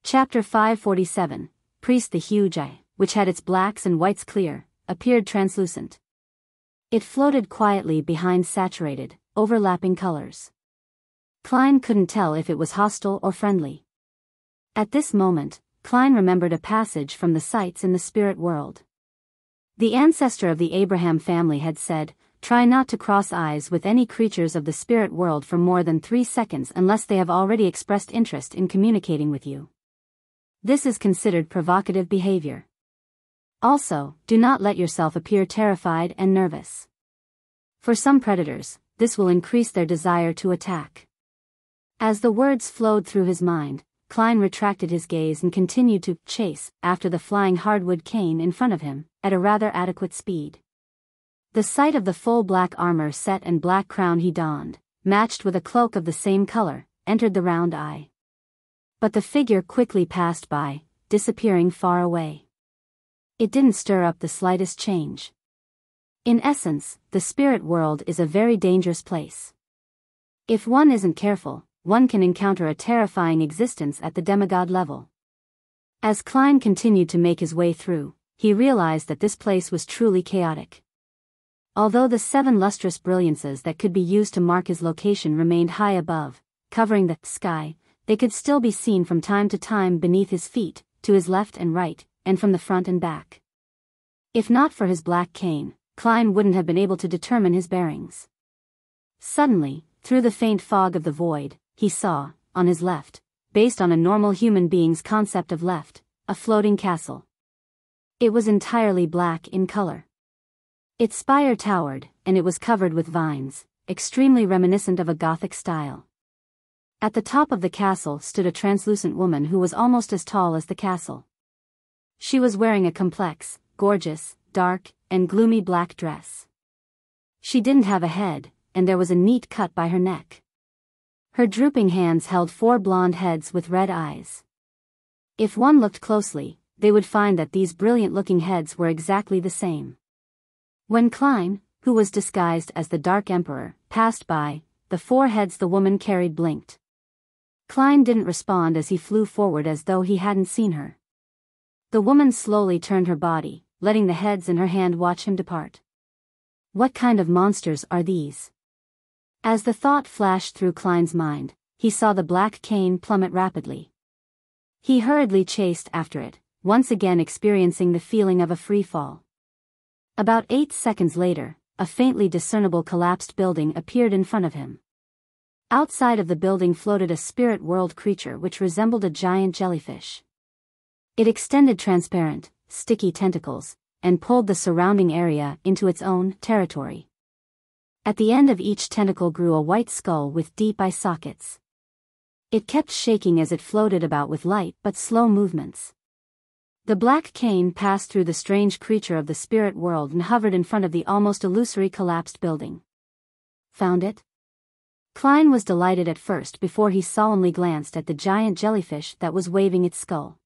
Chapter 547, Priest. The huge eye, which had its blacks and whites clear, appeared translucent. It floated quietly behind saturated, overlapping colors. Klein couldn't tell if it was hostile or friendly. At this moment, Klein remembered a passage from the sites in the spirit world. The ancestor of the Abraham family had said, "Try not to cross eyes with any creatures of the spirit world for more than 3 seconds unless they have already expressed interest in communicating with you. This is considered provocative behavior. Also, do not let yourself appear terrified and nervous. For some predators, this will increase their desire to attack." As the words flowed through his mind, Klein retracted his gaze and continued to chase after the flying hardwood cane in front of him, at a rather adequate speed. The sight of the full black armor set and black crown he donned, matched with a cloak of the same color, entered the round eye. But the figure quickly passed by, disappearing far away. It didn't stir up the slightest change. In essence, the spirit world is a very dangerous place. If one isn't careful, one can encounter a terrifying existence at the demigod level. As Klein continued to make his way through, he realized that this place was truly chaotic. Although the 7 lustrous brilliances that could be used to mark his location remained high above, covering the sky, they could still be seen from time to time beneath his feet, to his left and right, and from the front and back. If not for his black cane, Klein wouldn't have been able to determine his bearings. Suddenly, through the faint fog of the void, he saw, on his left, based on a normal human being's concept of left, a floating castle. It was entirely black in color. Its spire towered, and it was covered with vines, extremely reminiscent of a Gothic style. At the top of the castle stood a translucent woman who was almost as tall as the castle. She was wearing a complex, gorgeous, dark, and gloomy black dress. She didn't have a head, and there was a neat cut by her neck. Her drooping hands held 4 blonde heads with red eyes. If one looked closely, they would find that these brilliant-looking heads were exactly the same. When Klein, who was disguised as the Dark Emperor, passed by, the 4 heads the woman carried blinked. Klein didn't respond as he flew forward as though he hadn't seen her. The woman slowly turned her body, letting the heads in her hand watch him depart. What kind of monsters are these? As the thought flashed through Klein's mind, he saw the black cane plummet rapidly. He hurriedly chased after it, once again experiencing the feeling of a free fall. About 8 seconds later, a faintly discernible collapsed building appeared in front of him. Outside of the building floated a spirit world creature which resembled a giant jellyfish. It extended transparent, sticky tentacles, and pulled the surrounding area into its own territory. At the end of each tentacle grew a white skull with deep eye sockets. It kept shaking as it floated about with light but slow movements. The black cane passed through the strange creature of the spirit world and hovered in front of the almost illusory collapsed building. Found it? Klein was delighted at first before he solemnly glanced at the giant jellyfish that was waving its skull.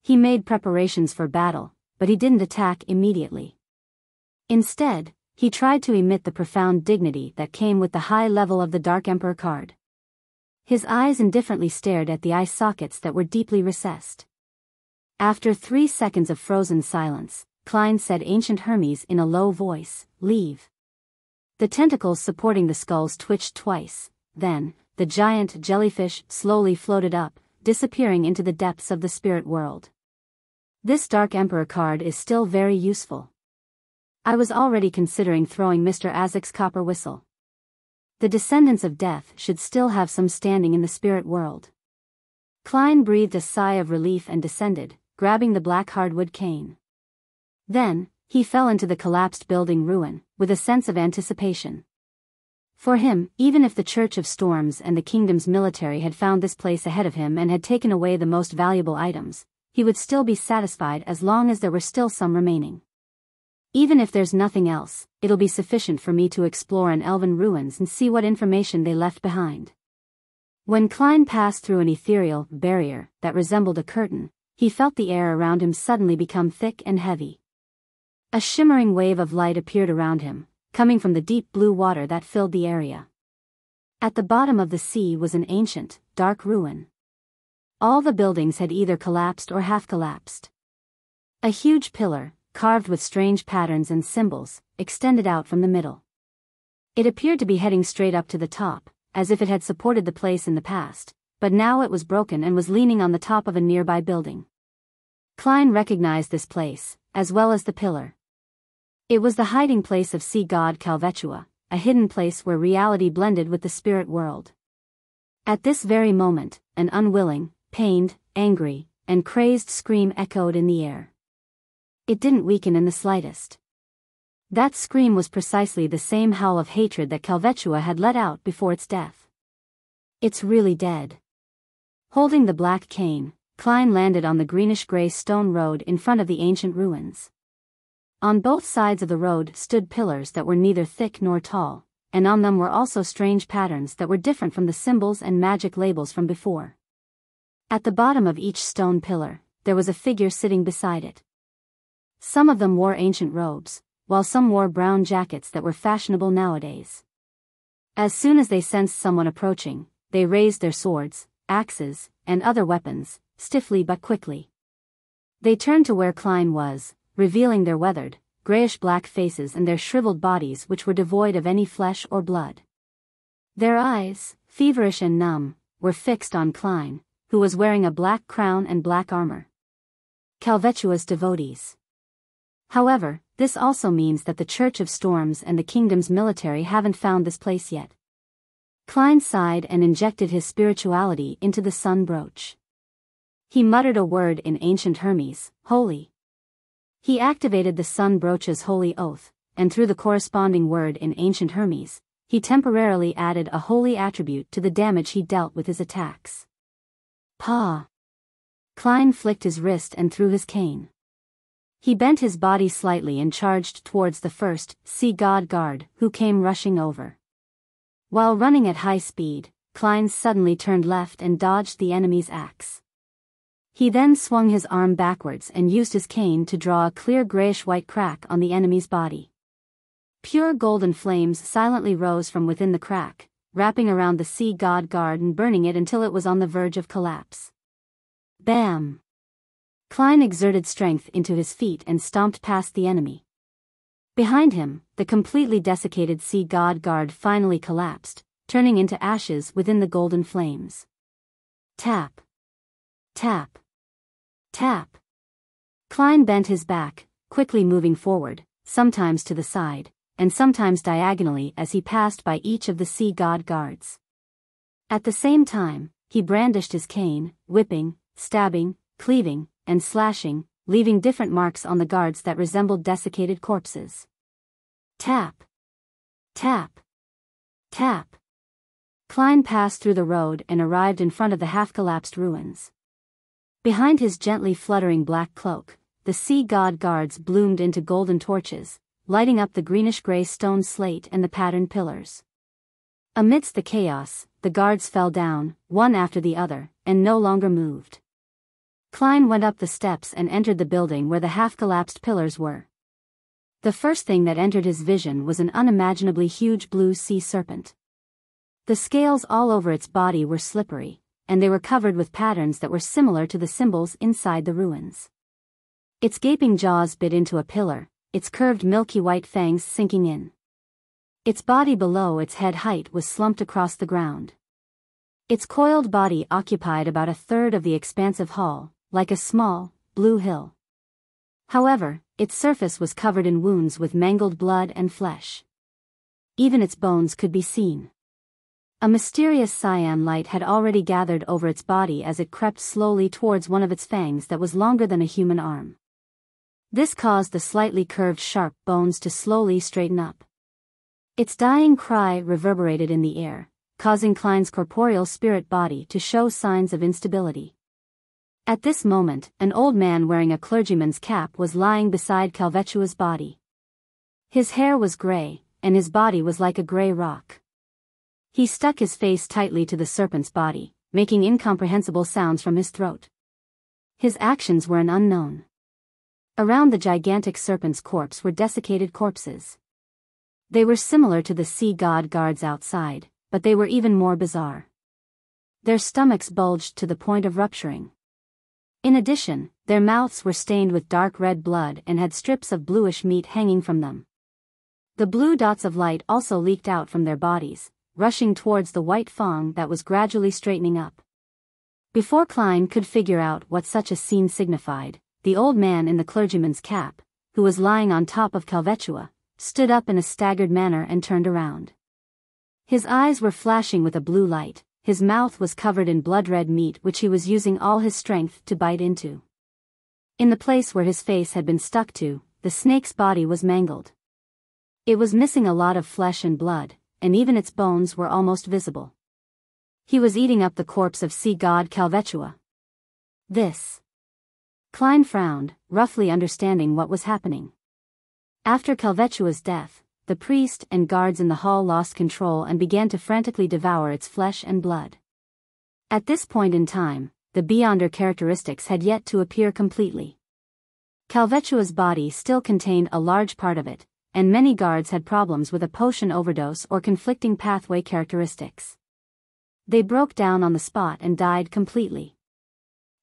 He made preparations for battle, but he didn't attack immediately. Instead, he tried to emit the profound dignity that came with the high level of the Dark Emperor card. His eyes indifferently stared at the eye sockets that were deeply recessed. After 3 seconds of frozen silence, Klein said Ancient Hermes in a low voice, "Leave." The tentacles supporting the skulls twitched twice, then, the giant jellyfish slowly floated up, disappearing into the depths of the spirit world. This Dark Emperor card is still very useful. I was already considering throwing Mr. Azek's copper whistle. The descendants of death should still have some standing in the spirit world. Klein breathed a sigh of relief and descended, grabbing the black hardwood cane. Then, he fell into the collapsed building ruin, with a sense of anticipation. For him, even if the Church of Storms and the kingdom's military had found this place ahead of him and had taken away the most valuable items, he would still be satisfied as long as there were still some remaining. Even if there's nothing else, it'll be sufficient for me to explore an elven ruins and see what information they left behind. When Klein passed through an ethereal barrier that resembled a curtain, he felt the air around him suddenly become thick and heavy. A shimmering wave of light appeared around him, coming from the deep blue water that filled the area. At the bottom of the sea was an ancient, dark ruin. All the buildings had either collapsed or half collapsed. A huge pillar, carved with strange patterns and symbols, extended out from the middle. It appeared to be heading straight up to the top, as if it had supported the place in the past, but now it was broken and was leaning on the top of a nearby building. Klein recognized this place, as well as the pillar. It was the hiding place of sea god Calvetua, a hidden place where reality blended with the spirit world. At this very moment, an unwilling, pained, angry, and crazed scream echoed in the air. It didn't weaken in the slightest. That scream was precisely the same howl of hatred that Calvetua had let out before its death. It's really dead. Holding the black cane, Klein landed on the greenish-gray stone road in front of the ancient ruins. On both sides of the road stood pillars that were neither thick nor tall, and on them were also strange patterns that were different from the symbols and magic labels from before. At the bottom of each stone pillar, there was a figure sitting beside it. Some of them wore ancient robes, while some wore brown jackets that were fashionable nowadays. As soon as they sensed someone approaching, they raised their swords, axes, and other weapons, stiffly but quickly. They turned to where Klein was, revealing their weathered, grayish-black faces and their shriveled bodies which were devoid of any flesh or blood. Their eyes, feverish and numb, were fixed on Klein, who was wearing a black crown and black armor. Calvetua's devotees. However, this also means that the Church of Storms and the kingdom's military haven't found this place yet. Klein sighed and injected his spirituality into the sun brooch. He muttered a word in ancient Hermes, holy. He activated the sun brooch's holy oath, and through the corresponding word in ancient Hermes, he temporarily added a holy attribute to the damage he dealt with his attacks. Pa! Klein flicked his wrist and threw his cane. He bent his body slightly and charged towards the first sea god guard who came rushing over. While running at high speed, Klein suddenly turned left and dodged the enemy's axe. He then swung his arm backwards and used his cane to draw a clear grayish-white crack on the enemy's body. Pure golden flames silently rose from within the crack, wrapping around the sea god guard and burning it until it was on the verge of collapse. Bam! Klein exerted strength into his feet and stomped past the enemy. Behind him, the completely desiccated sea god guard finally collapsed, turning into ashes within the golden flames. Tap! Tap! Tap! Klein bent his back, quickly moving forward, sometimes to the side, and sometimes diagonally as he passed by each of the sea god guards. At the same time, he brandished his cane, whipping, stabbing, cleaving, and slashing, leaving different marks on the guards that resembled desiccated corpses. Tap! Tap! Tap! Klein passed through the road and arrived in front of the half-collapsed ruins. Behind his gently fluttering black cloak, the sea god guards bloomed into golden torches, lighting up the greenish-gray stone slate and the patterned pillars. Amidst the chaos, the guards fell down, one after the other, and no longer moved. Klein went up the steps and entered the building where the half-collapsed pillars were. The first thing that entered his vision was an unimaginably huge blue sea serpent. The scales all over its body were slippery, and they were covered with patterns that were similar to the symbols inside the ruins. Its gaping jaws bit into a pillar, its curved milky white fangs sinking in. Its body below its head height was slumped across the ground. Its coiled body occupied about a third of the expansive hall, like a small, blue hill. However, its surface was covered in wounds with mangled blood and flesh. Even its bones could be seen. A mysterious cyan light had already gathered over its body as it crept slowly towards one of its fangs that was longer than a human arm. This caused the slightly curved sharp bones to slowly straighten up. Its dying cry reverberated in the air, causing Klein's corporeal spirit body to show signs of instability. At this moment, an old man wearing a clergyman's cap was lying beside Calvetua's body. His hair was gray, and his body was like a gray rock. He stuck his face tightly to the serpent's body, making incomprehensible sounds from his throat. His actions were an unknown. Around the gigantic serpent's corpse were desiccated corpses. They were similar to the sea god guards outside, but they were even more bizarre. Their stomachs bulged to the point of rupturing. In addition, their mouths were stained with dark red blood and had strips of bluish meat hanging from them. The blue dots of light also leaked out from their bodies, rushing towards the white fang that was gradually straightening up. Before Klein could figure out what such a scene signified, the old man in the clergyman's cap, who was lying on top of Calvetua, stood up in a staggered manner and turned around. His eyes were flashing with a blue light, his mouth was covered in blood-red meat which he was using all his strength to bite into. In the place where his face had been stuck to, the snake's body was mangled. It was missing a lot of flesh and blood, and even its bones were almost visible. He was eating up the corpse of sea god Calvetua. This. Klein frowned, roughly understanding what was happening. After Calvetua's death, the priest and guards in the hall lost control and began to frantically devour its flesh and blood. At this point in time, the Beyonder characteristics had yet to appear completely. Calvetua's body still contained a large part of it, and many guards had problems with a potion overdose or conflicting pathway characteristics. They broke down on the spot and died completely.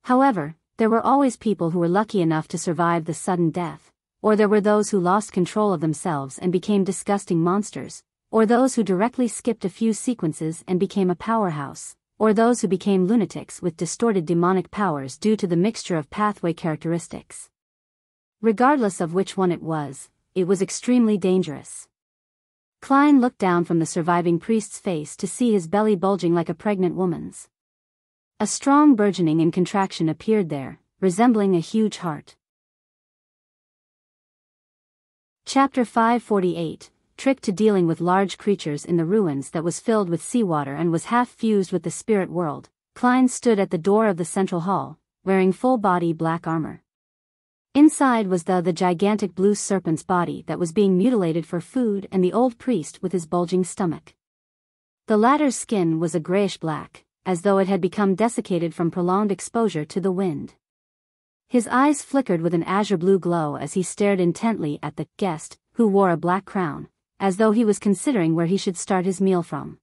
However, there were always people who were lucky enough to survive the sudden death, or there were those who lost control of themselves and became disgusting monsters, or those who directly skipped a few sequences and became a powerhouse, or those who became lunatics with distorted demonic powers due to the mixture of pathway characteristics. Regardless of which one it was extremely dangerous. Klein looked down from the surviving priest's face to see his belly bulging like a pregnant woman's. A strong burgeoning and contraction appeared there, resembling a huge heart. Chapter 548, Trick to Dealing with Large Creatures in the Ruins that was filled with seawater and was half fused with the spirit world. Klein stood at the door of the central hall, wearing full-body black armor. Inside was the gigantic blue serpent's body that was being mutilated for food and the old priest with his bulging stomach. The latter's skin was a grayish-black, as though it had become desiccated from prolonged exposure to the wind. His eyes flickered with an azure-blue glow as he stared intently at the guest, who wore a black crown, as though he was considering where he should start his meal from.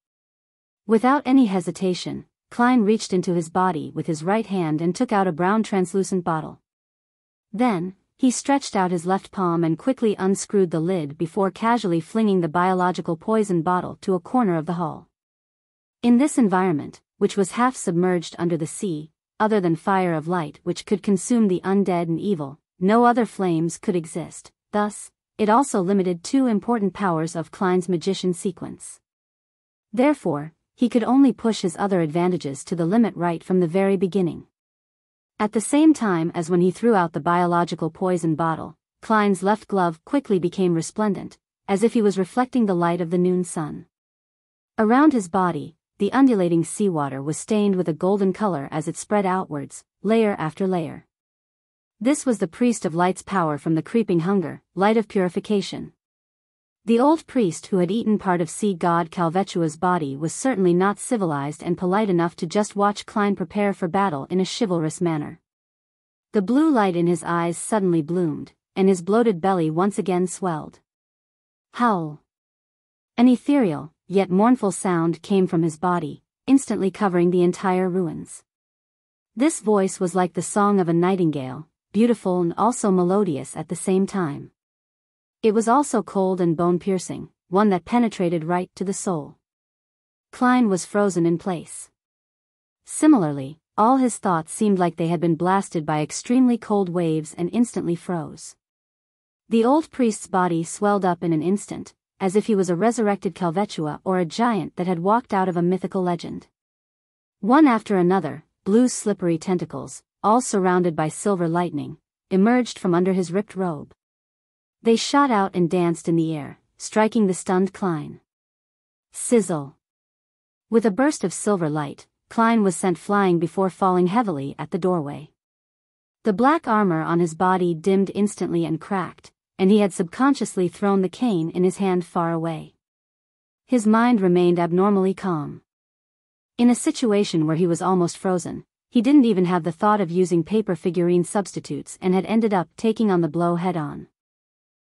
Without any hesitation, Klein reached into his body with his right hand and took out a brown translucent bottle. Then, he stretched out his left palm and quickly unscrewed the lid before casually flinging the biological poison bottle to a corner of the hall. In this environment, which was half submerged under the sea, other than fire of light which could consume the undead and evil, no other flames could exist, thus, it also limited two important powers of Klein's magician sequence. Therefore, he could only push his other advantages to the limit right from the very beginning. At the same time as when he threw out the biological poison bottle, Klein's left glove quickly became resplendent, as if he was reflecting the light of the noon sun. Around his body, the undulating seawater was stained with a golden color as it spread outwards, layer after layer. This was the priest of light's power from the creeping hunger, light of purification. The old priest who had eaten part of sea god Calvetua's body was certainly not civilized and polite enough to just watch Klein prepare for battle in a chivalrous manner. The blue light in his eyes suddenly bloomed, and his bloated belly once again swelled. Howl! An ethereal, yet mournful sound came from his body, instantly covering the entire ruins. This voice was like the song of a nightingale, beautiful and also melodious at the same time. It was also cold and bone-piercing, one that penetrated right to the soul. Klein was frozen in place. Similarly, all his thoughts seemed like they had been blasted by extremely cold waves and instantly froze. The old priest's body swelled up in an instant, as if he was a resurrected Calvetua or a giant that had walked out of a mythical legend. One after another, blue slippery tentacles, all surrounded by silver lightning, emerged from under his ripped robe. They shot out and danced in the air, striking the stunned Klein. Sizzle! With a burst of silver light, Klein was sent flying before falling heavily at the doorway. The black armor on his body dimmed instantly and cracked, and he had subconsciously thrown the cane in his hand far away. His mind remained abnormally calm. In a situation where he was almost frozen, he didn't even have the thought of using paper figurine substitutes and had ended up taking on the blow head-on.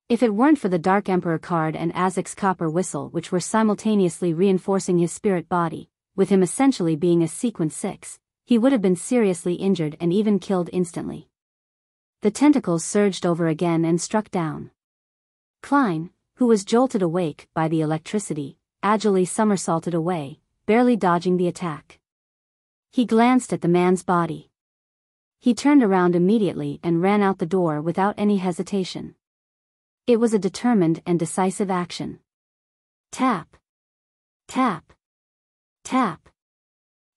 If it weren't for the Dark Emperor card and Azek's copper whistle which were simultaneously reinforcing his spirit body, with him essentially being a sequence 6, he would have been seriously injured and even killed instantly. The tentacles surged over again and struck down. Klein, who was jolted awake by the electricity, agilely somersaulted away, barely dodging the attack. He glanced at the man's body. He turned around immediately and ran out the door without any hesitation. It was a determined and decisive action. Tap. Tap. Tap.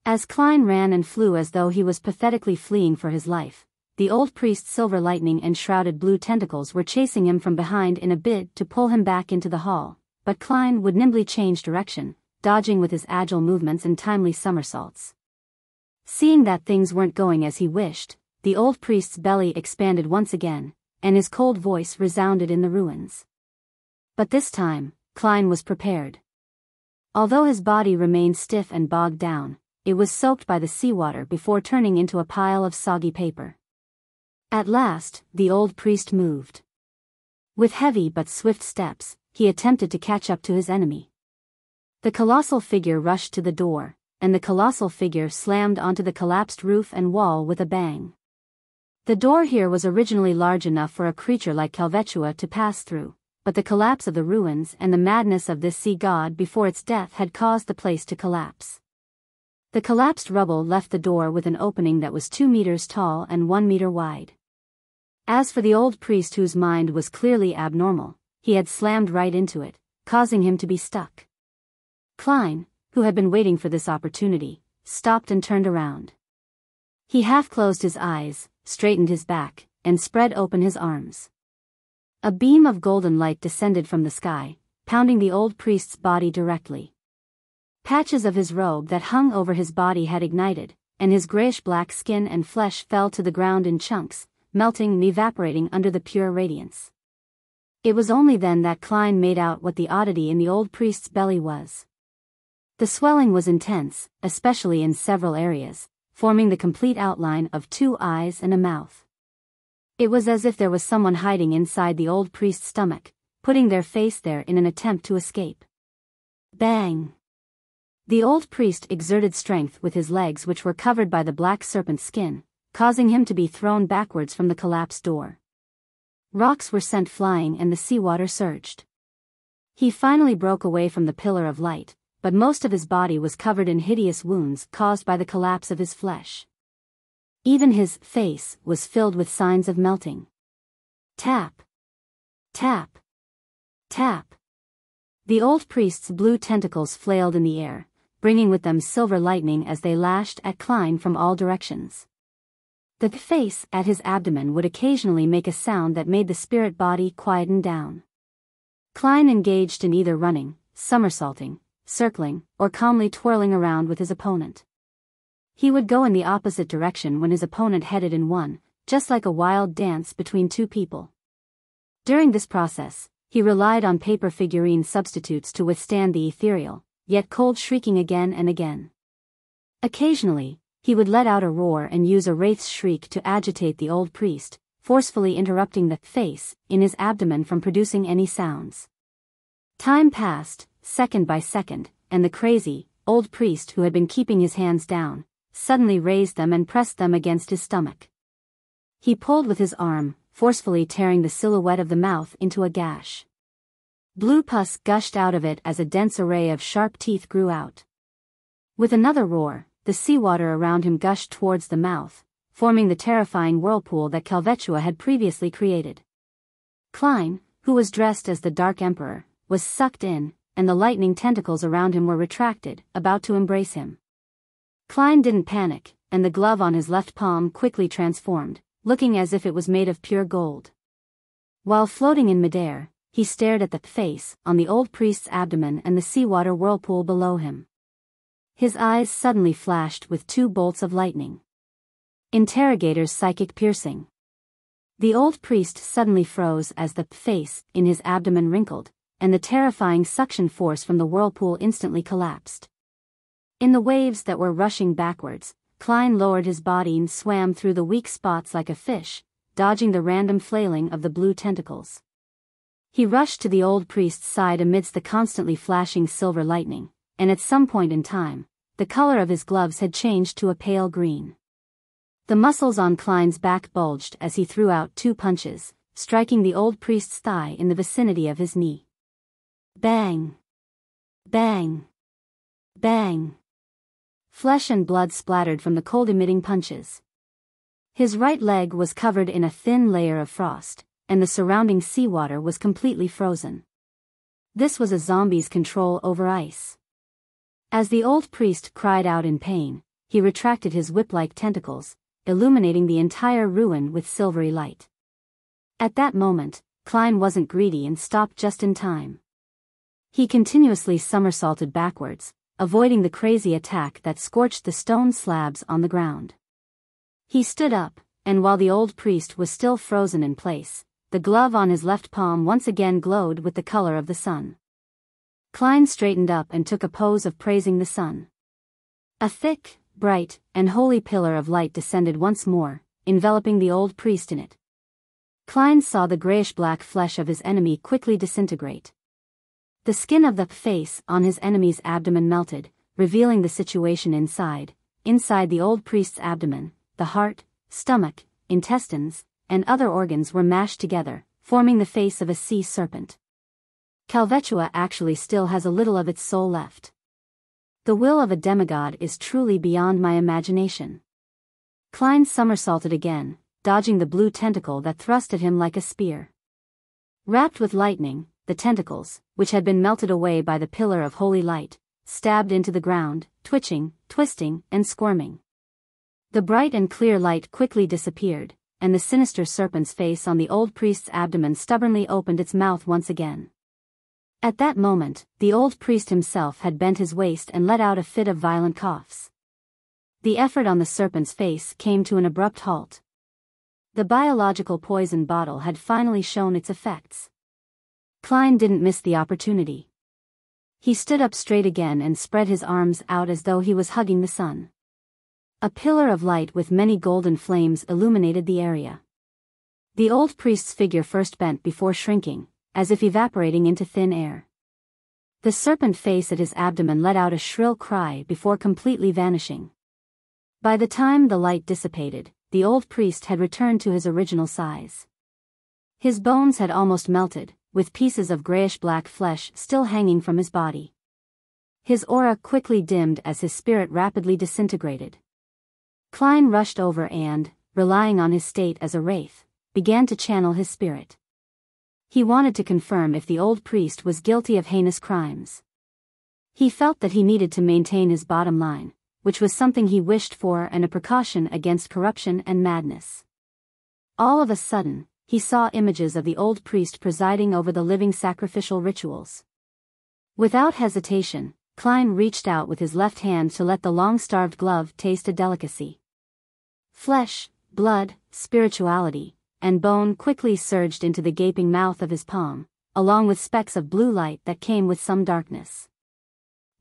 As Klein ran and flew as though he was pathetically fleeing for his life, the old priest's silver lightning and shrouded blue tentacles were chasing him from behind in a bid to pull him back into the hall, but Klein would nimbly change direction, dodging with his agile movements and timely somersaults. Seeing that things weren't going as he wished, the old priest's belly expanded once again, and his cold voice resounded in the ruins. But this time, Klein was prepared. Although his body remained stiff and bogged down, it was soaked by the seawater before turning into a pile of soggy paper. At last, the old priest moved. With heavy but swift steps, he attempted to catch up to his enemy. The colossal figure rushed to the door, and the colossal figure slammed onto the collapsed roof and wall with a bang. The door here was originally large enough for a creature like Calvetua to pass through, but the collapse of the ruins and the madness of this sea god before its death had caused the place to collapse. The collapsed rubble left the door with an opening that was 2 meters tall and 1 meter wide. As for the old priest whose mind was clearly abnormal, he had slammed right into it, causing him to be stuck. Klein, who had been waiting for this opportunity, stopped and turned around. He half closed his eyes, straightened his back, and spread open his arms. A beam of golden light descended from the sky, pounding the old priest's body directly. Patches of his robe that hung over his body had ignited, and his grayish-black skin and flesh fell to the ground in chunks, melting and evaporating under the pure radiance. It was only then that Klein made out what the oddity in the old priest's belly was. The swelling was intense, especially in several areas, forming the complete outline of 2 eyes and a mouth. It was as if there was someone hiding inside the old priest's stomach, putting their face there in an attempt to escape. Bang! The old priest exerted strength with his legs, which were covered by the black serpent skin, causing him to be thrown backwards from the collapsed door. Rocks were sent flying and the seawater surged. He finally broke away from the pillar of light, but most of his body was covered in hideous wounds caused by the collapse of his flesh. Even his face was filled with signs of melting. Tap. Tap. Tap. The old priest's blue tentacles flailed in the air, bringing with them silver lightning as they lashed at Klein from all directions. The face at his abdomen would occasionally make a sound that made the spirit body quieten down. Klein engaged in either running, somersaulting, circling, or calmly twirling around with his opponent. He would go in the opposite direction when his opponent headed in one, just like a wild dance between 2 people. During this process, he relied on paper figurine substitutes to withstand the ethereal, yet cold shrieking again and again. Occasionally, he would let out a roar and use a wraith's shriek to agitate the old priest, forcefully interrupting the face in his abdomen from producing any sounds. Time passed, second by second, and the crazy, old priest who had been keeping his hands down, suddenly raised them and pressed them against his stomach. He pulled with his arm, forcefully tearing the silhouette of the mouth into a gash. Blue pus gushed out of it as a dense array of sharp teeth grew out. With another roar, the seawater around him gushed towards the mouth, forming the terrifying whirlpool that Calvetua had previously created. Klein, who was dressed as the Dark Emperor, was sucked in, and the lightning tentacles around him were retracted, about to embrace him. Klein didn't panic, and the glove on his left palm quickly transformed, looking as if it was made of pure gold. While floating in midair, he stared at the face on the old priest's abdomen and the seawater whirlpool below him. His eyes suddenly flashed with 2 bolts of lightning. Interrogator's psychic piercing. The old priest suddenly froze as the face in his abdomen wrinkled, and the terrifying suction force from the whirlpool instantly collapsed. In the waves that were rushing backwards, Klein lowered his body and swam through the weak spots like a fish, dodging the random flailing of the blue tentacles. He rushed to the old priest's side amidst the constantly flashing silver lightning, and at some point in time, the color of his gloves had changed to a pale green. The muscles on Klein's back bulged as he threw out 2 punches, striking the old priest's thigh in the vicinity of his knee. Bang! Bang! Bang! Flesh and blood splattered from the cold-emitting punches. His right leg was covered in a thin layer of frost, and the surrounding seawater was completely frozen. This was a zombie's control over ice. As the old priest cried out in pain, he retracted his whip-like tentacles, illuminating the entire ruin with silvery light. At that moment, Klein wasn't greedy and stopped just in time. He continuously somersaulted backwards, avoiding the crazy attack that scorched the stone slabs on the ground. He stood up, and while the old priest was still frozen in place, the glove on his left palm once again glowed with the color of the sun. Klein straightened up and took a pose of praising the sun. A thick, bright, and holy pillar of light descended once more, enveloping the old priest in it. Klein saw the grayish-black flesh of his enemy quickly disintegrate. The skin of the face on his enemy's abdomen melted, revealing the situation inside. Inside the old priest's abdomen, the heart, stomach, intestines, and other organs were mashed together, forming the face of a sea serpent. Calvetua actually still has a little of its soul left. The will of a demigod is truly beyond my imagination. Klein somersaulted again, dodging the blue tentacle that thrust at him like a spear. Wrapped with lightning, the tentacles, which had been melted away by the pillar of holy light, stabbed into the ground, twitching, twisting, and squirming. The bright and clear light quickly disappeared, and the sinister serpent's face on the old priest's abdomen stubbornly opened its mouth once again. At that moment, the old priest himself had bent his waist and let out a fit of violent coughs. The effort on the serpent's face came to an abrupt halt. The biological poison bottle had finally shown its effects. Klein didn't miss the opportunity. He stood up straight again and spread his arms out as though he was hugging the sun. A pillar of light with many golden flames illuminated the area. The old priest's figure first bent before shrinking, as if evaporating into thin air. The serpent face at his abdomen let out a shrill cry before completely vanishing. By the time the light dissipated, the old priest had returned to his original size. His bones had almost melted, with pieces of grayish-black flesh still hanging from his body. His aura quickly dimmed as his spirit rapidly disintegrated. Klein rushed over and, relying on his state as a wraith, began to channel his spirit. He wanted to confirm if the old priest was guilty of heinous crimes. He felt that he needed to maintain his bottom line, which was something he wished for and a precaution against corruption and madness. All of a sudden, he saw images of the old priest presiding over the living sacrificial rituals. Without hesitation, Klein reached out with his left hand to let the long-starved glove taste a delicacy. Flesh, blood, spirituality, and bone quickly surged into the gaping mouth of his palm, along with specks of blue light that came with some darkness.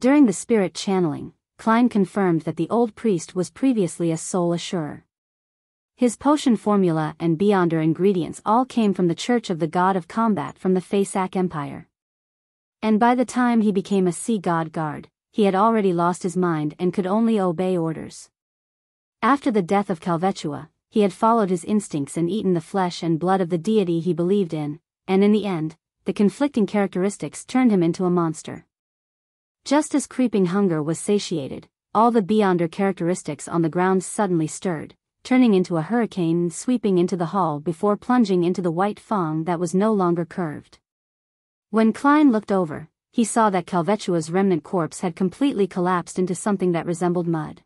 During the spirit channeling, Klein confirmed that the old priest was previously a soul assurer. His potion formula and beyonder ingredients all came from the Church of the God of Combat from the Faesac Empire. And by the time he became a sea god guard, he had already lost his mind and could only obey orders. After the death of Calvetua, he had followed his instincts and eaten the flesh and blood of the deity he believed in, and in the end, the conflicting characteristics turned him into a monster. Just as creeping hunger was satiated, all the beyonder characteristics on the ground suddenly stirred, turning into a hurricane and sweeping into the hall before plunging into the white fong that was no longer curved. When Klein looked over, he saw that Calvetua's remnant corpse had completely collapsed into something that resembled mud.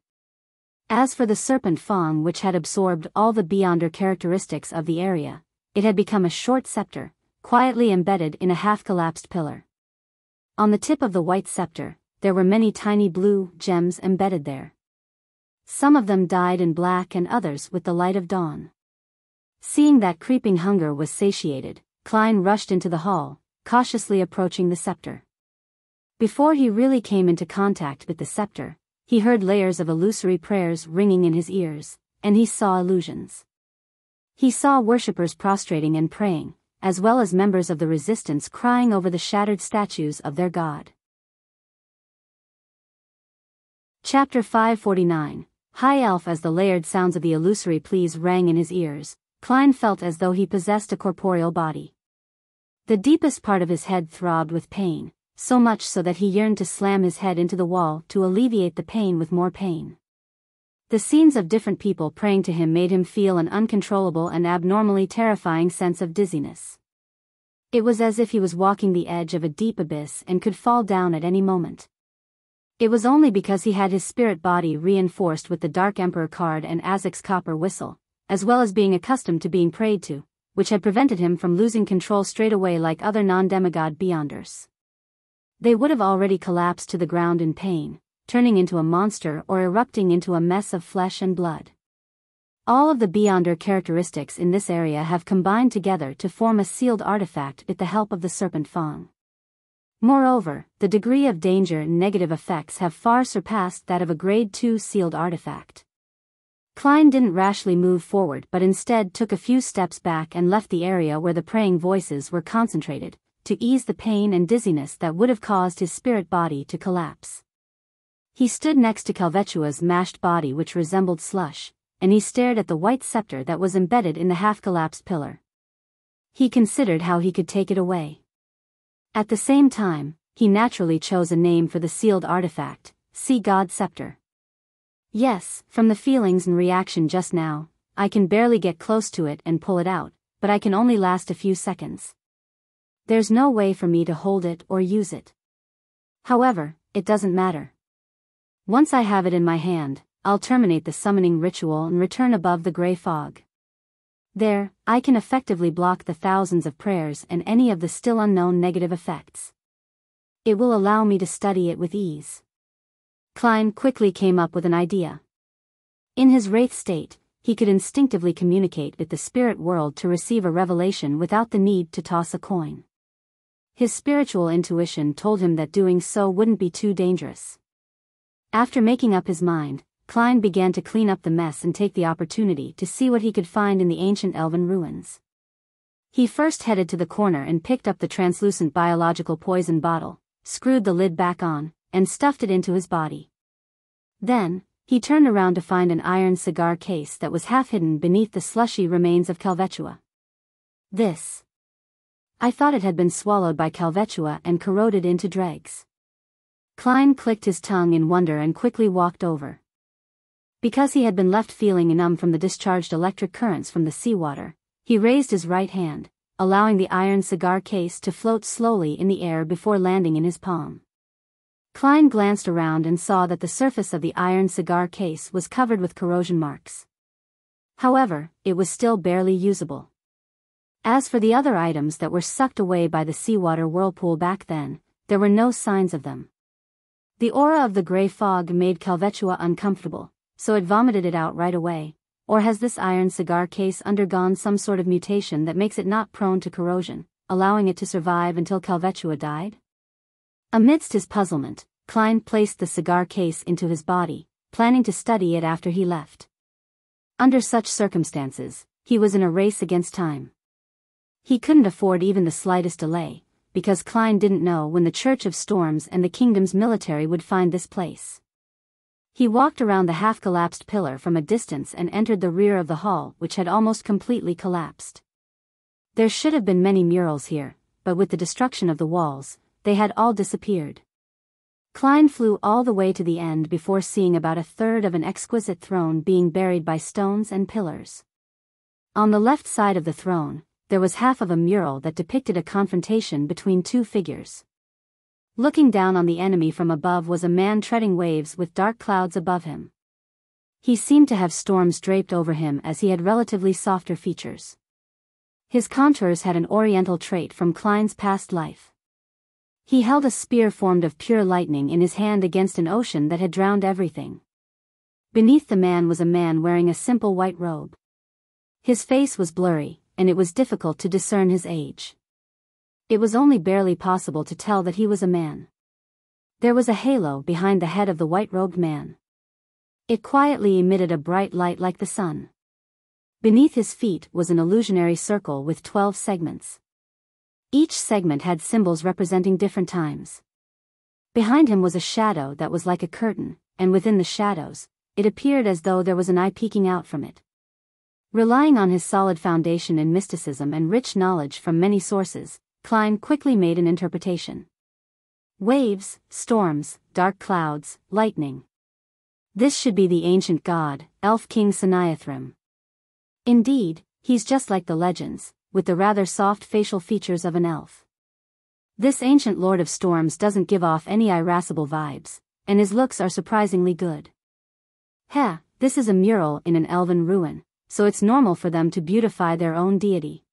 As for the serpent fong which had absorbed all the beyonder characteristics of the area, it had become a short scepter, quietly embedded in a half-collapsed pillar. On the tip of the white scepter, there were many tiny blue gems embedded there. Some of them dyed in black and others with the light of dawn. Seeing that creeping hunger was satiated, Klein rushed into the hall, cautiously approaching the scepter. Before he really came into contact with the scepter, he heard layers of illusory prayers ringing in his ears, and he saw illusions. He saw worshippers prostrating and praying, as well as members of the resistance crying over the shattered statues of their god. Chapter 549. High Elf. As the layered sounds of the illusory pleas rang in his ears, Klein felt as though he possessed a corporeal body. The deepest part of his head throbbed with pain, so much so that he yearned to slam his head into the wall to alleviate the pain with more pain. The scenes of different people praying to him made him feel an uncontrollable and abnormally terrifying sense of dizziness. It was as if he was walking the edge of a deep abyss and could fall down at any moment. It was only because he had his spirit body reinforced with the Dark Emperor card and Azek's copper whistle, as well as being accustomed to being prayed to, which had prevented him from losing control straight away like other non-demigod Beyonders. They would have already collapsed to the ground in pain, turning into a monster or erupting into a mess of flesh and blood. All of the Beyonder characteristics in this area have combined together to form a sealed artifact with the help of the Serpent Fang. Moreover, the degree of danger and negative effects have far surpassed that of a Grade 2 sealed artifact. Klein didn't rashly move forward but instead took a few steps back and left the area where the praying voices were concentrated, to ease the pain and dizziness that would have caused his spirit body to collapse. He stood next to Calvetua's mashed body, which resembled slush, and he stared at the white scepter that was embedded in the half-collapsed pillar. He considered how he could take it away. At the same time, he naturally chose a name for the sealed artifact: Sea God Scepter. Yes, from the feelings and reaction just now, I can barely get close to it and pull it out, but I can only last a few seconds. There's no way for me to hold it or use it. However, it doesn't matter. Once I have it in my hand, I'll terminate the summoning ritual and return above the gray fog. There, I can effectively block the thousands of prayers and any of the still unknown negative effects. It will allow me to study it with ease. Klein quickly came up with an idea. In his wraith state, he could instinctively communicate with the spirit world to receive a revelation without the need to toss a coin. His spiritual intuition told him that doing so wouldn't be too dangerous. After making up his mind, Klein began to clean up the mess and take the opportunity to see what he could find in the ancient elven ruins. He first headed to the corner and picked up the translucent biological poison bottle, screwed the lid back on, and stuffed it into his body. Then, he turned around to find an iron cigar case that was half hidden beneath the slushy remains of Calvetua. This. I thought it had been swallowed by Calvetua and corroded into dregs. Klein clicked his tongue in wonder and quickly walked over. Because he had been left feeling numb from the discharged electric currents from the seawater, he raised his right hand, allowing the iron cigar case to float slowly in the air before landing in his palm. Klein glanced around and saw that the surface of the iron cigar case was covered with corrosion marks. However, it was still barely usable. As for the other items that were sucked away by the seawater whirlpool back then, there were no signs of them. The aura of the gray fog made Calvetua uncomfortable, so it vomited it out right away. Or has this iron cigar case undergone some sort of mutation that makes it not prone to corrosion, allowing it to survive until Calvetua died? Amidst his puzzlement, Klein placed the cigar case into his body, planning to study it after he left. Under such circumstances, he was in a race against time. He couldn't afford even the slightest delay, because Klein didn't know when the Church of Storms and the kingdom's military would find this place. He walked around the half-collapsed pillar from a distance and entered the rear of the hall, which had almost completely collapsed. There should have been many murals here, but with the destruction of the walls, they had all disappeared. Klein flew all the way to the end before seeing about a third of an exquisite throne being buried by stones and pillars. On the left side of the throne, there was half of a mural that depicted a confrontation between two figures. Looking down on the enemy from above was a man treading waves with dark clouds above him. He seemed to have storms draped over him as he had relatively softer features. His contours had an oriental trait from Klein's past life. He held a spear formed of pure lightning in his hand against an ocean that had drowned everything. Beneath the man was a man wearing a simple white robe. His face was blurry, and it was difficult to discern his age. It was only barely possible to tell that he was a man. There was a halo behind the head of the white-robed man. It quietly emitted a bright light like the sun. Beneath his feet was an illusionary circle with 12 segments. Each segment had symbols representing different times. Behind him was a shadow that was like a curtain, and within the shadows, it appeared as though there was an eye peeking out from it. Relying on his solid foundation in mysticism and rich knowledge from many sources, Klein quickly made an interpretation. Waves, storms, dark clouds, lightning. This should be the ancient god, elf king Sanayathrim. Indeed, he's just like the legends, with the rather soft facial features of an elf. This ancient lord of storms doesn't give off any irascible vibes, and his looks are surprisingly good. Heh, this is a mural in an elven ruin, so it's normal for them to beautify their own deity.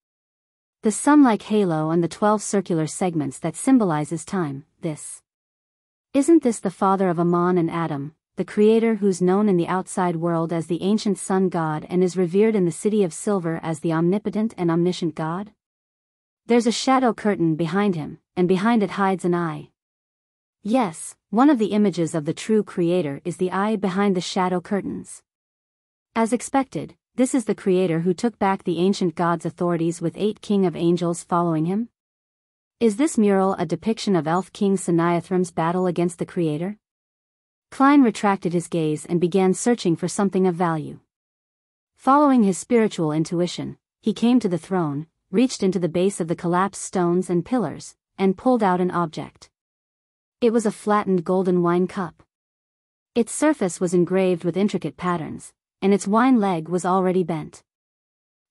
The sun-like halo and the 12 circular segments that symbolizes time, this. Isn't this the father of Amon and Adam, the creator who's known in the outside world as the ancient sun god and is revered in the city of silver as the omnipotent and omniscient god? There's a shadow curtain behind him, and behind it hides an eye. Yes, one of the images of the true creator is the eye behind the shadow curtains. As expected, this is the creator who took back the ancient god's authorities with 8 king of angels following him? Is this mural a depiction of elf king Sanayathrim's battle against the creator? Klein retracted his gaze and began searching for something of value. Following his spiritual intuition, he came to the throne, reached into the base of the collapsed stones and pillars, and pulled out an object. It was a flattened golden wine cup. Its surface was engraved with intricate patterns, and its wine leg was already bent.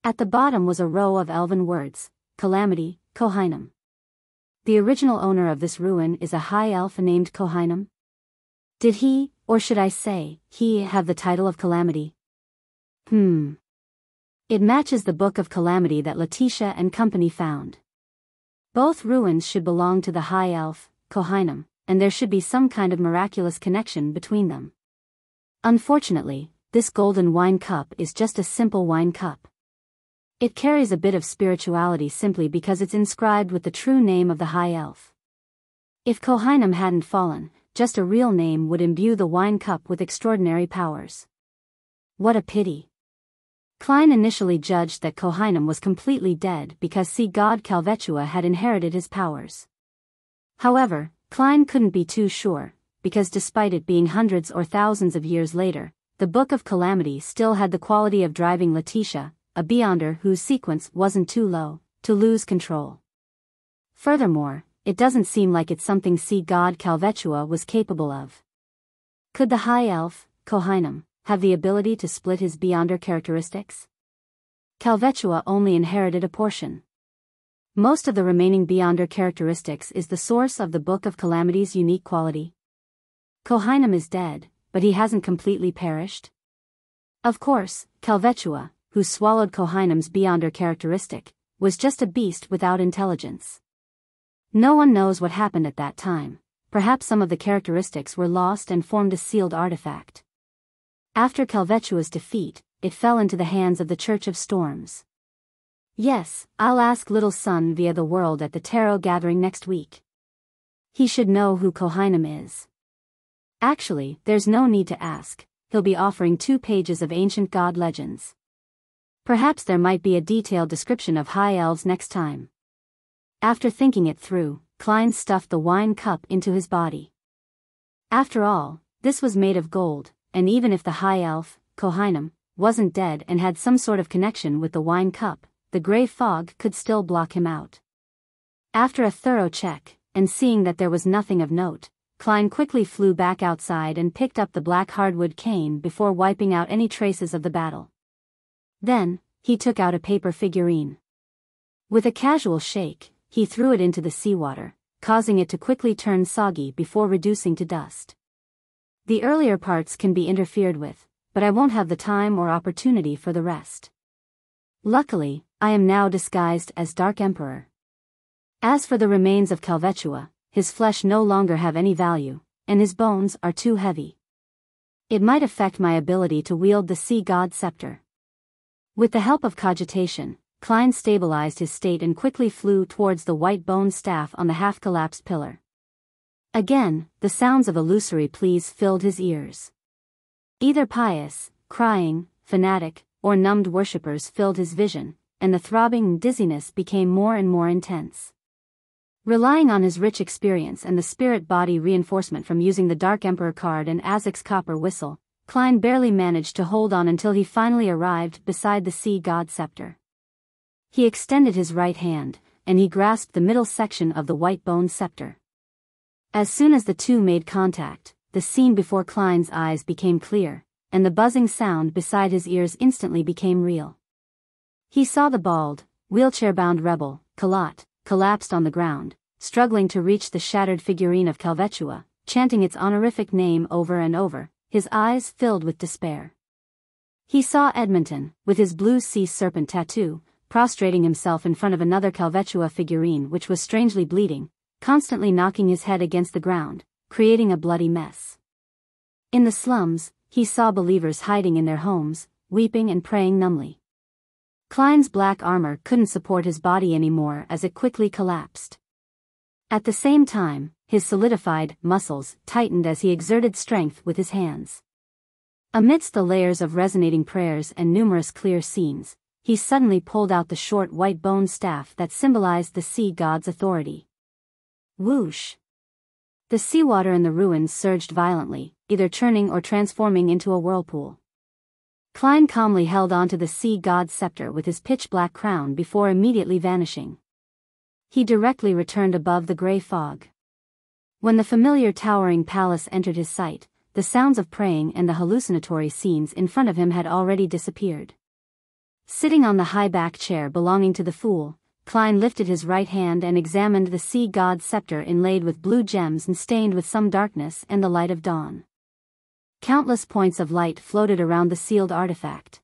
At the bottom was a row of elven words, Calamity, Kohainam. The original owner of this ruin is a high elf named Kohainam. Did he, or should I say, he, have the title of Calamity? It matches the Book of Calamity that Letitia and company found. Both ruins should belong to the high elf, Kohainam, and there should be some kind of miraculous connection between them. Unfortunately, this golden wine cup is just a simple wine cup. It carries a bit of spirituality simply because it's inscribed with the true name of the high elf. If Kohainam hadn't fallen, just a real name would imbue the wine cup with extraordinary powers. What a pity. Klein initially judged that Kohainam was completely dead because sea god Calvetua had inherited his powers. However, Klein couldn't be too sure, because despite it being hundreds or thousands of years later, the Book of Calamity still had the quality of driving Letitia, a Beyonder whose sequence wasn't too low, to lose control. Furthermore, it doesn't seem like it's something sea god Calvetua was capable of. Could the high elf, Kohainam, have the ability to split his Beyonder characteristics? Calvetua only inherited a portion. Most of the remaining Beyonder characteristics is the source of the Book of Calamity's unique quality. Kohainam is dead, but he hasn't completely perished. Of course, Calvetua, who swallowed Kohainam's Beyonder characteristic, was just a beast without intelligence. No one knows what happened at that time. Perhaps some of the characteristics were lost and formed a sealed artifact. After Calvetua's defeat, it fell into the hands of the Church of Storms. Yes, I'll ask Little Sun via the world at the tarot gathering next week. He should know who Kohainam is. Actually, there's no need to ask, he'll be offering 2 pages of ancient god legends. Perhaps there might be a detailed description of high elves next time. After thinking it through, Klein stuffed the wine cup into his body. After all, this was made of gold, and even if the high elf, Kohainam, wasn't dead and had some sort of connection with the wine cup, the gray fog could still block him out. After a thorough check, and seeing that there was nothing of note, Klein quickly flew back outside and picked up the black hardwood cane before wiping out any traces of the battle. Then, he took out a paper figurine. With a casual shake, he threw it into the seawater, causing it to quickly turn soggy before reducing to dust. The earlier parts can be interfered with, but I won't have the time or opportunity for the rest. Luckily, I am now disguised as Dark Emperor. As for the remains of Calvetua, his flesh no longer have any value, and his bones are too heavy. It might affect my ability to wield the sea god scepter. With the help of cogitation, Klein stabilized his state and quickly flew towards the white bone staff on the half-collapsed pillar. Again, the sounds of illusory pleas filled his ears. Either pious, crying, fanatic, or numbed worshippers filled his vision, and the throbbing dizziness became more and more intense. Relying on his rich experience and the spirit-body reinforcement from using the Dark Emperor card and Azek's copper whistle, Klein barely managed to hold on until he finally arrived beside the sea god scepter. He extended his right hand, and he grasped the middle section of the white bone scepter. As soon as the two made contact, the scene before Klein's eyes became clear, and the buzzing sound beside his ears instantly became real. He saw the bald, wheelchair-bound rebel, Kalat, collapsed on the ground, struggling to reach the shattered figurine of Calvetua, chanting its honorific name over and over, his eyes filled with despair. He saw Edmonton, with his blue sea serpent tattoo, prostrating himself in front of another Calvetua figurine which was strangely bleeding, constantly knocking his head against the ground, creating a bloody mess. In the slums, he saw believers hiding in their homes, weeping and praying numbly. Klein's black armor couldn't support his body anymore as it quickly collapsed. At the same time, his solidified muscles tightened as he exerted strength with his hands. Amidst the layers of resonating prayers and numerous clear scenes, he suddenly pulled out the short white bone staff that symbolized the sea god's authority. Whoosh! The seawater in the ruins surged violently, either churning or transforming into a whirlpool. Klein calmly held onto the sea god's scepter with his pitch-black crown before immediately vanishing. He directly returned above the gray fog. When the familiar towering palace entered his sight, the sounds of praying and the hallucinatory scenes in front of him had already disappeared. Sitting on the high-back chair belonging to the fool, Klein lifted his right hand and examined the sea god's scepter inlaid with blue gems and stained with some darkness and the light of dawn. Countless points of light floated around the sealed artifact.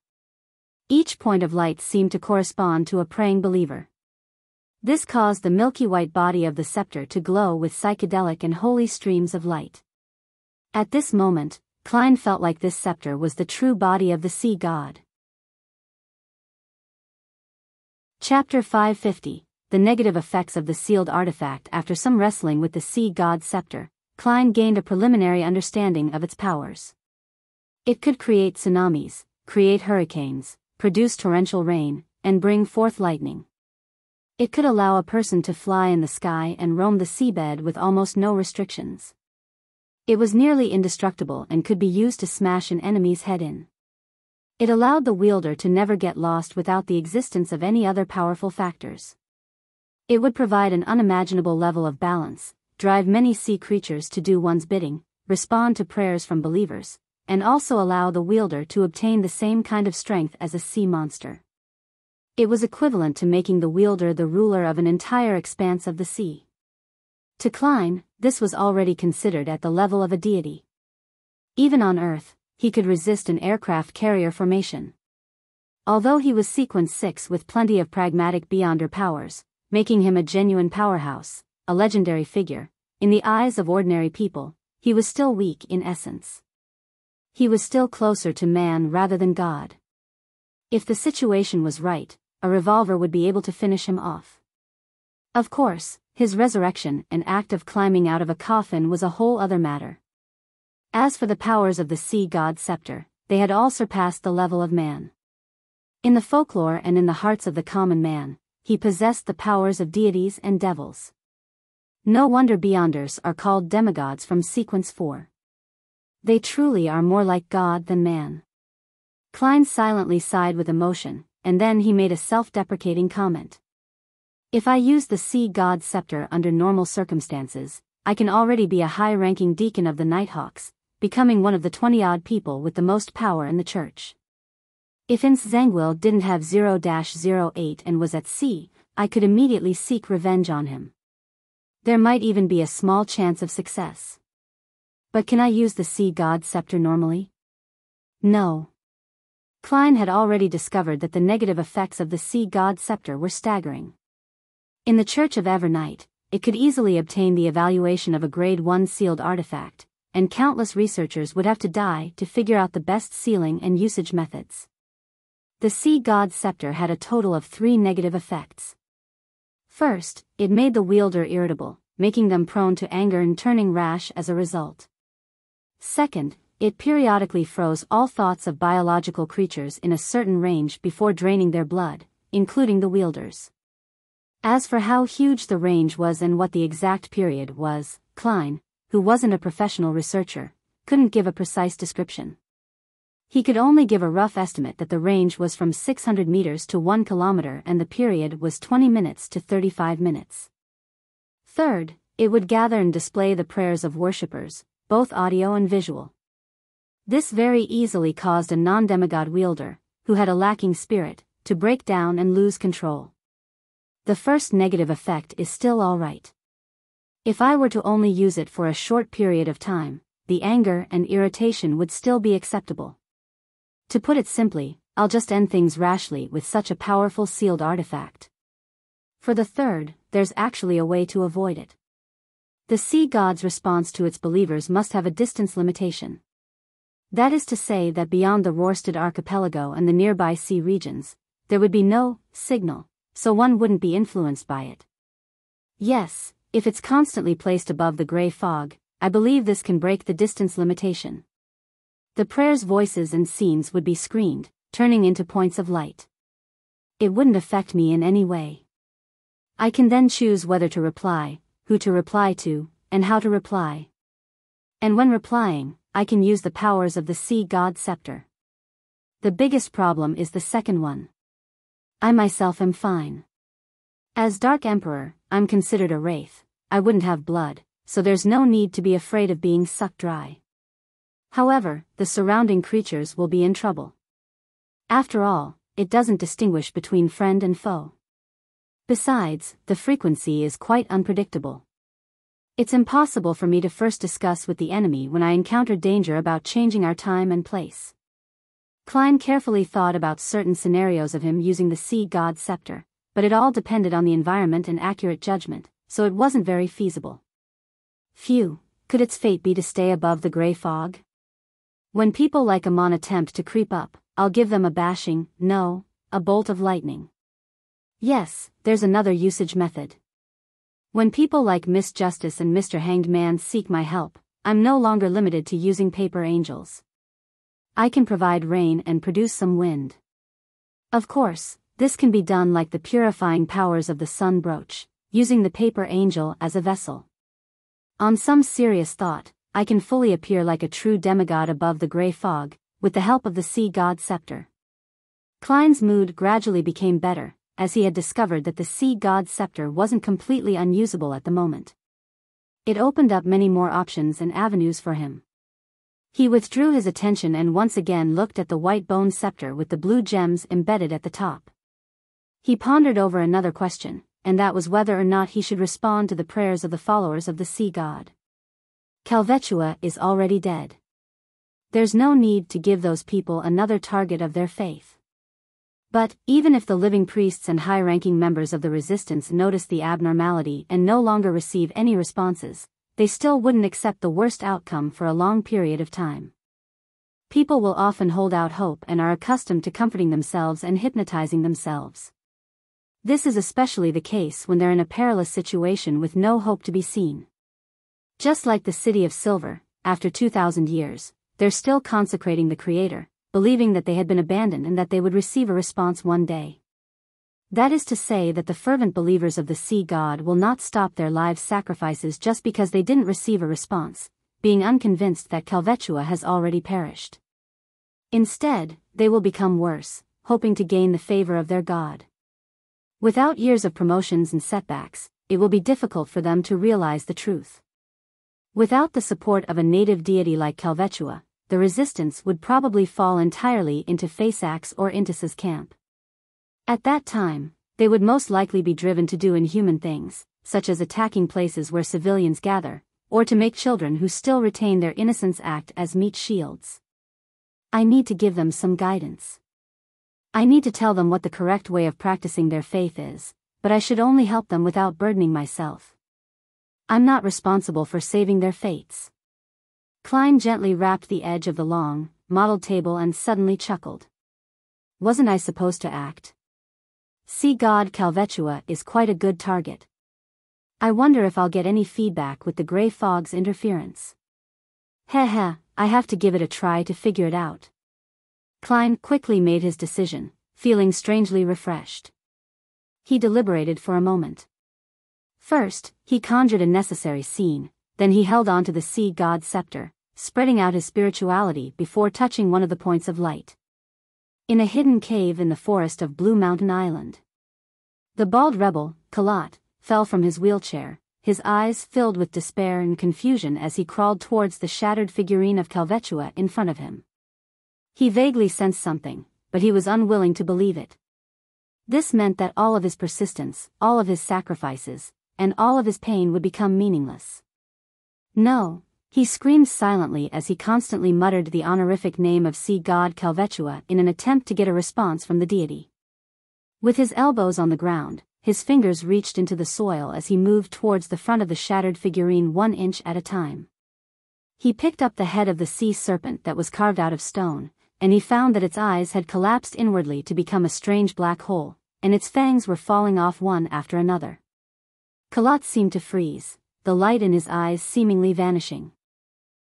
Each point of light seemed to correspond to a praying believer. This caused the milky white body of the scepter to glow with psychedelic and holy streams of light. At this moment, Klein felt like this scepter was the true body of the sea god. Chapter 550, The Negative Effects of the Sealed Artifact. After some wrestling with the sea god's scepter, Klein gained a preliminary understanding of its powers. It could create tsunamis, create hurricanes, produce torrential rain, and bring forth lightning. It could allow a person to fly in the sky and roam the seabed with almost no restrictions. It was nearly indestructible and could be used to smash an enemy's head in. It allowed the wielder to never get lost without the existence of any other powerful factors. It would provide an unimaginable level of balance, drive many sea creatures to do one's bidding, respond to prayers from believers, and also allow the wielder to obtain the same kind of strength as a sea monster. It was equivalent to making the wielder the ruler of an entire expanse of the sea. To Klein, this was already considered at the level of a deity. Even on Earth, he could resist an aircraft carrier formation. Although he was sequence 6 with plenty of pragmatic beyonder powers, making him a genuine powerhouse, a legendary figure, in the eyes of ordinary people, he was still weak in essence. He was still closer to man rather than God. If the situation was right, a revolver would be able to finish him off. Of course, his resurrection and act of climbing out of a coffin was a whole other matter. As for the powers of the sea god's scepter, they had all surpassed the level of man. In the folklore and in the hearts of the common man, he possessed the powers of deities and devils. No wonder Beyonders are called demigods from sequence 4. They truly are more like God than man. Klein silently sighed with emotion, and then he made a self-deprecating comment. If I use the sea god's scepter under normal circumstances, I can already be a high-ranking deacon of the Nighthawks, becoming one of the 20-odd people with the most power in the church. If Ince Zangwil didn't have 0-08 and was at sea, I could immediately seek revenge on him. There might even be a small chance of success. But can I use the sea god's scepter normally? No. Klein had already discovered that the negative effects of the sea god's scepter were staggering. In the Church of Evernight, it could easily obtain the evaluation of a Grade 1 sealed artifact, and countless researchers would have to die to figure out the best sealing and usage methods. The sea god's scepter had a total of 3 negative effects. First, it made the wielder irritable, making them prone to anger and turning rash as a result. Second, it periodically froze all thoughts of biological creatures in a certain range before draining their blood, including the wielders. As for how huge the range was and what the exact period was, Klein, who wasn't a professional researcher, couldn't give a precise description. He could only give a rough estimate that the range was from 600 meters to 1 kilometer and the period was 20 minutes to 35 minutes. Third, it would gather and display the prayers of worshippers, both audio and visual. This very easily caused a non-demigod wielder, who had a lacking spirit, to break down and lose control. The first negative effect is still alright. If I were to only use it for a short period of time, the anger and irritation would still be acceptable. To put it simply, I'll just end things rashly with such a powerful sealed artifact. For the third, there's actually a way to avoid it. The sea god's response to its believers must have a distance limitation. That is to say that beyond the Rørsted archipelago and the nearby sea regions, there would be no signal, so one wouldn't be influenced by it. Yes, if it's constantly placed above the gray fog, I believe this can break the distance limitation. The prayers' voices and scenes would be screened, turning into points of light. It wouldn't affect me in any way. I can then choose whether to reply, who to reply to, and how to reply. And when replying, I can use the powers of the sea god scepter. The biggest problem is the second one. I myself am fine. As Dark Emperor, I'm considered a wraith. I wouldn't have blood, so there's no need to be afraid of being sucked dry. However, the surrounding creatures will be in trouble. After all, it doesn't distinguish between friend and foe. Besides, the frequency is quite unpredictable. It's impossible for me to first discuss with the enemy when I encounter danger about changing our time and place. Klein carefully thought about certain scenarios of him using the sea god scepter, but it all depended on the environment and accurate judgment, so it wasn't very feasible. Phew, could its fate be to stay above the gray fog? When people like Amon attempt to creep up, I'll give them a bashing, no, a bolt of lightning. Yes, there's another usage method. When people like Miss Justice and Mr. Hanged Man seek my help, I'm no longer limited to using paper angels. I can provide rain and produce some wind. Of course, this can be done like the purifying powers of the sun brooch, using the paper angel as a vessel. On some serious thought, I can fully appear like a true demigod above the gray fog, with the help of the sea god scepter. Klein's mood gradually became better, as he had discovered that the sea god scepter wasn't completely unusable at the moment. It opened up many more options and avenues for him. He withdrew his attention and once again looked at the white bone scepter with the blue gems embedded at the top. He pondered over another question, and that was whether or not he should respond to the prayers of the followers of the sea god. Calvetua is already dead. There's no need to give those people another target of their faith. But, even if the living priests and high-ranking members of the resistance notice the abnormality and no longer receive any responses, they still wouldn't accept the worst outcome for a long period of time. People will often hold out hope and are accustomed to comforting themselves and hypnotizing themselves. This is especially the case when they're in a perilous situation with no hope to be seen. Just like the City of Silver, after 2,000 years, they're still consecrating the Creator, believing that they had been abandoned and that they would receive a response one day. That is to say that the fervent believers of the sea god will not stop their lives' sacrifices just because they didn't receive a response, being unconvinced that Calvetua has already perished. Instead, they will become worse, hoping to gain the favor of their god. Without years of promotions and setbacks, it will be difficult for them to realize the truth. Without the support of a native deity like Calvetua, the resistance would probably fall entirely into Faceax or Intis's camp. At that time, they would most likely be driven to do inhuman things, such as attacking places where civilians gather, or to make children who still retain their innocence act as meat shields. I need to give them some guidance. I need to tell them what the correct way of practicing their faith is, but I should only help them without burdening myself. I'm not responsible for saving their fates. Klein gently rapped the edge of the long, mottled table and suddenly chuckled. Wasn't I supposed to act? Sea god Calvetua is quite a good target. I wonder if I'll get any feedback with the gray fog's interference. Heh, I have to give it a try to figure it out. Klein quickly made his decision, feeling strangely refreshed. He deliberated for a moment. First, he conjured a necessary scene, then he held on to the sea god's scepter, spreading out his spirituality before touching one of the points of light. In a hidden cave in the forest of Blue Mountain Island. The bald rebel, Kalat, fell from his wheelchair, his eyes filled with despair and confusion as he crawled towards the shattered figurine of Calvetua in front of him. He vaguely sensed something, but he was unwilling to believe it. This meant that all of his persistence, all of his sacrifices, and all of his pain would become meaningless. No, he screamed silently as he constantly muttered the honorific name of sea god Calvetua in an attempt to get a response from the deity. With his elbows on the ground, his fingers reached into the soil as he moved towards the front of the shattered figurine 1 inch at a time. He picked up the head of the sea serpent that was carved out of stone, and he found that its eyes had collapsed inwardly to become a strange black hole, and its fangs were falling off one after another. Kalat seemed to freeze, the light in his eyes seemingly vanishing.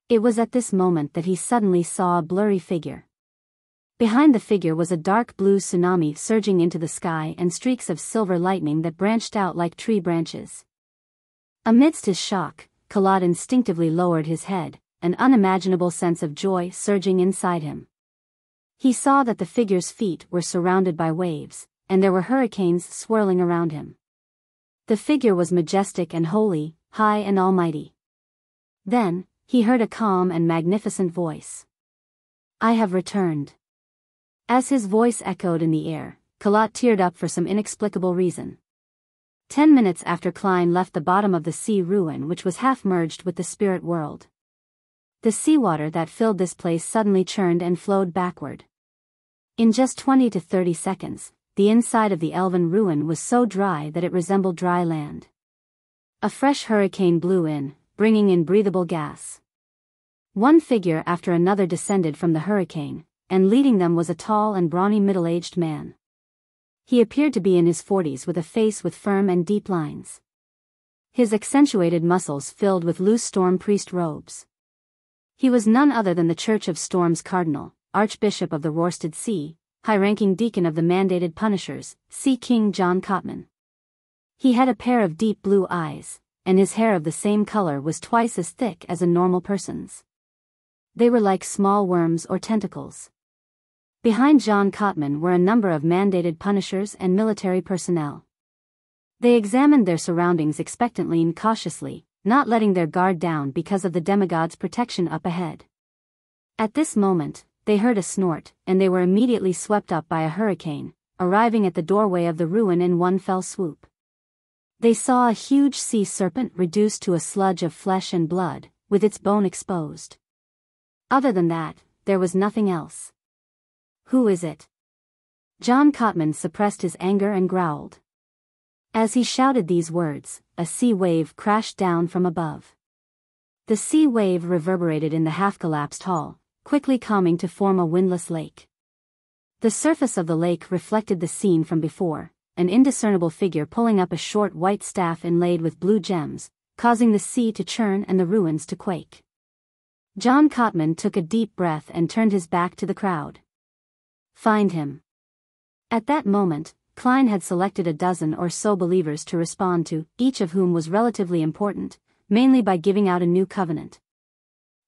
It was at this moment that he suddenly saw a blurry figure. Behind the figure was a dark blue tsunami surging into the sky and streaks of silver lightning that branched out like tree branches. Amidst his shock, Kalat instinctively lowered his head, an unimaginable sense of joy surging inside him. He saw that the figure's feet were surrounded by waves, and there were hurricanes swirling around him. The figure was majestic and holy, high and almighty. Then, he heard a calm and magnificent voice. "I have returned." As his voice echoed in the air, Kalat teared up for some inexplicable reason. 10 minutes after Klein left the bottom of the sea ruin which was half merged with the spirit world. The seawater that filled this place suddenly churned and flowed backward. In just 20 to 30 seconds, the inside of the elven ruin was so dry that it resembled dry land. A fresh hurricane blew in, bringing in breathable gas. One figure after another descended from the hurricane, and leading them was a tall and brawny middle-aged man. He appeared to be in his 40s with a face with firm and deep lines. His accentuated muscles filled with loose storm priest robes. He was none other than the Church of Storm's cardinal, Archbishop of the Rorsted Sea, high-ranking deacon of the mandated punishers, Sea King John Cotman. He had a pair of deep blue eyes, and his hair of the same color was twice as thick as a normal person's. They were like small worms or tentacles. Behind John Cotman were a number of mandated punishers and military personnel. They examined their surroundings expectantly and cautiously, not letting their guard down because of the demigod's protection up ahead. At this moment, they heard a snort, and they were immediately swept up by a hurricane, arriving at the doorway of the ruin in one fell swoop. They saw a huge sea serpent reduced to a sludge of flesh and blood, with its bone exposed. Other than that, there was nothing else. "Who is it?" John Cotman suppressed his anger and growled. As he shouted these words, a sea wave crashed down from above. The sea wave reverberated in the half-collapsed hall, quickly calming to form a windless lake. The surface of the lake reflected the scene from before, an indiscernible figure pulling up a short white staff inlaid with blue gems, causing the sea to churn and the ruins to quake. John Cotman took a deep breath and turned his back to the crowd. "Find him." At that moment, Klein had selected a dozen or so believers to respond to, each of whom was relatively important, mainly by giving out a new covenant.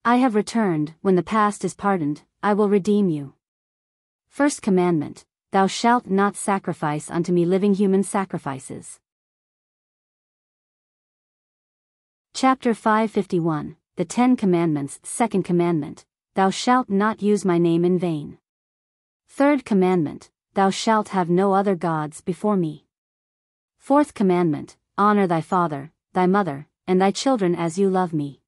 "I have returned, when the past is pardoned, I will redeem you." First commandment, "Thou shalt not sacrifice unto me living human sacrifices." Chapter 551, The 10 Commandments. Second commandment, "Thou shalt not use my name in vain." Third commandment, "Thou shalt have no other gods before me." Fourth commandment, "Honor thy father, thy mother, and thy children as you love me."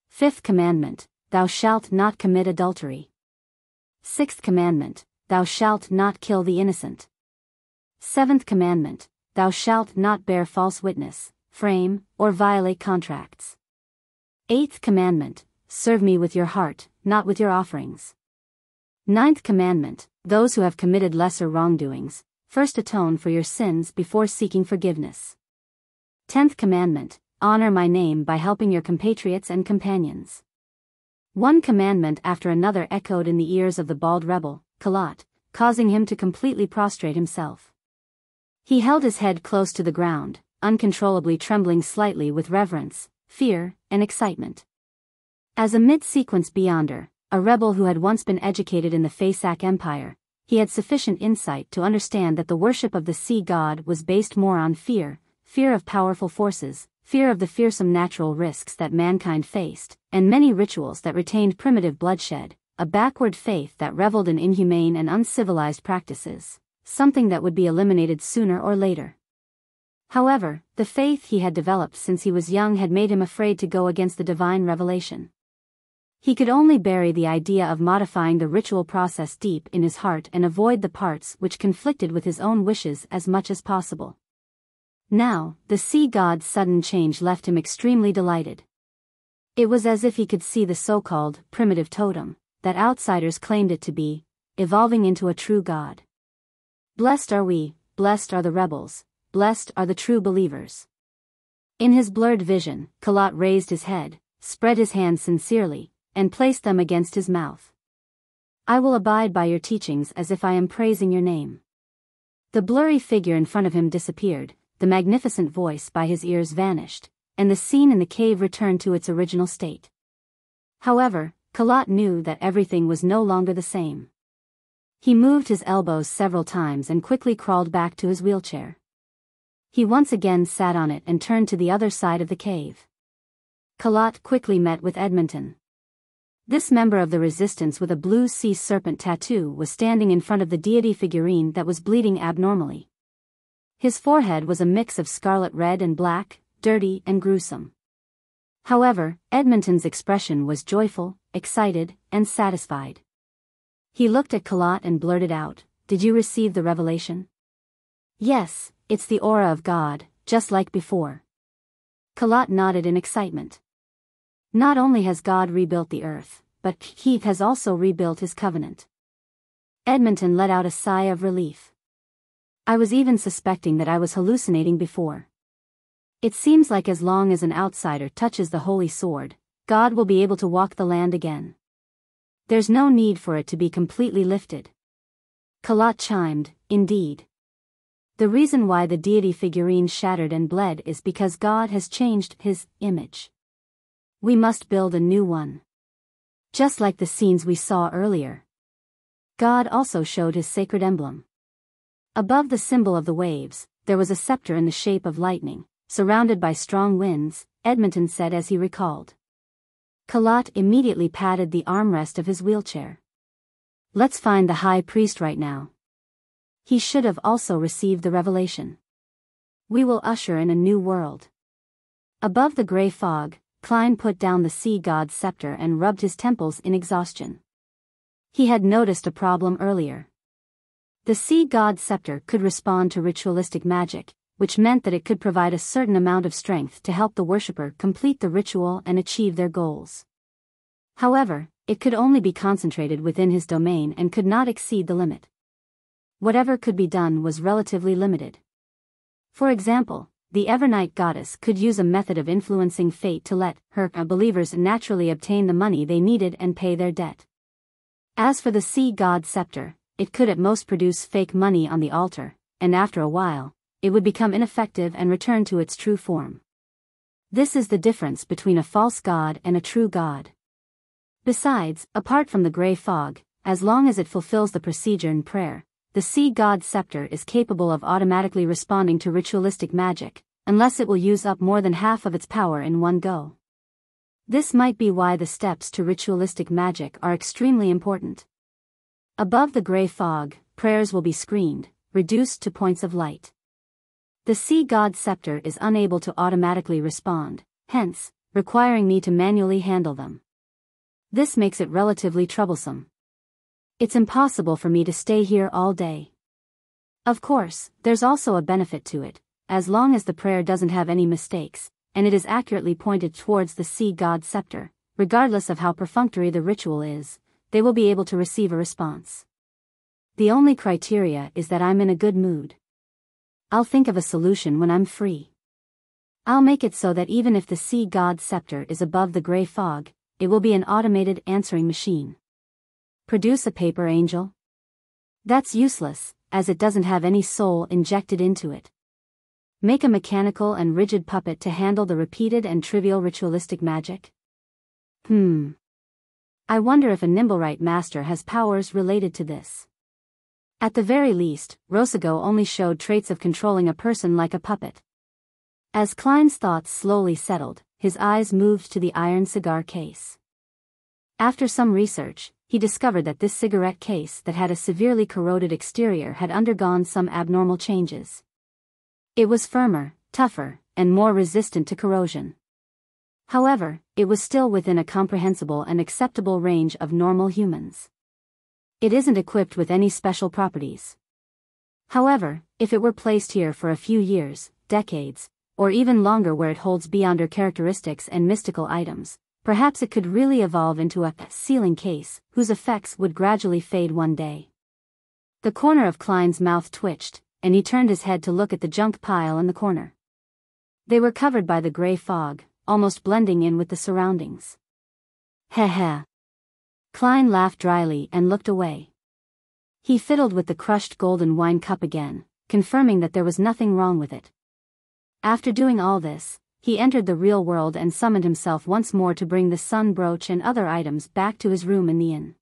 Fifth commandment, "Thou shalt not commit adultery." Sixth commandment, "Thou shalt not kill the innocent." Seventh commandment, "Thou shalt not bear false witness, frame, or violate contracts." Eighth commandment, "Serve me with your heart, not with your offerings." Ninth commandment, "Those who have committed lesser wrongdoings, first atone for your sins before seeking forgiveness." 10th commandment, "Honor my name by helping your compatriots and companions." One commandment after another echoed in the ears of the bald rebel, Kalat, causing him to completely prostrate himself. He held his head close to the ground, uncontrollably trembling slightly with reverence, fear, and excitement. As a mid-sequence Beyonder, a rebel who had once been educated in the Fleeced Empire, he had sufficient insight to understand that the worship of the sea god was based more on fear of powerful forces, fear of the fearsome natural risks that mankind faced, and many rituals that retained primitive bloodshed, a backward faith that reveled in inhumane and uncivilized practices, something that would be eliminated sooner or later. However, the faith he had developed since he was young had made him afraid to go against the divine revelation. He could only bury the idea of modifying the ritual process deep in his heart and avoid the parts which conflicted with his own wishes as much as possible. Now, the sea god's sudden change left him extremely delighted. It was as if he could see the so-called primitive totem, that outsiders claimed it to be, evolving into a true god. Blessed are we, blessed are the rebels, blessed are the true believers. In his blurred vision, Kalat raised his head, spread his hands sincerely, and placed them against his mouth. I will abide by your teachings as if I am praising your name. The blurry figure in front of him disappeared, the magnificent voice by his ears vanished, and the scene in the cave returned to its original state. However, Kalat knew that everything was no longer the same. He moved his elbows several times and quickly crawled back to his wheelchair. He once again sat on it and turned to the other side of the cave. Kalat quickly met with Edmonton. This member of the resistance with a blue sea serpent tattoo was standing in front of the deity figurine that was bleeding abnormally. His forehead was a mix of scarlet red and black, dirty and gruesome. However, Edmonton's expression was joyful, excited, and satisfied. He looked at Kalat and blurted out, "Did you receive the revelation?" "Yes, it's the aura of God, just like before." Kalat nodded in excitement. Not only has God rebuilt the earth, but he has also rebuilt his covenant. Edmonton let out a sigh of relief. I was even suspecting that I was hallucinating before. It seems like as long as an outsider touches the holy sword, God will be able to walk the land again. There's no need for it to be completely lifted. Kalat chimed, "Indeed. The reason why the deity figurine shattered and bled is because God has changed his image. We must build a new one. Just like the scenes we saw earlier. God also showed his sacred emblem. Above the symbol of the waves, there was a scepter in the shape of lightning, surrounded by strong winds," Edmonton said as he recalled. Kalat immediately patted the armrest of his wheelchair. "Let's find the high priest right now. He should have also received the revelation. We will usher in a new world." Above the gray fog, Klein put down the sea god's scepter and rubbed his temples in exhaustion. He had noticed a problem earlier. The sea god's scepter could respond to ritualistic magic, which meant that it could provide a certain amount of strength to help the worshipper complete the ritual and achieve their goals. However, it could only be concentrated within his domain and could not exceed the limit. Whatever could be done was relatively limited. For example, the Evernight goddess could use a method of influencing fate to let her believers naturally obtain the money they needed and pay their debt. As for the sea god's scepter, it could at most produce fake money on the altar, and after a while, it would become ineffective and return to its true form. This is the difference between a false god and a true god. Besides, apart from the gray fog, as long as it fulfills the procedure in prayer, the sea god's scepter is capable of automatically responding to ritualistic magic, unless it will use up more than half of its power in one go. This might be why the steps to ritualistic magic are extremely important. Above the gray fog, prayers will be screened, reduced to points of light. The sea god's scepter is unable to automatically respond, hence, requiring me to manually handle them. This makes it relatively troublesome. It's impossible for me to stay here all day. Of course, there's also a benefit to it, as long as the prayer doesn't have any mistakes, and it is accurately pointed towards the sea god's scepter, regardless of how perfunctory the ritual is, they will be able to receive a response. The only criteria is that I'm in a good mood. I'll think of a solution when I'm free. I'll make it so that even if the sea god's scepter is above the gray fog, it will be an automated answering machine. Produce a paper angel? That's useless, as it doesn't have any soul injected into it. Make a mechanical and rigid puppet to handle the repeated and trivial ritualistic magic? I wonder if a Nimblewright master has powers related to this. At the very least, Rosago only showed traits of controlling a person like a puppet. As Klein's thoughts slowly settled, his eyes moved to the iron cigar case. After some research, he discovered that this cigarette case that had a severely corroded exterior had undergone some abnormal changes. It was firmer, tougher, and more resistant to corrosion. However, it was still within a comprehensible and acceptable range of normal humans. It isn't equipped with any special properties. However, if it were placed here for a few years, decades, or even longer where it holds beyonder characteristics and mystical items, perhaps it could really evolve into a sealing case, whose effects would gradually fade one day. The corner of Klein's mouth twitched, and he turned his head to look at the junk pile in the corner. They were covered by the gray fog, almost blending in with the surroundings. Heh. Klein laughed dryly and looked away. He fiddled with the crushed golden wine cup again, confirming that there was nothing wrong with it. After doing all this, he entered the real world and summoned himself once more to bring the sun brooch and other items back to his room in the inn.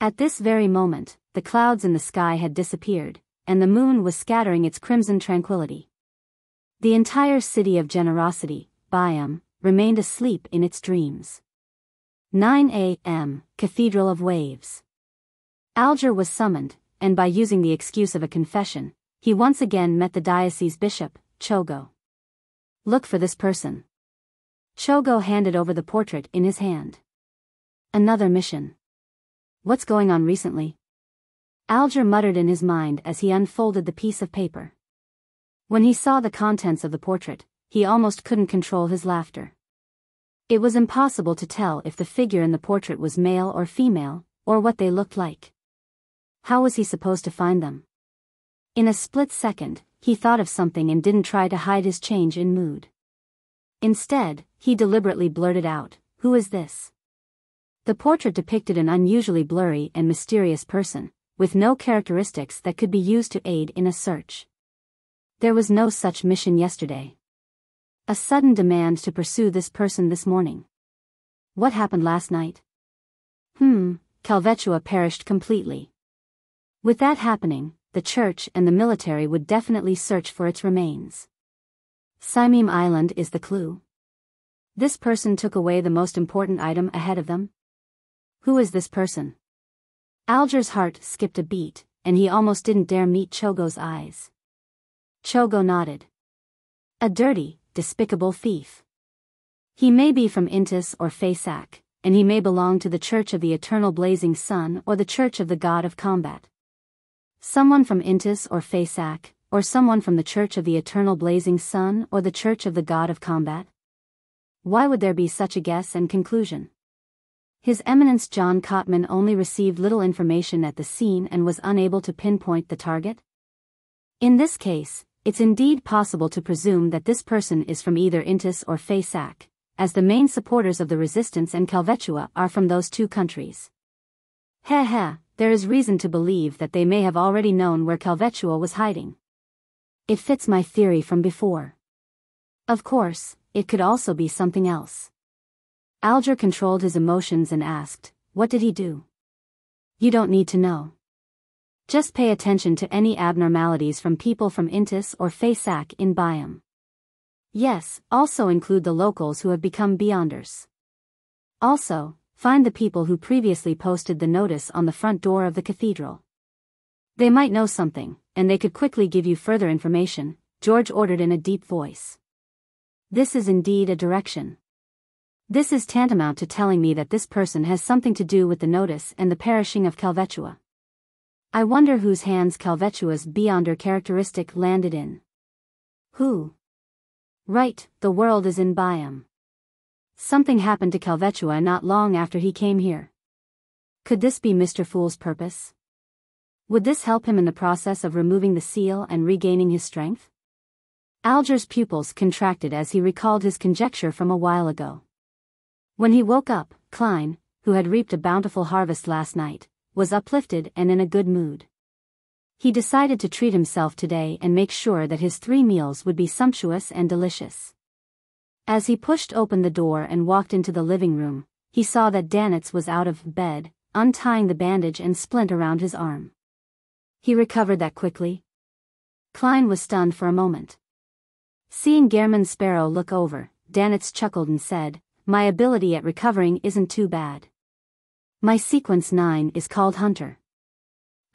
At this very moment, the clouds in the sky had disappeared, and the moon was scattering its crimson tranquility. The entire city of generosity, Biyao, remained asleep in its dreams. 9 a.m., Cathedral of Waves. Alger was summoned, and by using the excuse of a confession, he once again met the diocese bishop, Chogo. Look for this person. Chogo handed over the portrait in his hand. Another mission. What's going on recently? Alger muttered in his mind as he unfolded the piece of paper. When he saw the contents of the portrait, he almost couldn't control his laughter. It was impossible to tell if the figure in the portrait was male or female, or what they looked like. How was he supposed to find them? In a split second, he thought of something and didn't try to hide his change in mood. Instead, he deliberately blurted out, "Who is this?" The portrait depicted an unusually blurry and mysterious person, with no characteristics that could be used to aid in a search. There was no such mission yesterday. A sudden demand to pursue this person this morning. What happened last night? Calvetua perished completely. With that happening, the church and the military would definitely search for its remains. Simim Island is the clue. This person took away the most important item ahead of them. Who is this person? Alger's heart skipped a beat, and he almost didn't dare meet Chogo's eyes. Chogo nodded. A dirty, despicable thief. He may be from Intis or Faysac, and he may belong to the Church of the Eternal Blazing Sun or the Church of the God of Combat. Someone from Intis or Faysac, or someone from the Church of the Eternal Blazing Sun or the Church of the God of Combat? Why would there be such a guess and conclusion? His Eminence John Cotman only received little information at the scene and was unable to pinpoint the target? In this case, it's indeed possible to presume that this person is from either Intis or Faysac, as the main supporters of the resistance and Calvetua are from those two countries. There is reason to believe that they may have already known where Calvetua was hiding. It fits my theory from before. Of course, it could also be something else. Alger controlled his emotions and asked, "What did he do?" You don't need to know. Just pay attention to any abnormalities from people from Intis or Faysac in Biyao. Yes, also include the locals who have become Beyonders. Also, find the people who previously posted the notice on the front door of the cathedral. They might know something, and they could quickly give you further information, George ordered in a deep voice. This is indeed a direction. This is tantamount to telling me that this person has something to do with the notice and the perishing of Calvetua. I wonder whose hands Calvetua's Beyonder characteristic landed in. Who? Right, the world is in Biyao. Something happened to Calvetua not long after he came here. Could this be Mr. Fool's purpose? Would this help him in the process of removing the seal and regaining his strength? Alger's pupils contracted as he recalled his conjecture from a while ago. When he woke up, Klein, who had reaped a bountiful harvest last night, was uplifted and in a good mood. He decided to treat himself today and make sure that his 3 meals would be sumptuous and delicious. As he pushed open the door and walked into the living room, he saw that Danitz was out of bed, untying the bandage and splint around his arm. He recovered that quickly. Klein was stunned for a moment. Seeing Gehrman Sparrow look over, Danitz chuckled and said, "My ability at recovering isn't too bad. My sequence 9 is called Hunter.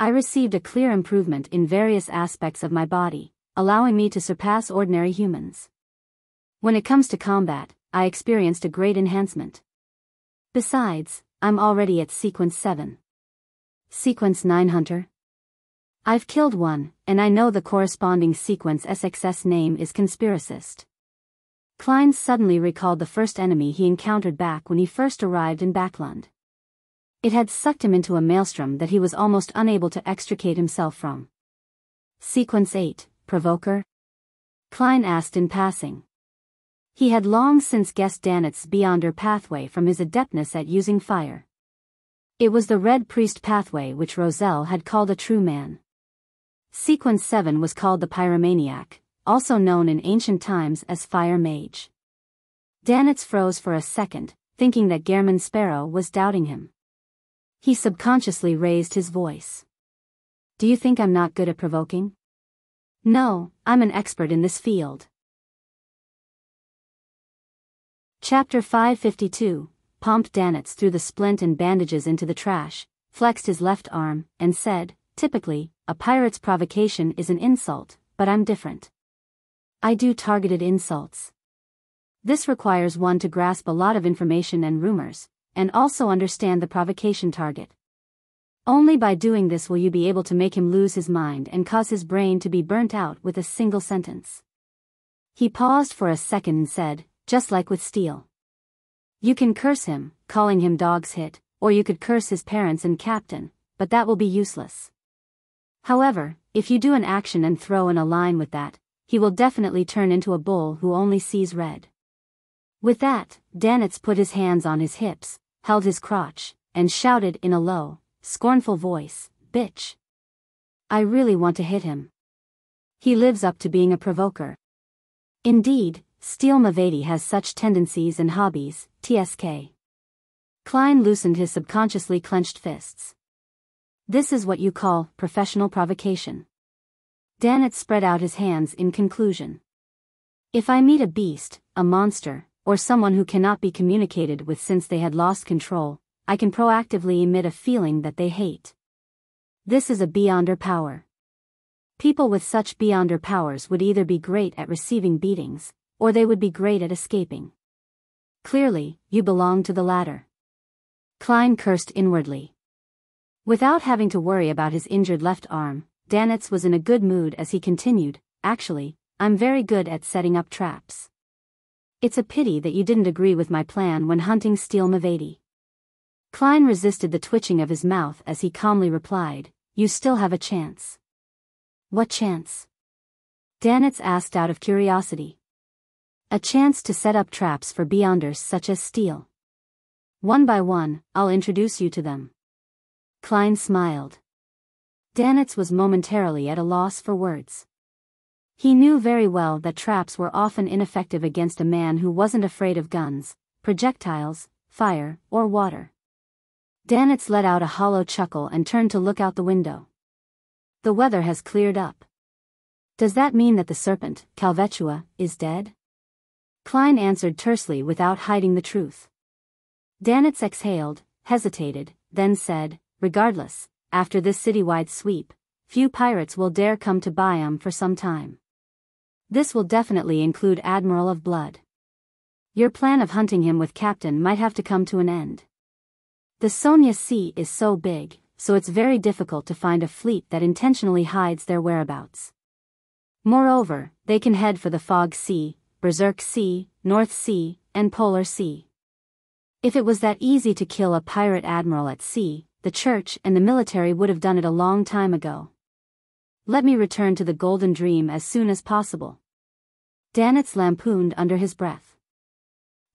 I received a clear improvement in various aspects of my body, allowing me to surpass ordinary humans. When it comes to combat, I experienced a great enhancement. Besides, I'm already at sequence 7. Sequence 9 Hunter? I've killed one, and I know the corresponding sequence SXS name is Conspiracist." Klein suddenly recalled the first enemy he encountered back when he first arrived in Backlund. It had sucked him into a maelstrom that he was almost unable to extricate himself from. "Sequence 8, Provoker?" Klein asked in passing. He had long since guessed Danitz's Beyonder pathway from his adeptness at using fire. It was the Red Priest pathway which Roselle had called a true man. Sequence 7 was called the Pyromaniac, also known in ancient times as Fire Mage. Danitz froze for a second, thinking that Gehrman Sparrow was doubting him. He subconsciously raised his voice. "Do you think I'm not good at provoking?" "No, I'm an expert in this field." Chapter 552, Pomp. Danitz threw the splint and bandages into the trash, flexed his left arm, and said, "Typically, a pirate's provocation is an insult, but I'm different. I do targeted insults. This requires one to grasp a lot of information and rumors, and also understand the provocation target. Only by doing this will you be able to make him lose his mind and cause his brain to be burnt out with a single sentence." He paused for a second and said, "Just like with steel. You can curse him, calling him dog's hit, or you could curse his parents and captain, but that will be useless. However, if you do an action and throw in a line with that, he will definitely turn into a bull who only sees red." With that, Danitz put his hands on his hips, held his crotch, and shouted in a low, scornful voice, "Bitch. I really want to hit him. He lives up to being a provoker." Indeed, Steel Mavedi has such tendencies and hobbies, TSK. Klein loosened his subconsciously clenched fists. "This is what you call professional provocation." Danitz spread out his hands in conclusion. "If I meet a beast, a monster, or someone who cannot be communicated with since they had lost control, I can proactively emit a feeling that they hate. This is a Beyonder power. People with such Beyonder powers would either be great at receiving beatings, or they would be great at escaping. Clearly, you belong to the latter." Klein cursed inwardly. Without having to worry about his injured left arm, Danitz was in a good mood as he continued, "Actually, I'm very good at setting up traps. It's a pity that you didn't agree with my plan when hunting Steel Mavedi." Klein resisted the twitching of his mouth as he calmly replied, "You still have a chance." "What chance?" Danitz asked out of curiosity. "A chance to set up traps for Beyonders such as Steel. One by one, I'll introduce you to them." Klein smiled. Danitz was momentarily at a loss for words. He knew very well that traps were often ineffective against a man who wasn't afraid of guns, projectiles, fire, or water. Danitz let out a hollow chuckle and turned to look out the window. "The weather has cleared up. Does that mean that the serpent, Calvetua, is dead?" Klein answered tersely without hiding the truth. Danitz exhaled, hesitated, then said, "Regardless, after this citywide sweep, few pirates will dare come to Biyao for some time. This will definitely include Admiral of Blood. Your plan of hunting him with Captain might have to come to an end. The Sonia Sea is so big, so it's very difficult to find a fleet that intentionally hides their whereabouts. Moreover, they can head for the Fog Sea, Berserk Sea, North Sea, and Polar Sea. If it was that easy to kill a pirate admiral at sea, the church and the military would have done it a long time ago. Let me return to the Golden Dream as soon as possible." Danitz lampooned under his breath.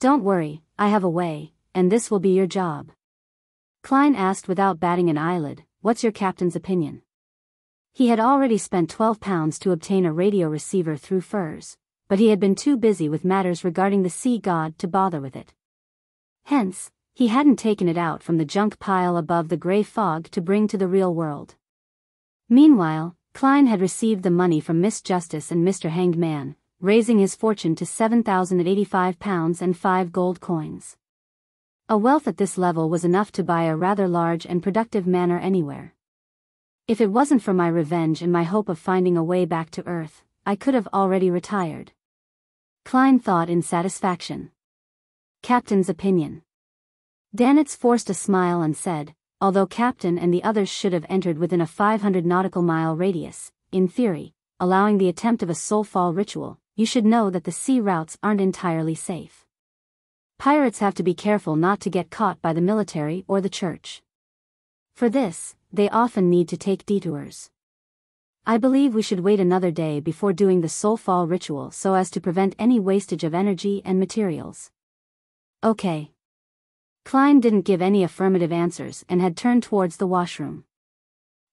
"Don't worry, I have a way, and this will be your job." Klein asked without batting an eyelid, "What's your captain's opinion?" He had already spent £12 to obtain a radio receiver through furs, but he had been too busy with matters regarding the sea god to bother with it. Hence, he hadn't taken it out from the junk pile above the grey fog to bring to the real world. Meanwhile, Klein had received the money from Miss Justice and Mr. Hanged Man, raising his fortune to £7,085 and 5 gold coins. A wealth at this level was enough to buy a rather large and productive manor anywhere. If it wasn't for my revenge and my hope of finding a way back to Earth, I could have already retired. Klein thought in satisfaction. Captain's opinion. Danitz forced a smile and said, although Captain and the others should have entered within a 500 nautical mile radius, in theory, allowing the attempt of a soulfall ritual, you should know that the sea routes aren't entirely safe. Pirates have to be careful not to get caught by the military or the church. For this, they often need to take detours. I believe we should wait another day before doing the soulfall ritual so as to prevent any wastage of energy and materials. Okay. Klein didn't give any affirmative answers and had turned towards the washroom.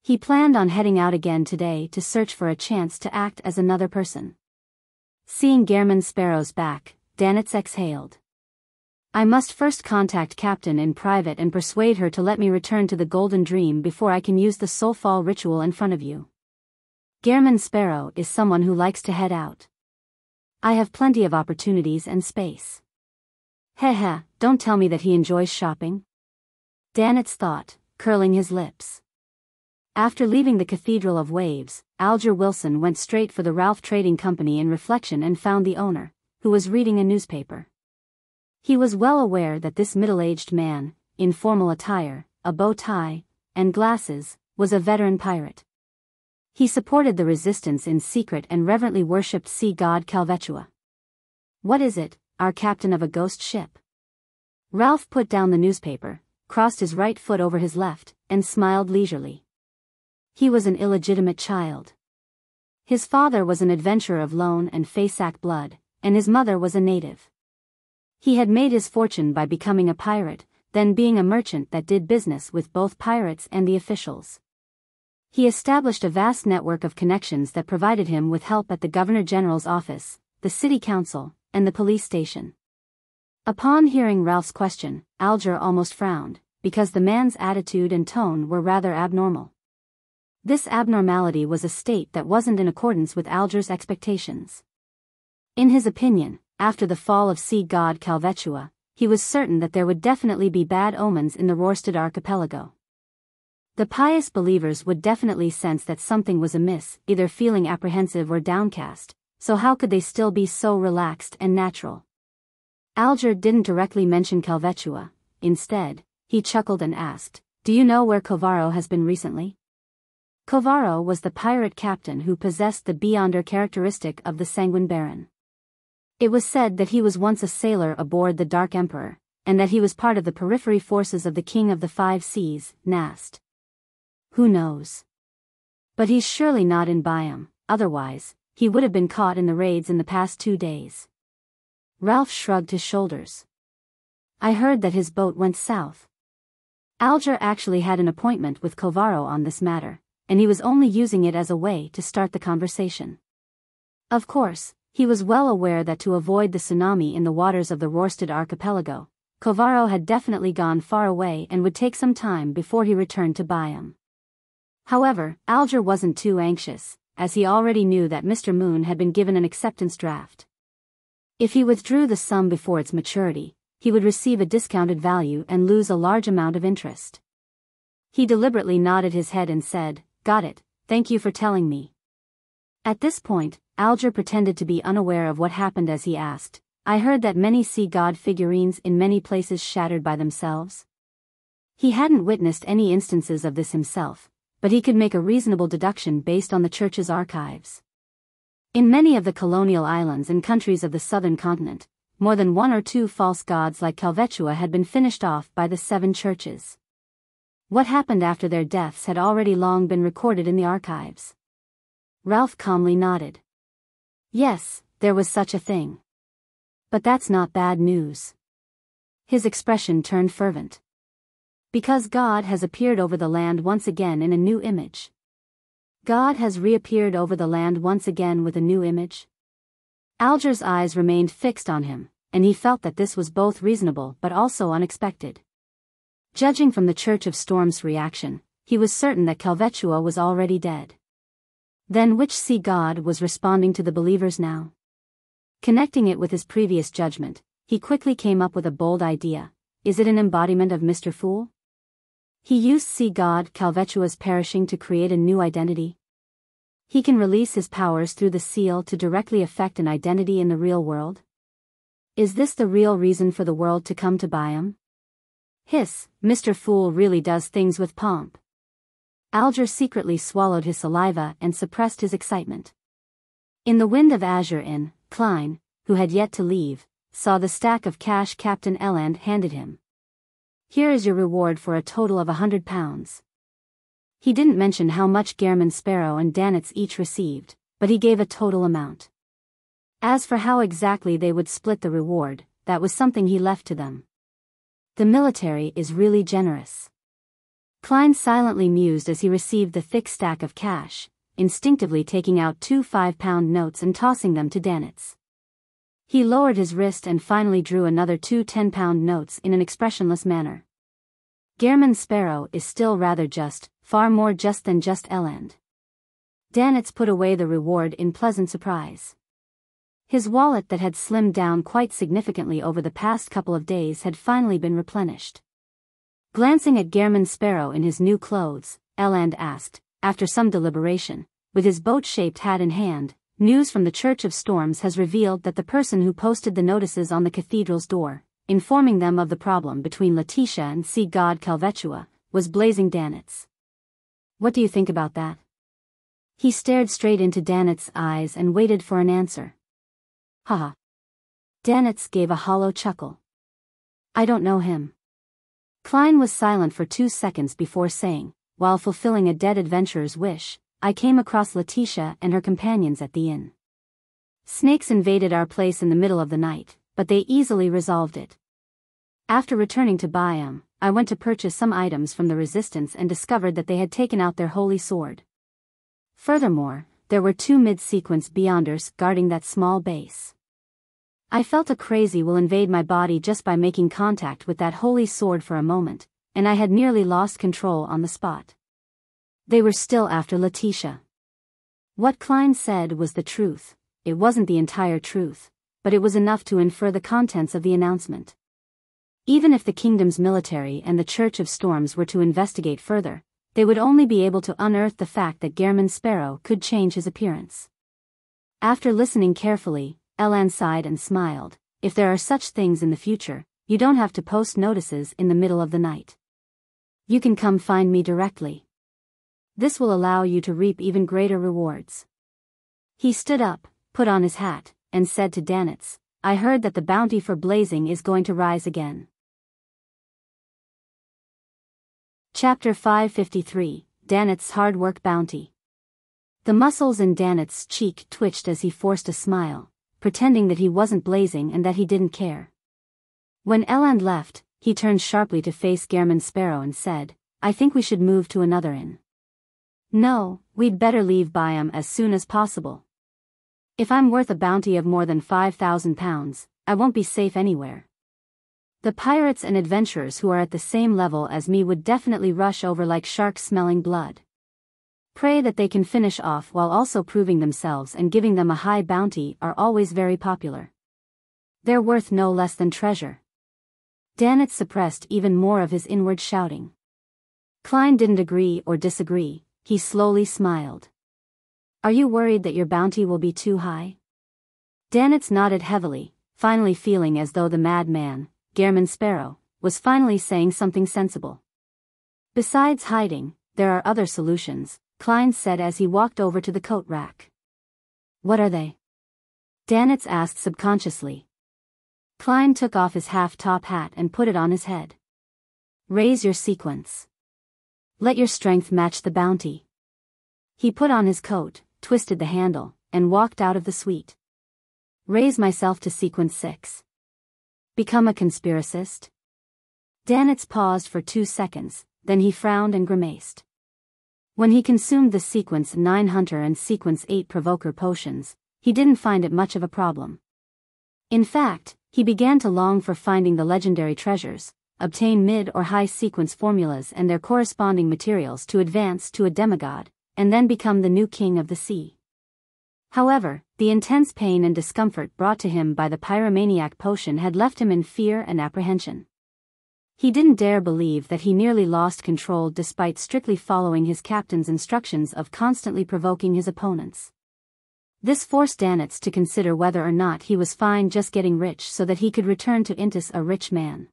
He planned on heading out again today to search for a chance to act as another person. Seeing Gehrman Sparrow's back, Danitz exhaled. I must first contact Captain in private and persuade her to let me return to the Golden Dream before I can use the soulfall ritual in front of you. Gehrman Sparrow is someone who likes to head out. I have plenty of opportunities and space. Heh, don't tell me that he enjoys shopping. Danitz thought, curling his lips. After leaving the Cathedral of Waves, Alger Wilson went straight for the Ralph Trading Company in reflection and found the owner, who was reading a newspaper. He was well aware that this middle-aged man, in formal attire, a bow tie, and glasses, was a veteran pirate. He supported the resistance in secret and reverently worshipped sea god Calvetua. What is it, our captain of a ghost ship? Ralph put down the newspaper, crossed his right foot over his left, and smiled leisurely. He was an illegitimate child. His father was an adventurer of Lone and Faysac blood, and his mother was a native. He had made his fortune by becoming a pirate, then being a merchant that did business with both pirates and the officials. He established a vast network of connections that provided him with help at the Governor General's office, the city council, and the police station. Upon hearing Ralph's question, Alger almost frowned, because the man's attitude and tone were rather abnormal. This abnormality was a state that wasn't in accordance with Alger's expectations. In his opinion, after the fall of sea god Calvetua, he was certain that there would definitely be bad omens in the Rorstad archipelago. The pious believers would definitely sense that something was amiss, either feeling apprehensive or downcast, so how could they still be so relaxed and natural? Alger didn't directly mention Calvetua. Instead, he chuckled and asked, "Do you know where Kovaro has been recently?" Kovaro was the pirate captain who possessed the Beyonder characteristic of the Sanguine Baron. It was said that he was once a sailor aboard the Dark Emperor, and that he was part of the periphery forces of the King of the Five Seas, Nast. Who knows? But he's surely not in Biyao, otherwise, he would have been caught in the raids in the past 2 days. Ralph shrugged his shoulders. I heard that his boat went south. Alger actually had an appointment with Kovaro on this matter, and he was only using it as a way to start the conversation. Of course, he was well aware that to avoid the tsunami in the waters of the Rorstad archipelago, Kovaro had definitely gone far away and would take some time before he returned to Biyao. However, Alger wasn't too anxious, as he already knew that Mr. Moon had been given an acceptance draft. If he withdrew the sum before its maturity, he would receive a discounted value and lose a large amount of interest. He deliberately nodded his head and said, "Got it, thank you for telling me." At this point, Alger pretended to be unaware of what happened as he asked, "I heard that many sea god figurines in many places shattered by themselves?" He hadn't witnessed any instances of this himself, but he could make a reasonable deduction based on the church's archives. In many of the colonial islands and countries of the southern continent, more than 1 or 2 false gods like Calvetua had been finished off by the 7 churches. What happened after their deaths had already long been recorded in the archives. Ralph calmly nodded. Yes, there was such a thing. But that's not bad news. His expression turned fervent. Because God has appeared over the land once again in a new image. God has reappeared over the land once again with a new image. Alger's eyes remained fixed on him, and he felt that this was both reasonable but also unexpected. Judging from the Church of Storm's reaction, he was certain that Calvetua was already dead. Then which sea god was responding to the believers now? Connecting it with his previous judgment, he quickly came up with a bold idea. Is it an embodiment of Mr. Fool? He used sea god Calvetua's perishing to create a new identity. He can release his powers through the seal to directly affect an identity in the real world. Is this the real reason for the world to come to Biyao? Hiss, Mr. Fool really does things with Pomp. Alger secretly swallowed his saliva and suppressed his excitement. In the Wind of Azure Inn, Klein, who had yet to leave, saw the stack of cash Captain Eland handed him. Here is your reward for a total of £100. He didn't mention how much Gehrman Sparrow and Danitz each received, but he gave a total amount. As for how exactly they would split the reward, that was something he left to them. The military is really generous. Klein silently mused as he received the thick stack of cash, instinctively taking out 2 5-pound notes and tossing them to Danitz. He lowered his wrist and finally drew another 2 10-pound notes in an expressionless manner. Gehrman Sparrow is still rather just, far more just than just Eland. Danitz put away the reward in pleasant surprise. His wallet that had slimmed down quite significantly over the past couple of days had finally been replenished. Glancing at Gehrman Sparrow in his new clothes, Eland asked, after some deliberation, with his boat-shaped hat in hand, news from the Church of Storms has revealed that the person who posted the notices on the cathedral's door, informing them of the problem between Letitia and sea god Calvetua, was Blazing Danitz. What do you think about that? He stared straight into Danitz's eyes and waited for an answer. Haha. Danitz gave a hollow chuckle. I don't know him. Klein was silent for 2 seconds before saying, while fulfilling a dead adventurer's wish, I came across Letitia and her companions at the inn. Snakes invaded our place in the middle of the night, but they easily resolved it. After returning to Biyao, I went to purchase some items from the resistance and discovered that they had taken out their holy sword. Furthermore, there were 2 mid-sequence Beyonders guarding that small base. I felt a crazy will invade my body just by making contact with that holy sword for a moment, and I had nearly lost control on the spot. They were still after Letitia. What Klein said was the truth. It wasn't the entire truth, but it was enough to infer the contents of the announcement. Even if the kingdom's military and the Church of Storms were to investigate further, they would only be able to unearth the fact that Gehrman Sparrow could change his appearance. After listening carefully, Eland sighed and smiled. If there are such things in the future, you don't have to post notices in the middle of the night. You can come find me directly. This will allow you to reap even greater rewards. He stood up, put on his hat, and said to Danitz, I heard that the bounty for blazing is going to rise again. Chapter 553, Danitz's Hard Work Bounty. The muscles in Danitz's cheek twitched as he forced a smile, pretending that he wasn't blazing and that he didn't care. When Eland left, he turned sharply to face Gehrman Sparrow and said, I think we should move to another inn. No, we'd better leave Biyao as soon as possible. If I'm worth a bounty of more than £5,000, I won't be safe anywhere. The pirates and adventurers who are at the same level as me would definitely rush over like sharks smelling blood. Pray that they can finish off while also proving themselves and giving them a high bounty are always very popular. They're worth no less than treasure. Danitz suppressed even more of his inward shouting. Klein didn't agree or disagree, he slowly smiled. Are you worried that your bounty will be too high? Danitz nodded heavily, finally feeling as though the madman, Gehrman Sparrow, was finally saying something sensible. Besides hiding, there are other solutions, Klein said as he walked over to the coat rack. What are they? Danitz asked subconsciously. Klein took off his half-top hat and put it on his head. Raise your sequence. Let your strength match the bounty. He put on his coat, twisted the handle, and walked out of the suite. Raise myself to sequence 6. Become a conspiracist? Danitz paused for 2 seconds, then he frowned and grimaced. When he consumed the Sequence 9 Hunter and Sequence 8 Provoker potions, he didn't find it much of a problem. In fact, he began to long for finding the legendary treasures, obtain mid or high sequence formulas and their corresponding materials to advance to a demigod, and then become the new king of the sea. However, the intense pain and discomfort brought to him by the pyromaniac potion had left him in fear and apprehension. He didn't dare believe that he nearly lost control despite strictly following his captain's instructions of constantly provoking his opponents. This forced Danitz to consider whether or not he was fine just getting rich so that he could return to Intis a rich man.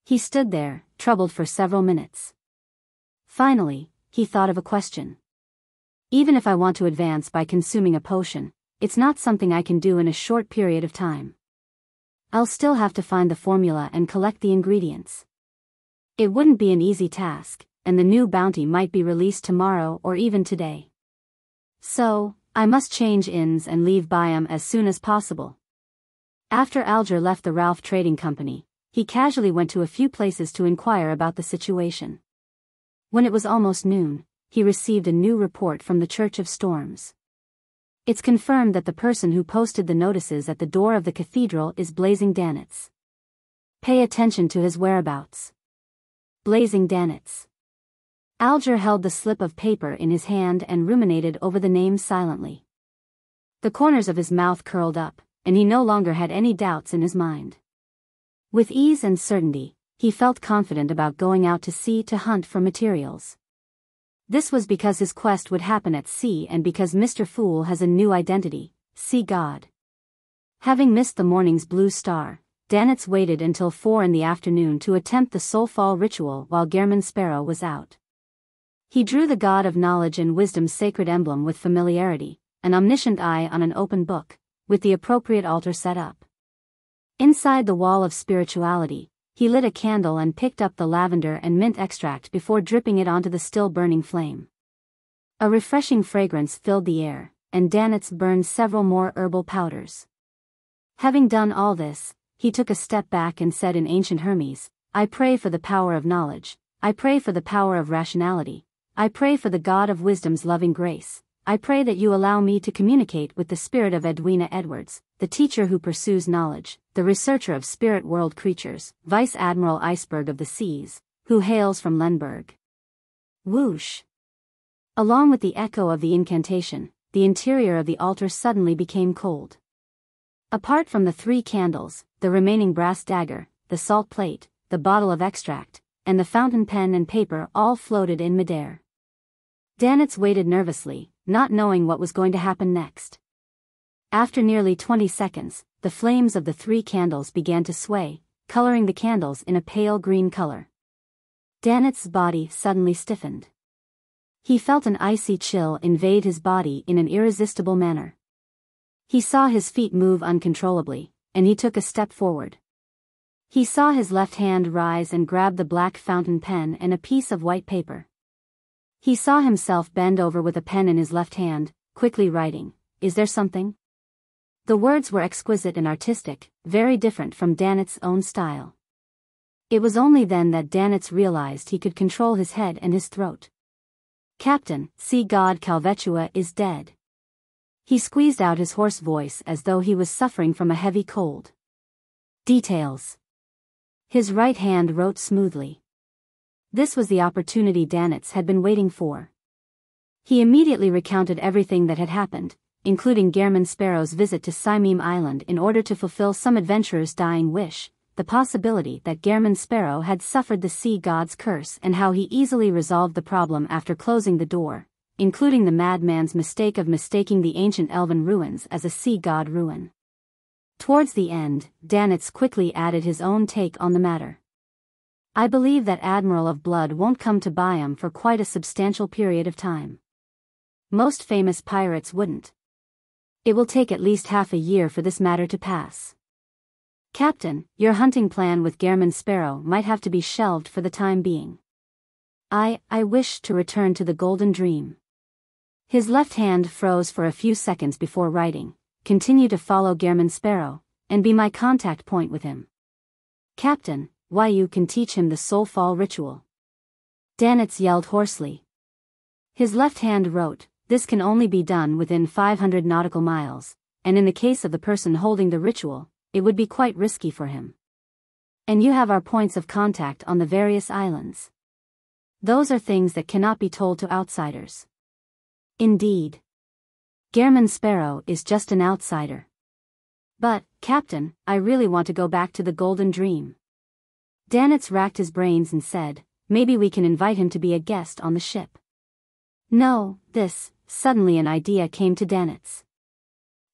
He stood there, troubled for several minutes. Finally, he thought of a question. Even if I want to advance by consuming a potion, it's not something I can do in a short period of time. I'll still have to find the formula and collect the ingredients. It wouldn't be an easy task, and the new bounty might be released tomorrow or even today. So, I must change inns and leave Biyao as soon as possible. After Alger left the Ralph Trading Company, he casually went to a few places to inquire about the situation. When it was almost noon, he received a new report from the Church of Storms. It's confirmed that the person who posted the notices at the door of the cathedral is Blazing Danitz. Pay attention to his whereabouts. Blazing Danitz. Alger held the slip of paper in his hand and ruminated over the name silently. The corners of his mouth curled up, and he no longer had any doubts in his mind. With ease and certainty, he felt confident about going out to sea to hunt for materials. This was because his quest would happen at sea and because Mr. Fool has a new identity, Sea God. Having missed the morning's blue star, Danitz waited until 4 in the afternoon to attempt the soulfall ritual while Gehrman Sparrow was out. He drew the God of Knowledge and Wisdom's sacred emblem with familiarity, an omniscient eye on an open book, with the appropriate altar set up. Inside the wall of spirituality, he lit a candle and picked up the lavender and mint extract before dripping it onto the still-burning flame. A refreshing fragrance filled the air, and Danitz burned several more herbal powders. Having done all this, he took a step back and said in ancient Hermes, I pray for the power of knowledge, I pray for the power of rationality, I pray for the God of wisdom's loving grace, I pray that you allow me to communicate with the spirit of Edwina Edwards, the teacher who pursues knowledge, the researcher of spirit world creatures, Vice Admiral Iceberg of the Seas, who hails from Lenberg. Whoosh! Along with the echo of the incantation, the interior of the altar suddenly became cold. Apart from the 3 candles, the remaining brass dagger, the salt plate, the bottle of extract, and the fountain pen and paper all floated in midair. Danitz waited nervously, not knowing what was going to happen next. After nearly 20 seconds, the flames of the 3 candles began to sway, coloring the candles in a pale green color. Danitz's body suddenly stiffened. He felt an icy chill invade his body in an irresistible manner. He saw his feet move uncontrollably, and he took a step forward. He saw his left hand rise and grab the black fountain pen and a piece of white paper. He saw himself bend over with a pen in his left hand, quickly writing, "Is there something?" The words were exquisite and artistic, very different from Danitz's own style. It was only then that Danitz realized he could control his head and his throat. Captain, Sea God Calvetua is dead. He squeezed out his hoarse voice as though he was suffering from a heavy cold. Details. His right hand wrote smoothly. This was the opportunity Danitz had been waiting for. He immediately recounted everything that had happened, including Gehrman Sparrow's visit to Simim Island in order to fulfill some adventurer's dying wish, the possibility that Gehrman Sparrow had suffered the sea god's curse and how he easily resolved the problem after closing the door, including the madman's mistake of mistaking the ancient elven ruins as a sea god ruin. Towards the end, Danitz quickly added his own take on the matter. I believe that Admiral of Blood won't come to Biyao for quite a substantial period of time. Most famous pirates wouldn't. It will take at least half a year for this matter to pass. Captain, your hunting plan with Gehrman Sparrow might have to be shelved for the time being. I wish to return to the Golden Dream. His left hand froze for a few seconds before writing, continue to follow Gehrman Sparrow, and be my contact point with him. Captain, why you can teach him the soulfall ritual. Danitz yelled hoarsely. His left hand wrote, "This can only be done within 500 nautical miles, and in the case of the person holding the ritual, it would be quite risky for him. And you have our points of contact on the various islands. Those are things that cannot be told to outsiders." Indeed. Gehrman Sparrow is just an outsider. "But, Captain, I really want to go back to the Golden Dream." Danitz racked his brains and said, "Maybe we can invite him to be a guest on the ship." "No, this," suddenly an idea came to Danitz.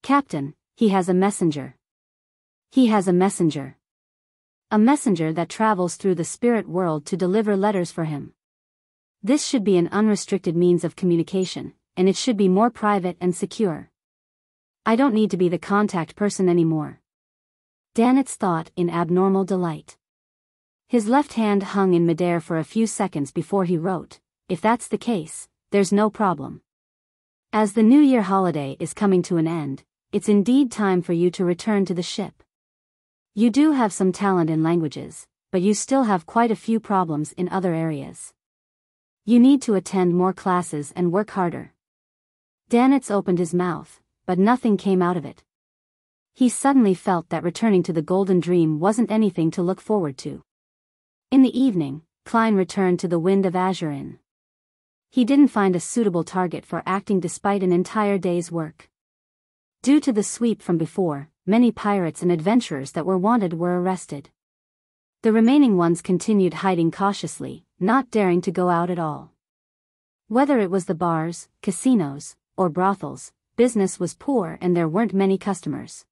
"Captain, he has a messenger. He has a messenger. A messenger that travels through the spirit world to deliver letters for him. This should be an unrestricted means of communication, and it should be more private and secure. I don't need to be the contact person anymore." Danitz thought in abnormal delight. His left hand hung in midair for a few seconds before he wrote, "If that's the case, there's no problem. As the New Year holiday is coming to an end, it's indeed time for you to return to the ship. You do have some talent in languages, but you still have quite a few problems in other areas. You need to attend more classes and work harder." Danitz opened his mouth, but nothing came out of it. He suddenly felt that returning to the Golden Dream wasn't anything to look forward to. In the evening, Klein returned to the Wind of Azure Inn. He didn't find a suitable target for acting despite an entire day's work. Due to the sweep from before, many pirates and adventurers that were wanted were arrested. The remaining ones continued hiding cautiously, not daring to go out at all. Whether it was the bars, casinos, or brothels, business was poor and there weren't many customers.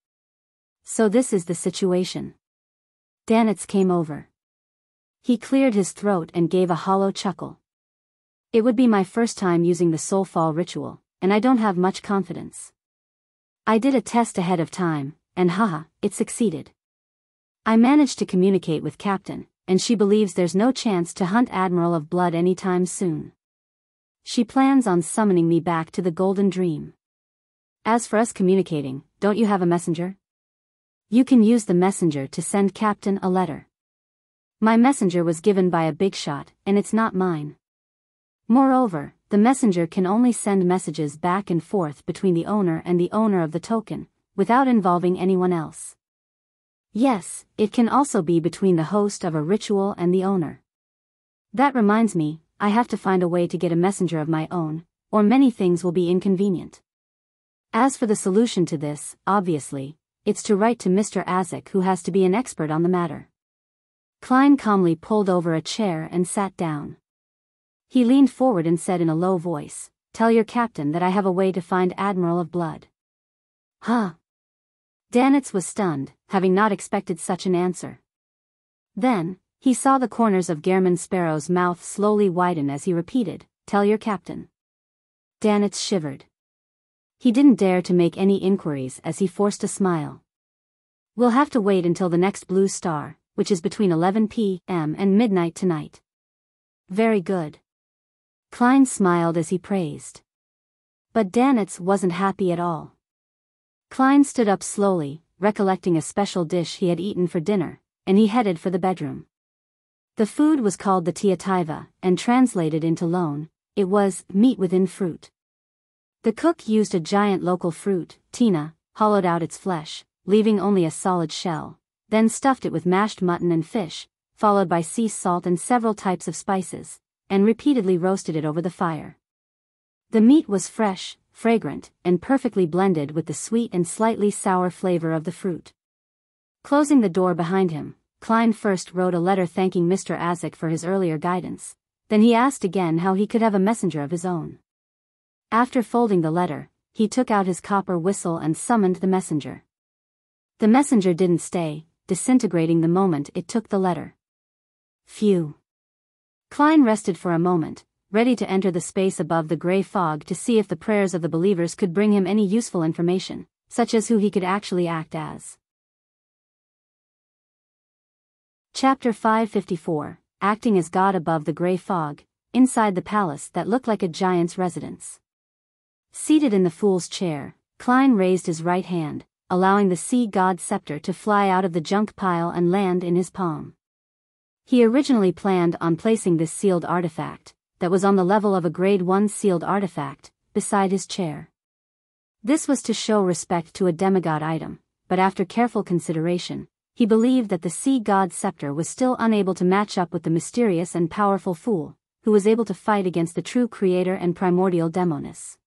So this is the situation. Danitz came over. He cleared his throat and gave a hollow chuckle. "It would be my first time using the Soulfall ritual, and I don't have much confidence. I did a test ahead of time, and haha, it succeeded. I managed to communicate with Captain, and she believes there's no chance to hunt Admiral of Blood anytime soon. She plans on summoning me back to the Golden Dream. As for us communicating, don't you have a messenger? You can use the messenger to send Captain a letter. My messenger was given by a big shot, and it's not mine. Moreover, the messenger can only send messages back and forth between the owner and the owner of the token, without involving anyone else. Yes, it can also be between the host of a ritual and the owner. That reminds me, I have to find a way to get a messenger of my own, or many things will be inconvenient. As for the solution to this, obviously, it's to write to Mr. Azek, who has to be an expert on the matter." Klein calmly pulled over a chair and sat down. He leaned forward and said in a low voice, "Tell your captain that I have a way to find Admiral of Blood." "Huh?" Danitz was stunned, having not expected such an answer. Then, he saw the corners of Gehrman Sparrow's mouth slowly widen as he repeated, "Tell your captain." Danitz shivered. He didn't dare to make any inquiries as he forced a smile. "We'll have to wait until the next blue star, which is between 11 p.m. and midnight tonight." "Very good." Klein smiled as he praised. But Danitz wasn't happy at all. Klein stood up slowly, recollecting a special dish he had eaten for dinner, and he headed for the bedroom. The food was called the tiativa, and translated into loan, it was meat within fruit. The cook used a giant local fruit, tina, hollowed out its flesh, leaving only a solid shell, then stuffed it with mashed mutton and fish, followed by sea salt and several types of spices, and repeatedly roasted it over the fire. The meat was fresh, fragrant, and perfectly blended with the sweet and slightly sour flavor of the fruit. Closing the door behind him, Klein first wrote a letter thanking Mr. Azek for his earlier guidance, then he asked again how he could have a messenger of his own. After folding the letter, he took out his copper whistle and summoned the messenger. The messenger didn't stay, disintegrating the moment it took the letter. Phew. Klein rested for a moment, ready to enter the space above the gray fog to see if the prayers of the believers could bring him any useful information, such as who he could actually act as. Chapter 554, Acting as God above the gray fog, inside the palace that looked like a giant's residence. Seated in the fool's chair, Klein raised his right hand, allowing the sea god's scepter to fly out of the junk pile and land in his palm. He originally planned on placing this sealed artifact, that was on the level of a Grade 1 sealed artifact, beside his chair. This was to show respect to a demigod item, but after careful consideration, he believed that the sea god's scepter was still unable to match up with the mysterious and powerful fool, who was able to fight against the true creator and primordial Demonis.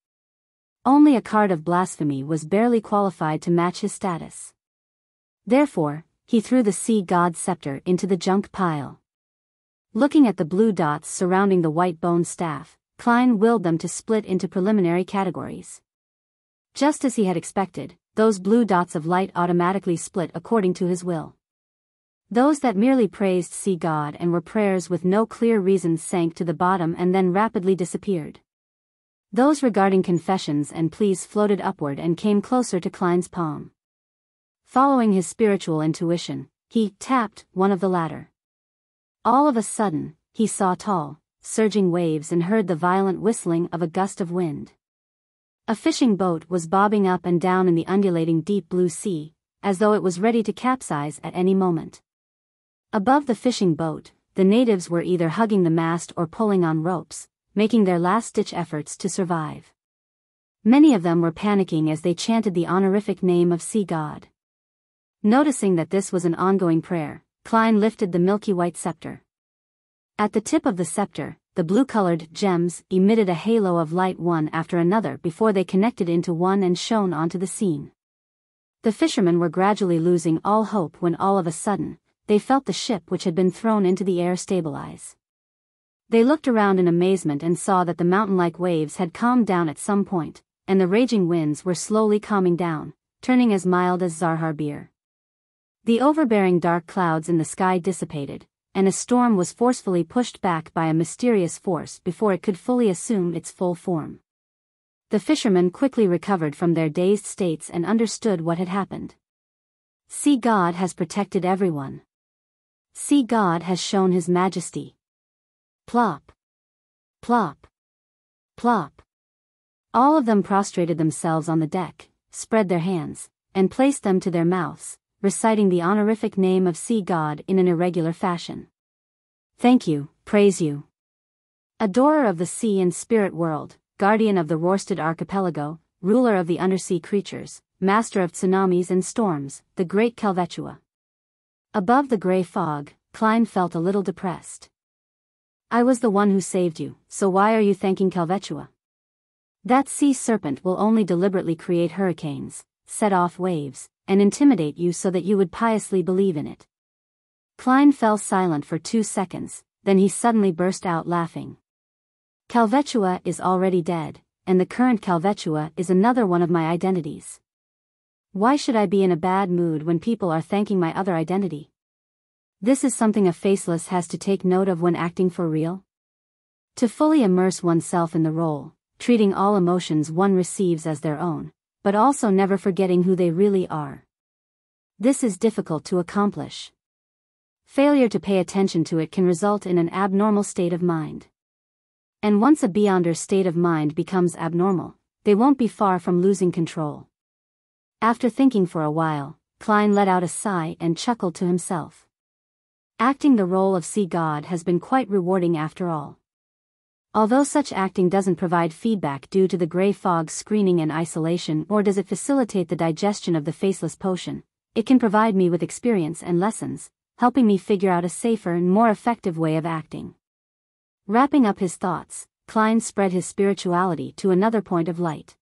Only a card of blasphemy was barely qualified to match his status. Therefore, he threw the sea god's scepter into the junk pile. Looking at the blue dots surrounding the white bone staff, Klein willed them to split into preliminary categories. Just as he had expected, those blue dots of light automatically split according to his will. Those that merely praised sea god and were prayers with no clear reasons sank to the bottom and then rapidly disappeared. Those regarding confessions and pleas floated upward and came closer to Klein's palm. Following his spiritual intuition, he tapped one of the latter. All of a sudden, he saw tall, surging waves and heard the violent whistling of a gust of wind. A fishing boat was bobbing up and down in the undulating deep blue sea, as though it was ready to capsize at any moment. Above the fishing boat, the natives were either hugging the mast or pulling on ropes, making their last-ditch efforts to survive. Many of them were panicking as they chanted the honorific name of sea god. Noticing that this was an ongoing prayer, Klein lifted the milky white scepter. At the tip of the scepter, the blue-colored gems emitted a halo of light one after another before they connected into one and shone onto the scene. The fishermen were gradually losing all hope when all of a sudden, they felt the ship which had been thrown into the air stabilize. They looked around in amazement and saw that the mountain-like waves had calmed down at some point, and the raging winds were slowly calming down, turning as mild as Zarhar beer. The overbearing dark clouds in the sky dissipated, and a storm was forcefully pushed back by a mysterious force before it could fully assume its full form. The fishermen quickly recovered from their dazed states and understood what had happened. Sea God has protected everyone. Sea God has shown his majesty. Plop. Plop. Plop. All of them prostrated themselves on the deck, spread their hands, and placed them to their mouths, reciting the honorific name of sea god in an irregular fashion. Thank you, praise you. Adorer of the sea and spirit world, guardian of the Rorsted archipelago, ruler of the undersea creatures, master of tsunamis and storms, the great Calvetua. Above the gray fog, Klein felt a little depressed. I was the one who saved you, so why are you thanking Calvetua? That sea serpent will only deliberately create hurricanes, set off waves, and intimidate you so that you would piously believe in it. Klein fell silent for 2 seconds, then he suddenly burst out laughing. Calvetua is already dead, and the current Calvetua is another one of my identities. Why should I be in a bad mood when people are thanking my other identity? This is something a faceless has to take note of when acting for real. To fully immerse oneself in the role, treating all emotions one receives as their own, but also never forgetting who they really are. This is difficult to accomplish. Failure to pay attention to it can result in an abnormal state of mind. And once a Beyonder's state of mind becomes abnormal, they won't be far from losing control. After thinking for a while, Klein let out a sigh and chuckled to himself. Acting the role of sea god has been quite rewarding after all. Although such acting doesn't provide feedback due to the gray fog screening and isolation, nor does it facilitate the digestion of the faceless potion, it can provide me with experience and lessons, helping me figure out a safer and more effective way of acting. Wrapping up his thoughts, Klein spread his spirituality to another point of light.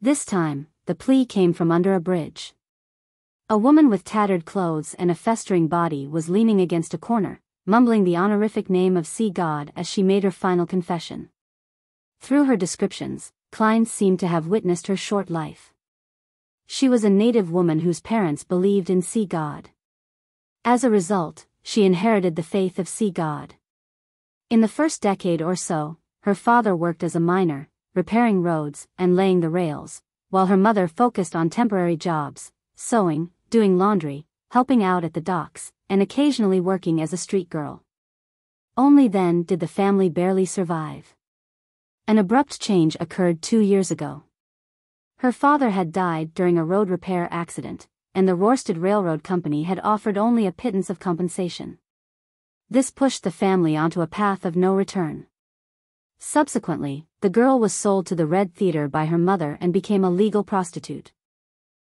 This time, the plea came from under a bridge. A woman with tattered clothes and a festering body was leaning against a corner, mumbling the honorific name of sea god as she made her final confession. Through her descriptions, Klein seemed to have witnessed her short life. She was a native woman whose parents believed in sea god. As a result, she inherited the faith of sea god. In the first decade or so, her father worked as a miner, repairing roads and laying the rails, while her mother focused on temporary jobs, sewing, doing laundry, helping out at the docks, and occasionally working as a street girl. Only then did the family barely survive. An abrupt change occurred 2 years ago. Her father had died during a road repair accident, and the Rorsted Railroad Company had offered only a pittance of compensation. This pushed the family onto a path of no return. Subsequently, the girl was sold to the Red Theater by her mother and became a legal prostitute.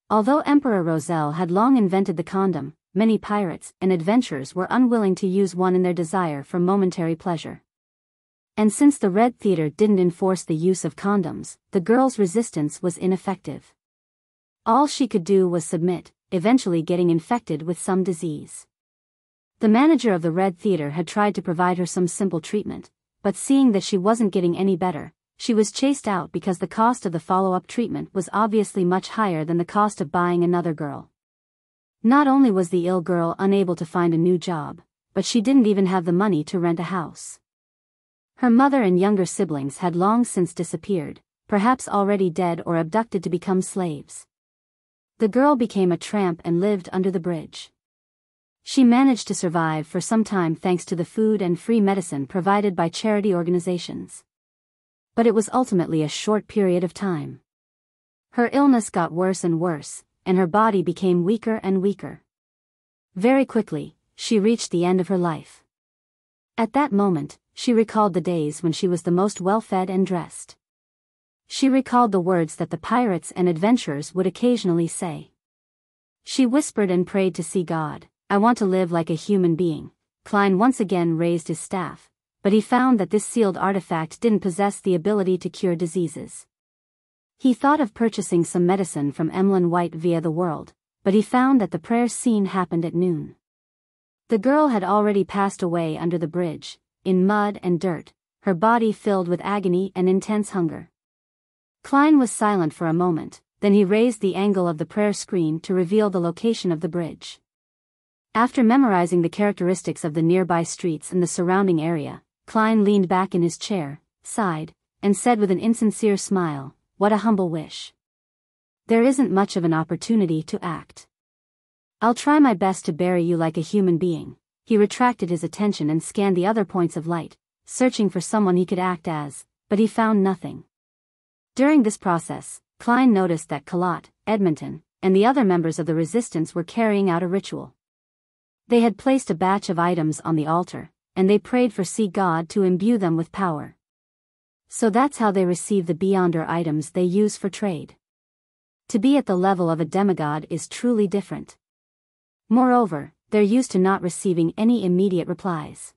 Although Emperor Roselle had long invented the condom, many pirates and adventurers were unwilling to use one in their desire for momentary pleasure. And since the Red Theater didn't enforce the use of condoms, the girl's resistance was ineffective. All she could do was submit, eventually getting infected with some disease. The manager of the Red Theater had tried to provide her some simple treatment, but seeing that she wasn't getting any better, she was chased out because the cost of the follow-up treatment was obviously much higher than the cost of buying another girl. Not only was the ill girl unable to find a new job, but she didn't even have the money to rent a house. Her mother and younger siblings had long since disappeared, perhaps already dead or abducted to become slaves. The girl became a tramp and lived under the bridge. She managed to survive for some time thanks to the food and free medicine provided by charity organizations. But it was ultimately a short period of time. Her illness got worse and worse, and her body became weaker and weaker. Very quickly, she reached the end of her life. At that moment, she recalled the days when she was the most well-fed and dressed. She recalled the words that the pirates and adventurers would occasionally say. She whispered and prayed to see God, "I want to live like a human being." Klein once again raised his staff, but he found that this sealed artifact didn't possess the ability to cure diseases. He thought of purchasing some medicine from Emlyn White via the world, but he found that the prayer scene happened at noon. The girl had already passed away under the bridge, in mud and dirt, her body filled with agony and intense hunger. Klein was silent for a moment, then he raised the angle of the prayer screen to reveal the location of the bridge. After memorizing the characteristics of the nearby streets and the surrounding area, Klein leaned back in his chair, sighed, and said with an insincere smile, "What a humble wish. There isn't much of an opportunity to act. I'll try my best to bury you like a human being." He retracted his attention and scanned the other points of light, searching for someone he could act as, but he found nothing. During this process, Klein noticed that Calotte, Edmonton, and the other members of the resistance were carrying out a ritual. They had placed a batch of items on the altar, and they prayed for sea God to imbue them with power. So that's how they receive the Beyonder items they use for trade. To be at the level of a demigod is truly different. Moreover, they're used to not receiving any immediate replies.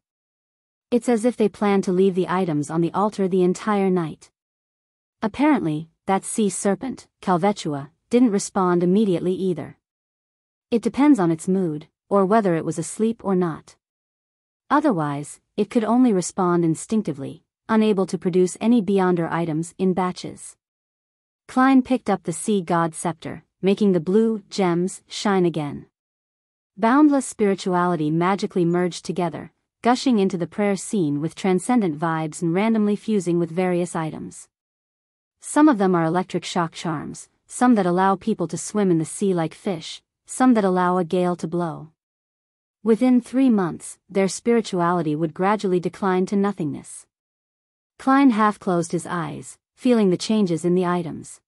It's as if they plan to leave the items on the altar the entire night. Apparently, that sea serpent, Calvetua, didn't respond immediately either. It depends on its mood, or whether it was asleep or not. Otherwise, it could only respond instinctively, unable to produce any Beyonder items in batches. Klein picked up the sea god scepter, making the blue gems shine again. Boundless spirituality magically merged together, gushing into the prayer scene with transcendent vibes and randomly fusing with various items. Some of them are electric shock charms, some that allow people to swim in the sea like fish, some that allow a gale to blow. Within 3 months, their spirituality would gradually decline to nothingness. Klein half closed his eyes, feeling the changes in the items.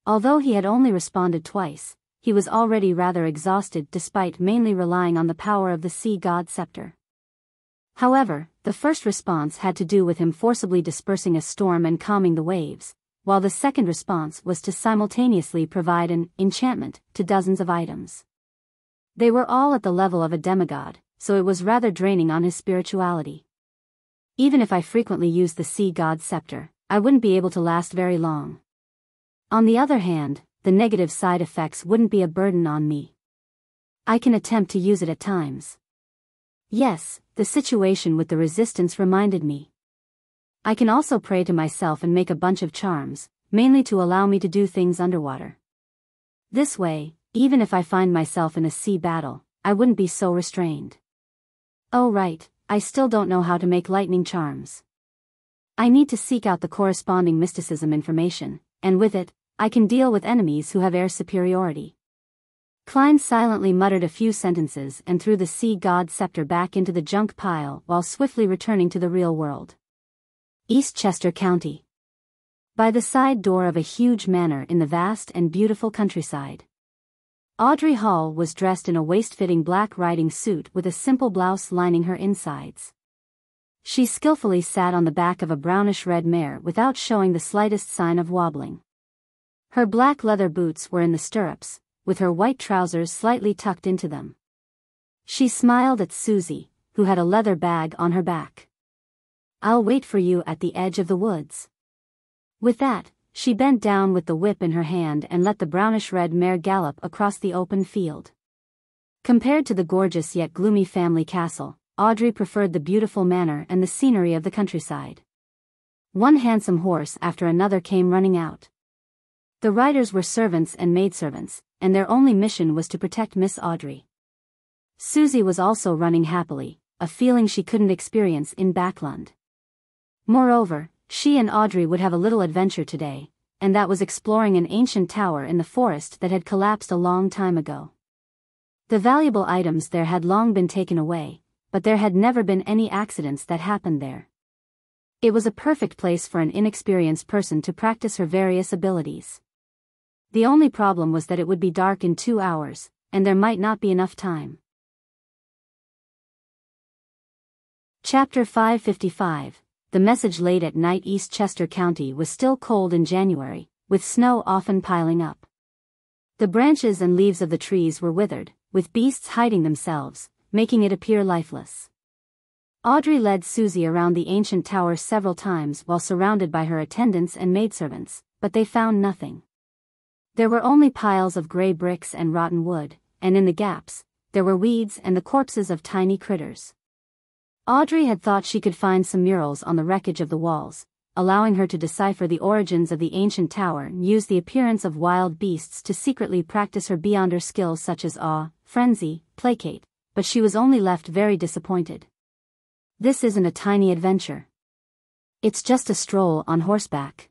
Although he had only responded twice, he was already rather exhausted despite mainly relying on the power of the sea god scepter. However, the first response had to do with him forcibly dispersing a storm and calming the waves, while the second response was to simultaneously provide an enchantment to dozens of items. They were all at the level of a demigod, so it was rather draining on his spirituality. Even if I frequently used the sea god scepter, I wouldn't be able to last very long. On the other hand, the negative side effects wouldn't be a burden on me. I can attempt to use it at times. Yes, the situation with the resistance reminded me. I can also pray to myself and make a bunch of charms, mainly to allow me to do things underwater. This way, even if I find myself in a sea battle, I wouldn't be so restrained. Oh right, I still don't know how to make lightning charms. I need to seek out the corresponding mysticism information, and with it, I can deal with enemies who have air superiority. Klein silently muttered a few sentences and threw the sea god scepter back into the junk pile while swiftly returning to the real world. Eastchester County. By the side door of a huge manor in the vast and beautiful countryside. Audrey Hall was dressed in a waist-fitting black riding suit with a simple blouse lining her insides. She skillfully sat on the back of a brownish-red mare without showing the slightest sign of wobbling. Her black leather boots were in the stirrups, with her white trousers slightly tucked into them. She smiled at Susie, who had a leather bag on her back. "I'll wait for you at the edge of the woods." With that, she bent down with the whip in her hand and let the brownish-red mare gallop across the open field. Compared to the gorgeous yet gloomy family castle, Audrey preferred the beautiful manor and the scenery of the countryside. One handsome horse after another came running out. The riders were servants and maidservants, and their only mission was to protect Miss Audrey. Susie was also running happily, a feeling she couldn't experience in Backlund. Moreover, she and Audrey would have a little adventure today, and that was exploring an ancient tower in the forest that had collapsed a long time ago. The valuable items there had long been taken away, but there had never been any accidents that happened there. It was a perfect place for an inexperienced person to practice her various abilities. The only problem was that it would be dark in 2 hours, and there might not be enough time. Chapter 555. The message. Late at night. East Chester County was still cold in January, with snow often piling up. The branches and leaves of the trees were withered, with beasts hiding themselves, making it appear lifeless. Audrey led Susie around the ancient tower several times while surrounded by her attendants and maidservants, but they found nothing. There were only piles of gray bricks and rotten wood, and in the gaps, there were weeds and the corpses of tiny critters. Audrey had thought she could find some murals on the wreckage of the walls, allowing her to decipher the origins of the ancient tower and use the appearance of wild beasts to secretly practice her beyonder skills such as awe, frenzy, placate, but she was only left very disappointed. This isn't a tiny adventure. It's just a stroll on horseback.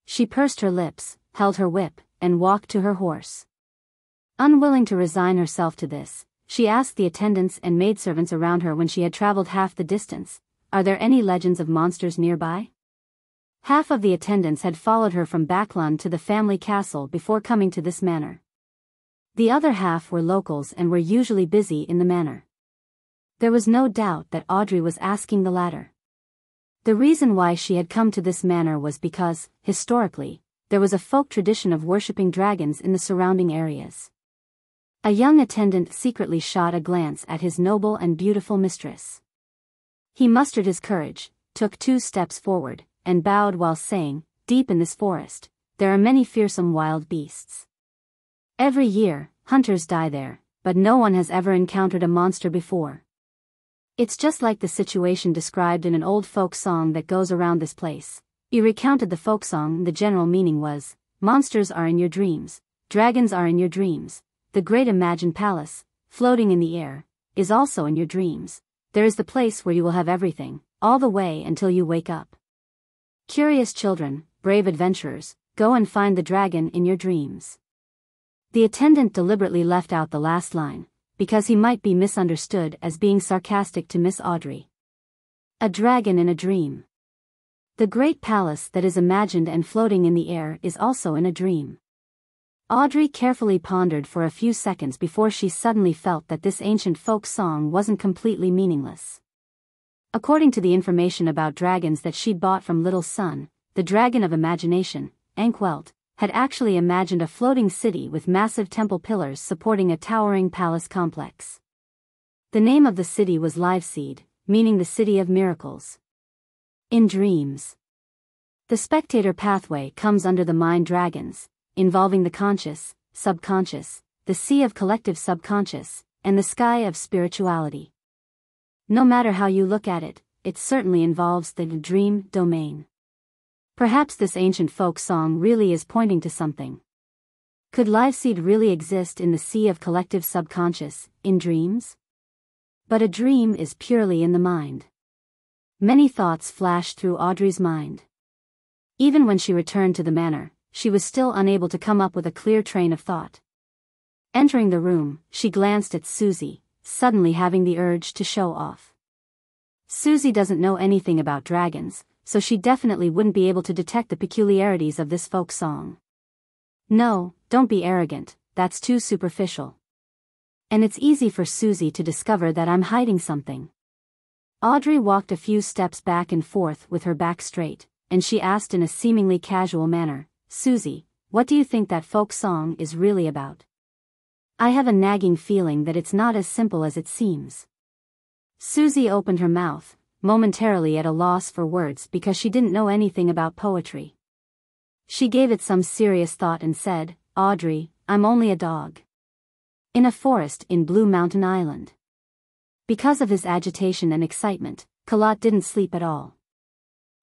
She pursed her lips, held her whip, and walked to her horse. Unwilling to resign herself to this, she asked the attendants and maidservants around her when she had traveled half the distance, "Are there any legends of monsters nearby?" Half of the attendants had followed her from Backlund to the family castle before coming to this manor. The other half were locals and were usually busy in the manor. There was no doubt that Audrey was asking the latter. The reason why she had come to this manor was because, historically, there was a folk tradition of worshipping dragons in the surrounding areas. A young attendant secretly shot a glance at his noble and beautiful mistress. He mustered his courage, took 2 steps forward, and bowed while saying, "Deep in this forest, there are many fearsome wild beasts. Every year, hunters die there, but no one has ever encountered a monster before. It's just like the situation described in an old folk song that goes around this place." He recounted the folk song. The general meaning was, monsters are in your dreams, dragons are in your dreams, the great imagined palace, floating in the air, is also in your dreams. There is the place where you will have everything, all the way until you wake up. Curious children, brave adventurers, go and find the dragon in your dreams. The attendant deliberately left out the last line, because he might be misunderstood as being sarcastic to Miss Audrey. A dragon in a dream. The great palace that is imagined and floating in the air is also in a dream. Audrey carefully pondered for a few seconds before she suddenly felt that this ancient folk song wasn't completely meaningless. According to the information about dragons that she'd bought from Little Sun, the dragon of imagination, Ankwelt, had actually imagined a floating city with massive temple pillars supporting a towering palace complex. The name of the city was Liveseed, meaning the city of miracles. In dreams. The spectator pathway comes under the mind dragons, involving the conscious, subconscious, the sea of collective subconscious, and the sky of spirituality. No matter how you look at it, it certainly involves the dream domain. Perhaps this ancient folk song really is pointing to something. Could Liveseed really exist in the sea of collective subconscious, in dreams? But a dream is purely in the mind. Many thoughts flashed through Audrey's mind. Even when she returned to the manor, she was still unable to come up with a clear train of thought. Entering the room, she glanced at Susie, suddenly having the urge to show off. Susie doesn't know anything about dragons, so she definitely wouldn't be able to detect the peculiarities of this folk song. "No, don't be arrogant, that's too superficial. And it's easy for Susie to discover that I'm hiding something. Audrey walked a few steps back and forth with her back straight, and she asked in a seemingly casual manner, "Susie, what do you think that folk song is really about? I have a nagging feeling that it's not as simple as it seems." Susie opened her mouth, momentarily at a loss for words because she didn't know anything about poetry. She gave it some serious thought and said, "Audrey, I'm only a dog. In a forest in Blue Mountain Island." Because of his agitation and excitement, Kalat didn't sleep at all.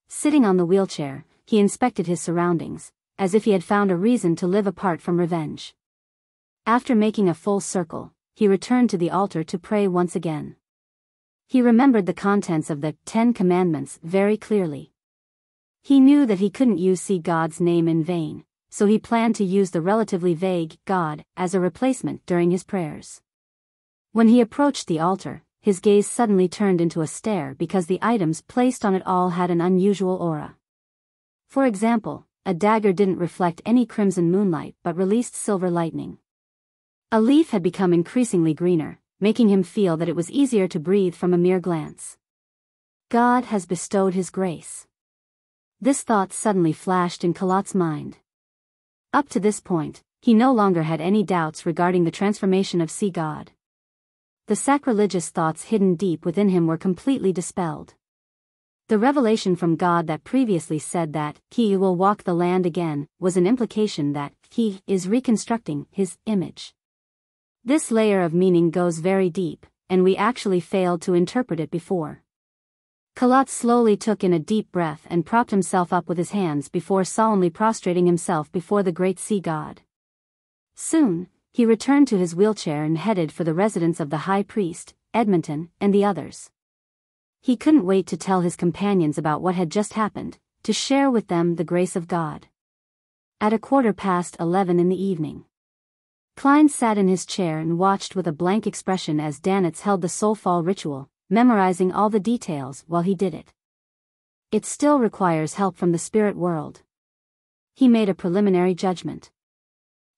Sitting on the wheelchair, he inspected his surroundings, as if he had found a reason to live apart from revenge. After making a full circle, he returned to the altar to pray once again. He remembered the contents of the 10 Commandments very clearly. He knew that he couldn't use God's name in vain, so he planned to use the relatively vague God as a replacement during his prayers. When he approached the altar, his gaze suddenly turned into a stare because the items placed on it all had an unusual aura. For example, a dagger didn't reflect any crimson moonlight but released silver lightning. A leaf had become increasingly greener, making him feel that it was easier to breathe from a mere glance. God has bestowed his grace. This thought suddenly flashed in Kalat's mind. Up to this point, he no longer had any doubts regarding the transformation of God. The sacrilegious thoughts hidden deep within him were completely dispelled. The revelation from God that previously said that he will walk the land again was an implication that he is reconstructing his image. This layer of meaning goes very deep, and we actually failed to interpret it before. Kalat slowly took in a deep breath and propped himself up with his hands before solemnly prostrating himself before the great sea god. Soon, he returned to his wheelchair and headed for the residence of the high priest, Edmonton, and the others. He couldn't wait to tell his companions about what had just happened, to share with them the grace of God. At 11:15 in the evening, Klein sat in his chair and watched with a blank expression as Danitz held the soulfall ritual, memorizing all the details while he did it. It still requires help from the spirit world. He made a preliminary judgment.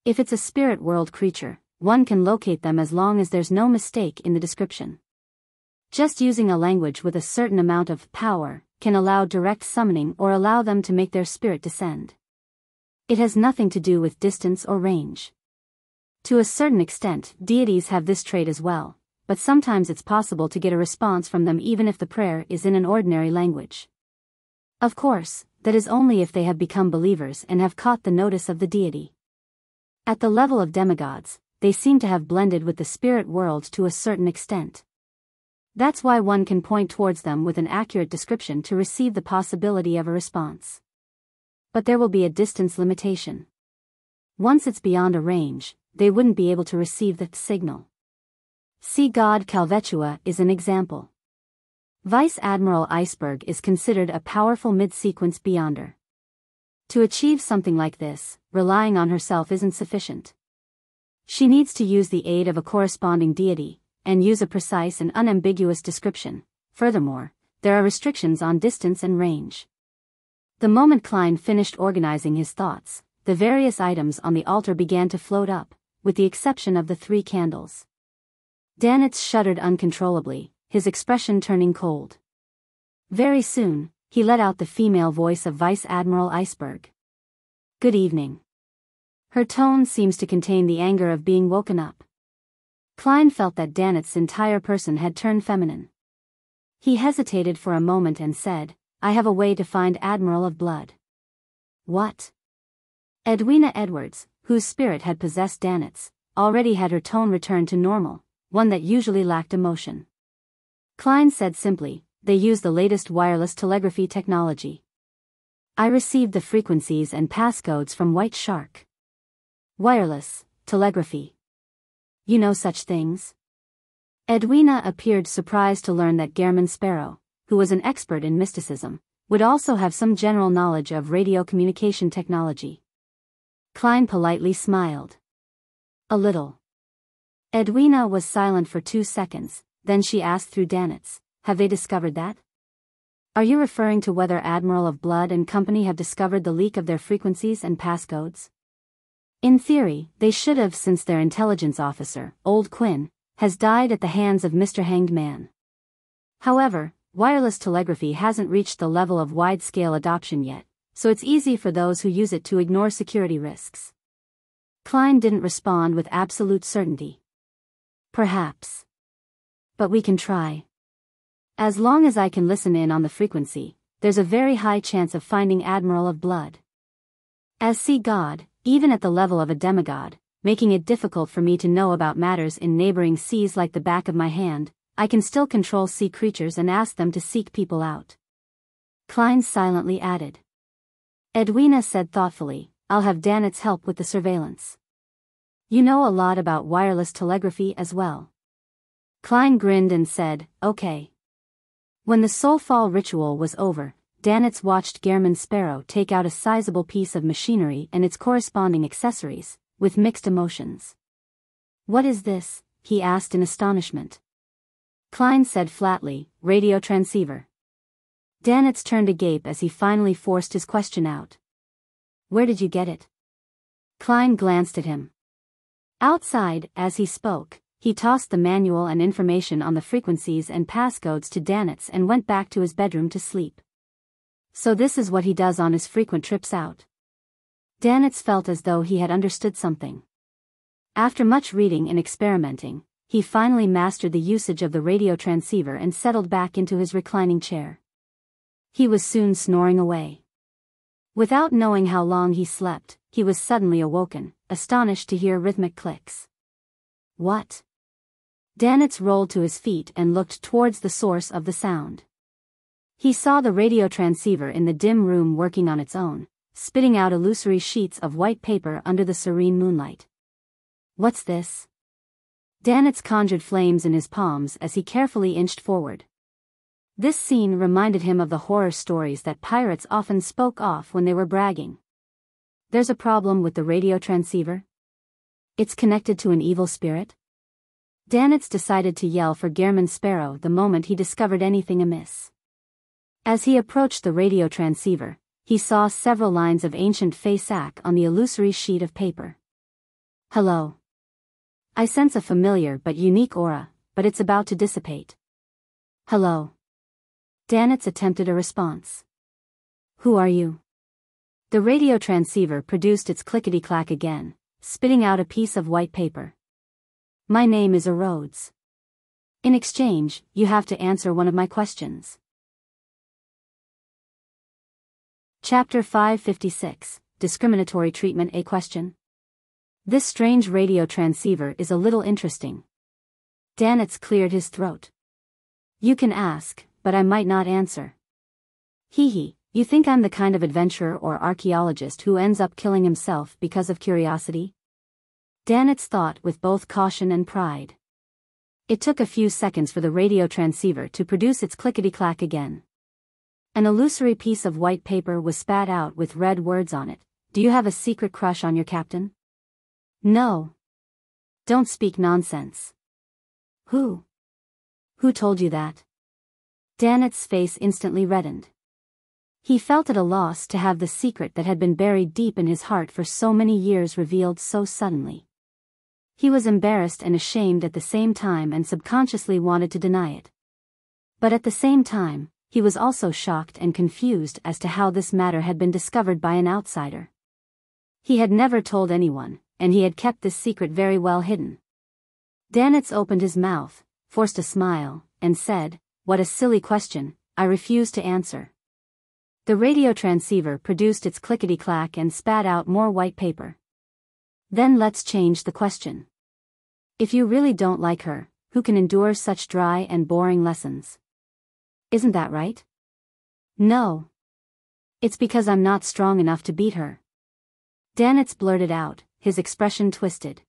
If it's a spirit world creature, one can locate them as long as there's no mistake in the description. Just using a language with a certain amount of power can allow direct summoning or allow them to make their spirit descend. It has nothing to do with distance or range. To a certain extent, deities have this trait as well, but sometimes it's possible to get a response from them even if the prayer is in an ordinary language. Of course, that is only if they have become believers and have caught the notice of the deity. At the level of demigods, they seem to have blended with the spirit world to a certain extent. That's why one can point towards them with an accurate description to receive the possibility of a response. But there will be a distance limitation. Once it's beyond a range, they wouldn't be able to receive the signal. Sea god Calvetua is an example. Vice Admiral Iceberg is considered a powerful mid-sequence beyonder. To achieve something like this, relying on herself isn't sufficient. She needs to use the aid of a corresponding deity, and use a precise and unambiguous description. Furthermore, there are restrictions on distance and range. The moment Klein finished organizing his thoughts, the various items on the altar began to float up, with the exception of the 3 candles. Danitz shuddered uncontrollably, his expression turning cold. Very soon, he let out the female voice of Vice Admiral Iceberg. "Good evening." Her tone seems to contain the anger of being woken up. Klein felt that Danitz's entire person had turned feminine. He hesitated for a moment and said, "I have a way to find Admiral of Blood." "What?" Edwina Edwards, whose spirit had possessed Danitz, already had her tone return to normal, one that usually lacked emotion. Klein said simply, "They use the latest wireless telegraphy technology. I received the frequencies and passcodes from White Shark." "Wireless telegraphy. You know such things?" Edwina appeared surprised to learn that Gehrman Sparrow, who was an expert in mysticism, would also have some general knowledge of radio communication technology. Klein politely smiled. "A little." Edwina was silent for 2 seconds, then she asked through Danitz, "Have they discovered that? Are you referring to whether Admiral of Blood and company have discovered the leak of their frequencies and passcodes?" "In theory, they should have, since their intelligence officer, Old Quinn, has died at the hands of Mr. Hanged Man. However, wireless telegraphy hasn't reached the level of wide-scale adoption yet, so it's easy for those who use it to ignore security risks. Klein didn't respond with absolute certainty. Perhaps. But we can try. As long as I can listen in on the frequency, there's a very high chance of finding Admiral of Blood. As sea god, even at the level of a demigod, making it difficult for me to know about matters in neighboring seas like the back of my hand, I can still control sea creatures and ask them to seek people out. Klein silently added. Edwina said thoughtfully, I'll have Danitz help with the surveillance. You know a lot about wireless telegraphy as well. Klein grinned and said, okay. When the Soulfall ritual was over, Danitz watched Gehrman Sparrow take out a sizable piece of machinery and its corresponding accessories, with mixed emotions. What is this? He asked in astonishment. Klein said flatly, radio transceiver. Danitz turned agape as he finally forced his question out. Where did you get it? Klein glanced at him. Outside, as he spoke, he tossed the manual and information on the frequencies and passcodes to Danitz and went back to his bedroom to sleep. So this is what he does on his frequent trips out. Danitz felt as though he had understood something. After much reading and experimenting, he finally mastered the usage of the radio transceiver and settled back into his reclining chair. He was soon snoring away. Without knowing how long he slept, he was suddenly awoken, astonished to hear rhythmic clicks. What? Danitz rolled to his feet and looked towards the source of the sound. He saw the radio transceiver in the dim room working on its own, spitting out illusory sheets of white paper under the serene moonlight. What's this? Danitz conjured flames in his palms as he carefully inched forward. This scene reminded him of the horror stories that pirates often spoke off when they were bragging. There's a problem with the radio transceiver? It's connected to an evil spirit? Danitz decided to yell for Gehrman Sparrow the moment he discovered anything amiss. As he approached the radio transceiver, he saw several lines of ancient Fleeced on the illusory sheet of paper. Hello. I sense a familiar but unique aura, but it's about to dissipate. Hello. Danitz attempted a response. Who are you? The radio transceiver produced its clickety-clack again, spitting out a piece of white paper. My name is Rhodes. In exchange, you have to answer one of my questions. Chapter 556, Discriminatory Treatment. A question. This strange radio transceiver is a little interesting. Danitz cleared his throat. You can ask, but I might not answer. Hee, you think I'm the kind of adventurer or archaeologist who ends up killing himself because of curiosity? Danitz thought with both caution and pride. It took a few seconds for the radio transceiver to produce its clickety-clack again. An illusory piece of white paper was spat out with red words on it. Do you have a secret crush on your captain? No. Don't speak nonsense. Who? Who told you that? Danitz's face instantly reddened. He felt at a loss to have the secret that had been buried deep in his heart for so many years revealed so suddenly. He was embarrassed and ashamed at the same time and subconsciously wanted to deny it. But at the same time, he was also shocked and confused as to how this matter had been discovered by an outsider. He had never told anyone, and he had kept this secret very well hidden. Danitz opened his mouth, forced a smile, and said, "What a silly question, I refuse to answer." The radio transceiver produced its clickety-clack and spat out more white paper. Then let's change the question. If you really don't like her, who can endure such dry and boring lessons? Isn't that right? No. It's because I'm not strong enough to beat her. Danitz blurted out, his expression twisted.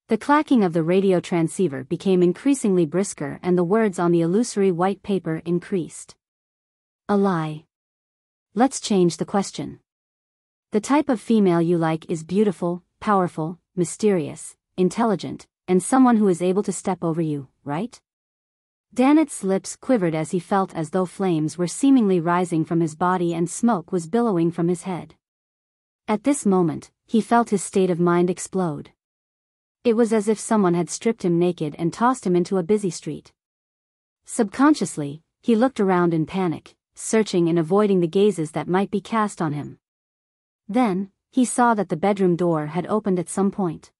The clacking of the radio transceiver became increasingly brisker and the words on the illusory white paper increased. A lie. Let's change the question. The type of female you like is beautiful, powerful, mysterious, intelligent, and someone who is able to step over you, right? Danitz's lips quivered as he felt as though flames were seemingly rising from his body and smoke was billowing from his head. At this moment, he felt his state of mind explode. It was as if someone had stripped him naked and tossed him into a busy street. Subconsciously, He looked around in panic, searching and avoiding the gazes that might be cast on him. Then, he saw that the bedroom door had opened at some point.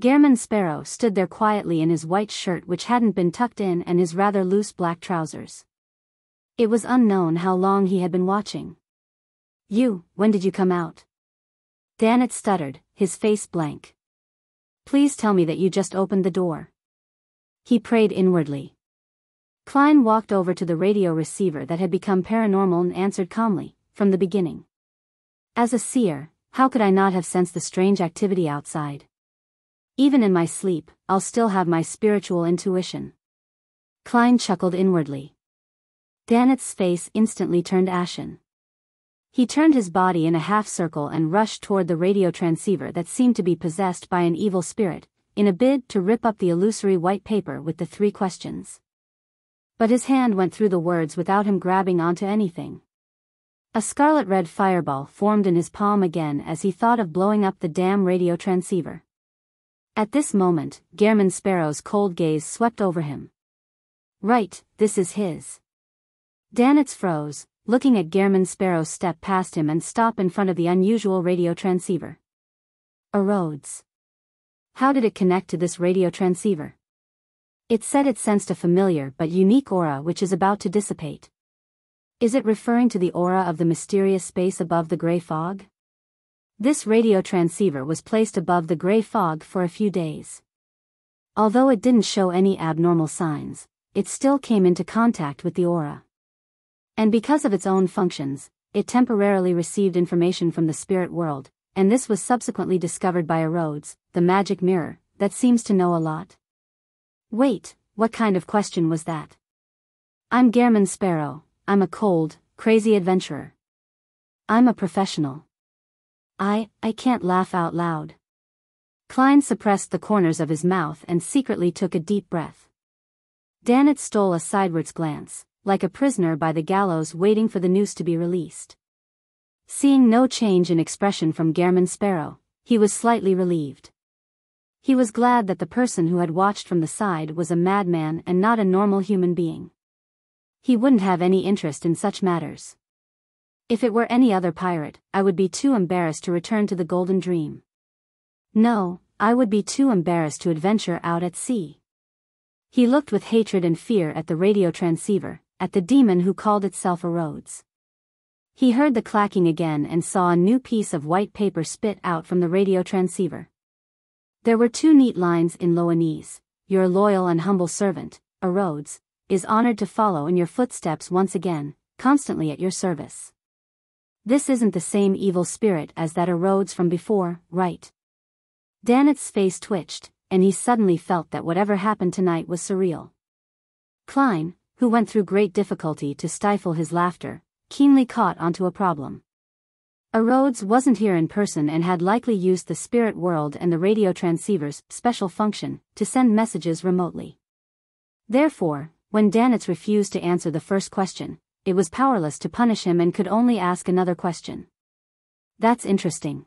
Gehrman Sparrow stood there quietly in his white shirt which hadn't been tucked in and his rather loose black trousers. It was unknown how long he had been watching. When did you come out? Danitz stuttered, his face blank. Please tell me that you just opened the door. He prayed inwardly. Klein walked over to the radio receiver that had become paranormal and answered calmly, from the beginning. As a seer, how could I not have sensed the strange activity outside? Even in my sleep, I'll still have my spiritual intuition. Klein chuckled inwardly. Danitz's face instantly turned ashen. He turned his body in a half-circle and rushed toward the radio transceiver that seemed to be possessed by an evil spirit, in a bid to rip up the illusory white paper with the 3 questions. But his hand went through the words without him grabbing onto anything. A scarlet-red fireball formed in his palm again as he thought of blowing up the damn radio transceiver. At this moment, Gehrman Sparrow's cold gaze swept over him. Right, this is his. Danitz froze, looking at Gehrman Sparrow step past him and stop in front of the unusual radio transceiver. A Rhodes. How did it connect to this radio transceiver? It said it sensed a familiar but unique aura which is about to dissipate. Is it referring to the aura of the mysterious space above the gray fog? This radio transceiver was placed above the gray fog for a few days. Although it didn't show any abnormal signs, it still came into contact with the aura. And because of its own functions, it temporarily received information from the spirit world, and this was subsequently discovered by a Rhodes, the magic mirror, that seems to know a lot. Wait, what kind of question was that? I'm Gehrman Sparrow, I'm a cold, crazy adventurer. I'm a professional. I can't laugh out loud. Klein suppressed the corners of his mouth and secretly took a deep breath. Danitz stole a sidewards glance, like a prisoner by the gallows waiting for the noose to be released. Seeing no change in expression from Gehrman Sparrow, he was slightly relieved. He was glad that the person who had watched from the side was a madman and not a normal human being. He wouldn't have any interest in such matters. If it were any other pirate, I would be too embarrassed to return to the Golden Dream. No, I would be too embarrassed to adventure out at sea. He looked with hatred and fear at the radio transceiver, at the demon who called itself a Rhodes. He heard the clacking again and saw a new piece of white paper spit out from the radio transceiver. There were 2 neat lines in Loanese. Your loyal and humble servant, a Rhodes, is honored to follow in your footsteps once again, constantly at your service. This isn't the same evil spirit as that Rhodes from before, right? Danitz's face twitched, and he suddenly felt that whatever happened tonight was surreal. Klein, who went through great difficulty to stifle his laughter, keenly caught onto a problem. A Rhodes wasn't here in person and had likely used the spirit world and the radio transceiver's special function to send messages remotely. Therefore, when Danitz refused to answer the first question, it was powerless to punish him and could only ask another question. That's interesting.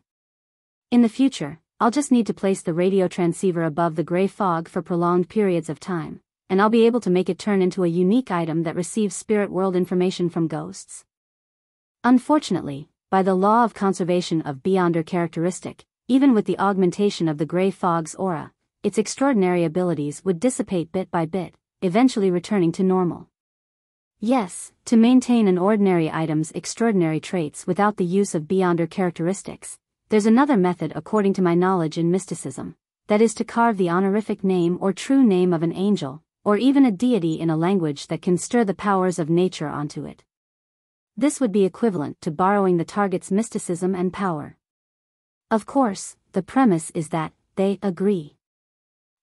In the future, I'll just need to place the radio transceiver above the gray fog for prolonged periods of time, and I'll be able to make it turn into a unique item that receives spirit world information from ghosts. Unfortunately, by the law of conservation of Beyonder characteristic, even with the augmentation of the gray fog's aura, its extraordinary abilities would dissipate bit by bit, eventually returning to normal. Yes, to maintain an ordinary item's extraordinary traits without the use of Beyonder characteristics, there's another method according to my knowledge in mysticism, that is to carve the honorific name or true name of an angel, or even a deity in a language that can stir the powers of nature onto it. This would be equivalent to borrowing the target's mysticism and power. Of course, the premise is that they agree.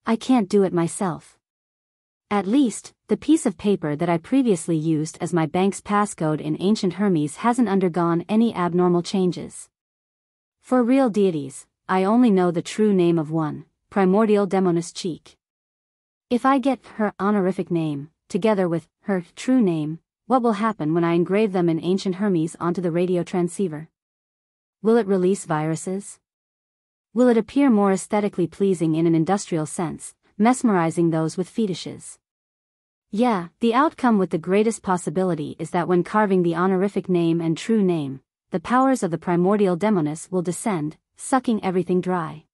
I can't do it myself. At least, the piece of paper that I previously used as my bank's passcode in ancient Hermes hasn't undergone any abnormal changes. For real deities, I only know the true name of one, primordial Demonis Cheek. If I get her honorific name, together with her true name, what will happen when I engrave them in ancient Hermes onto the radio transceiver? Will it release viruses? Will it appear more aesthetically pleasing in an industrial sense, mesmerizing those with fetishes? Yeah, the outcome with the greatest possibility is that when carving the honorific name and true name, the powers of the primordial demoness will descend, sucking everything dry.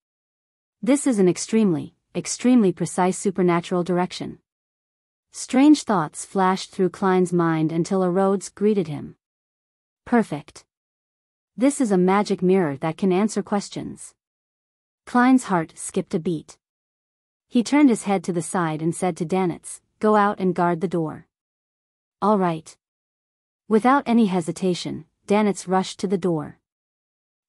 This is an extremely precise supernatural direction. Strange thoughts flashed through Klein's mind until a Rhodes greeted him. Perfect. This is a magic mirror that can answer questions. Klein's heart skipped a beat. He turned his head to the side and said to Danitz, "Go out and guard the door." "All right." Without any hesitation, Danitz rushed to the door.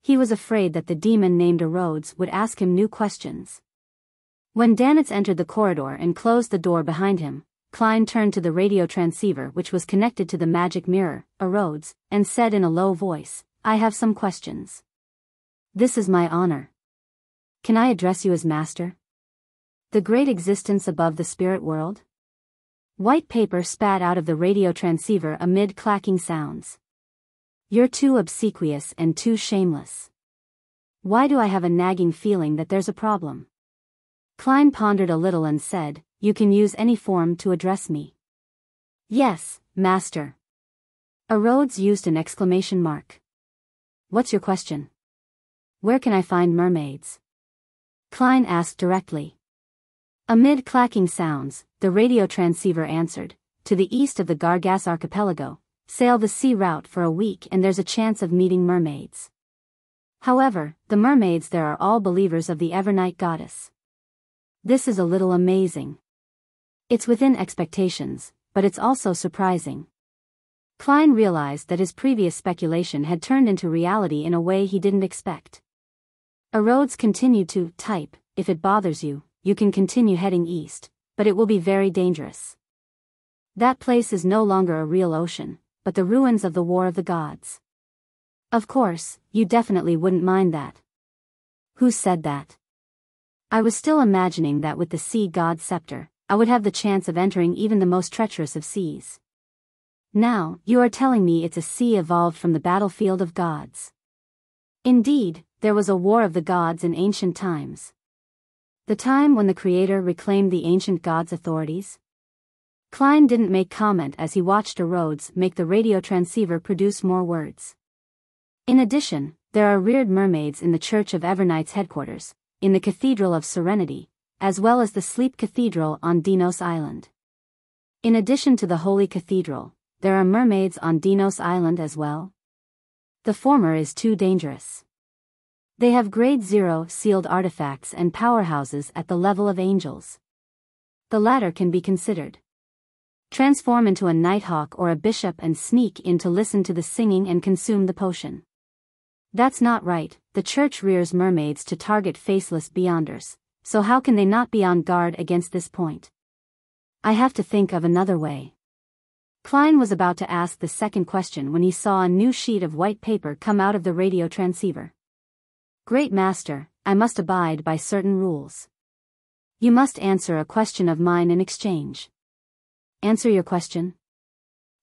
He was afraid that the demon named Rhodes would ask him new questions. When Danitz entered the corridor and closed the door behind him, Klein turned to the radio transceiver which was connected to the magic mirror, Rhodes, and said in a low voice, "I have some questions." "This is my honor. Can I address you as master? The great existence above the spirit world?" White paper spat out of the radio transceiver amid clacking sounds. "You're too obsequious and too shameless. Why do I have a nagging feeling that there's a problem?" Klein pondered a little and said, "You can use any form to address me." "Yes, master." Rhodes used an exclamation mark. "What's your question?" "Where can I find mermaids?" Klein asked directly. Amid clacking sounds, the radio transceiver answered, "To the east of the Gargas archipelago, sail the sea route for a week and there's a chance of meeting mermaids. However, the mermaids there are all believers of the Evernight goddess." This is a little amazing. It's within expectations, but it's also surprising. Klein realized that his previous speculation had turned into reality in a way he didn't expect. Rhodes continued to type, "If it bothers you, you can continue heading east, but it will be very dangerous. That place is no longer a real ocean, but the ruins of the War of the Gods. Of course, you definitely wouldn't mind that." "Who said that?" "I was still imagining that with the sea god scepter, I would have the chance of entering even the most treacherous of seas. Now, you are telling me it's a sea evolved from the battlefield of gods." "Indeed, there was a war of the gods in ancient times. The time when the Creator reclaimed the ancient gods' authorities." Klein didn't make comment as he watched Rhodes make the radio transceiver produce more words. "In addition, there are reared mermaids in the Church of Evernight's headquarters, in the Cathedral of Serenity, as well as the Sleep Cathedral on Dinos Island. In addition to the Holy Cathedral, there are mermaids on Dinos Island as well. The former is too dangerous. They have grade 0 sealed artifacts and powerhouses at the level of angels. The latter can be considered. Transform into a nighthawk or a bishop and sneak in to listen to the singing and consume the potion. That's not right. The church rears mermaids to target faceless beyonders, so how can they not be on guard against this point? I have to think of another way." Klein was about to ask the second question when he saw a new sheet of white paper come out of the radio transceiver. "Great Master, I must abide by certain rules. You must answer a question of mine in exchange." "Answer your question?"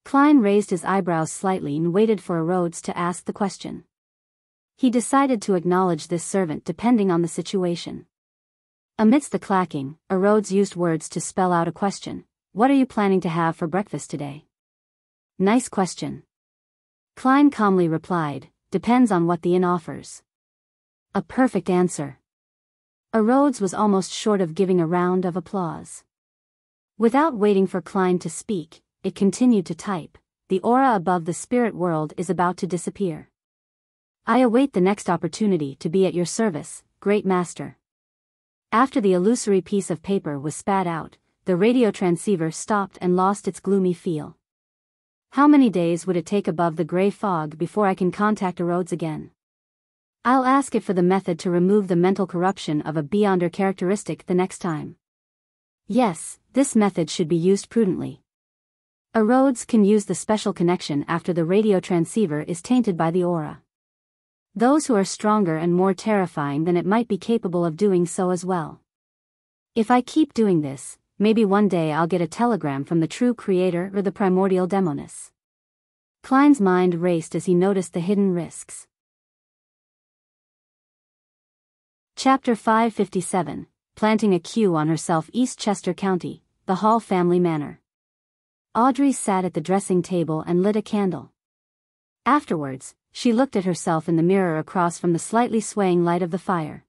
Klein raised his eyebrows slightly and waited for Rhodes to ask the question. He decided to acknowledge this servant depending on the situation. Amidst the clacking, Rhodes used words to spell out a question. "What are you planning to have for breakfast today?" "Nice question." Klein calmly replied, "Depends on what the inn offers." A perfect answer. Rhodes was almost short of giving a round of applause. Without waiting for Klein to speak, it continued to type, "The aura above the spirit world is about to disappear. I await the next opportunity to be at your service, Great Master." After the illusory piece of paper was spat out, the radio transceiver stopped and lost its gloomy feel. How many days would it take above the gray fog before I can contact Rhodes again? I'll ask it for the method to remove the mental corruption of a beyonder characteristic the next time. Yes, this method should be used prudently. Rhodes can use the special connection after the radio transceiver is tainted by the aura. Those who are stronger and more terrifying than it might be capable of doing so as well. If I keep doing this, maybe one day I'll get a telegram from the true creator or the primordial demoness. Klein's mind raced as he noticed the hidden risks. Chapter 557, Planting a Queue on Herself. East Chester County, the Hall family manor. Audrey sat at the dressing table and lit a candle. Afterwards, she looked at herself in the mirror across from the slightly swaying light of the fire.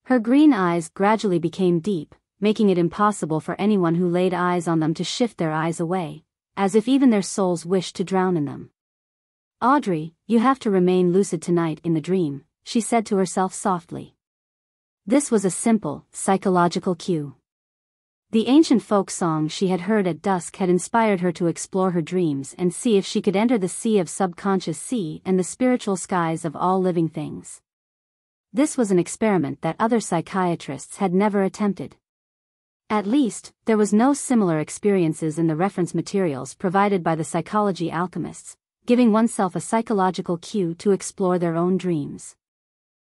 Her green eyes gradually became deep, making it impossible for anyone who laid eyes on them to shift their eyes away, as if even their souls wished to drown in them. "Audrey, you have to remain lucid tonight in the dream," she said to herself softly. This was a simple, psychological cue. The ancient folk song she had heard at dusk had inspired her to explore her dreams and see if she could enter the sea of subconscious sea and the spiritual skies of all living things. This was an experiment that other psychiatrists had never attempted. At least, there was no similar experiences in the reference materials provided by the psychology alchemists, giving oneself a psychological cue to explore their own dreams.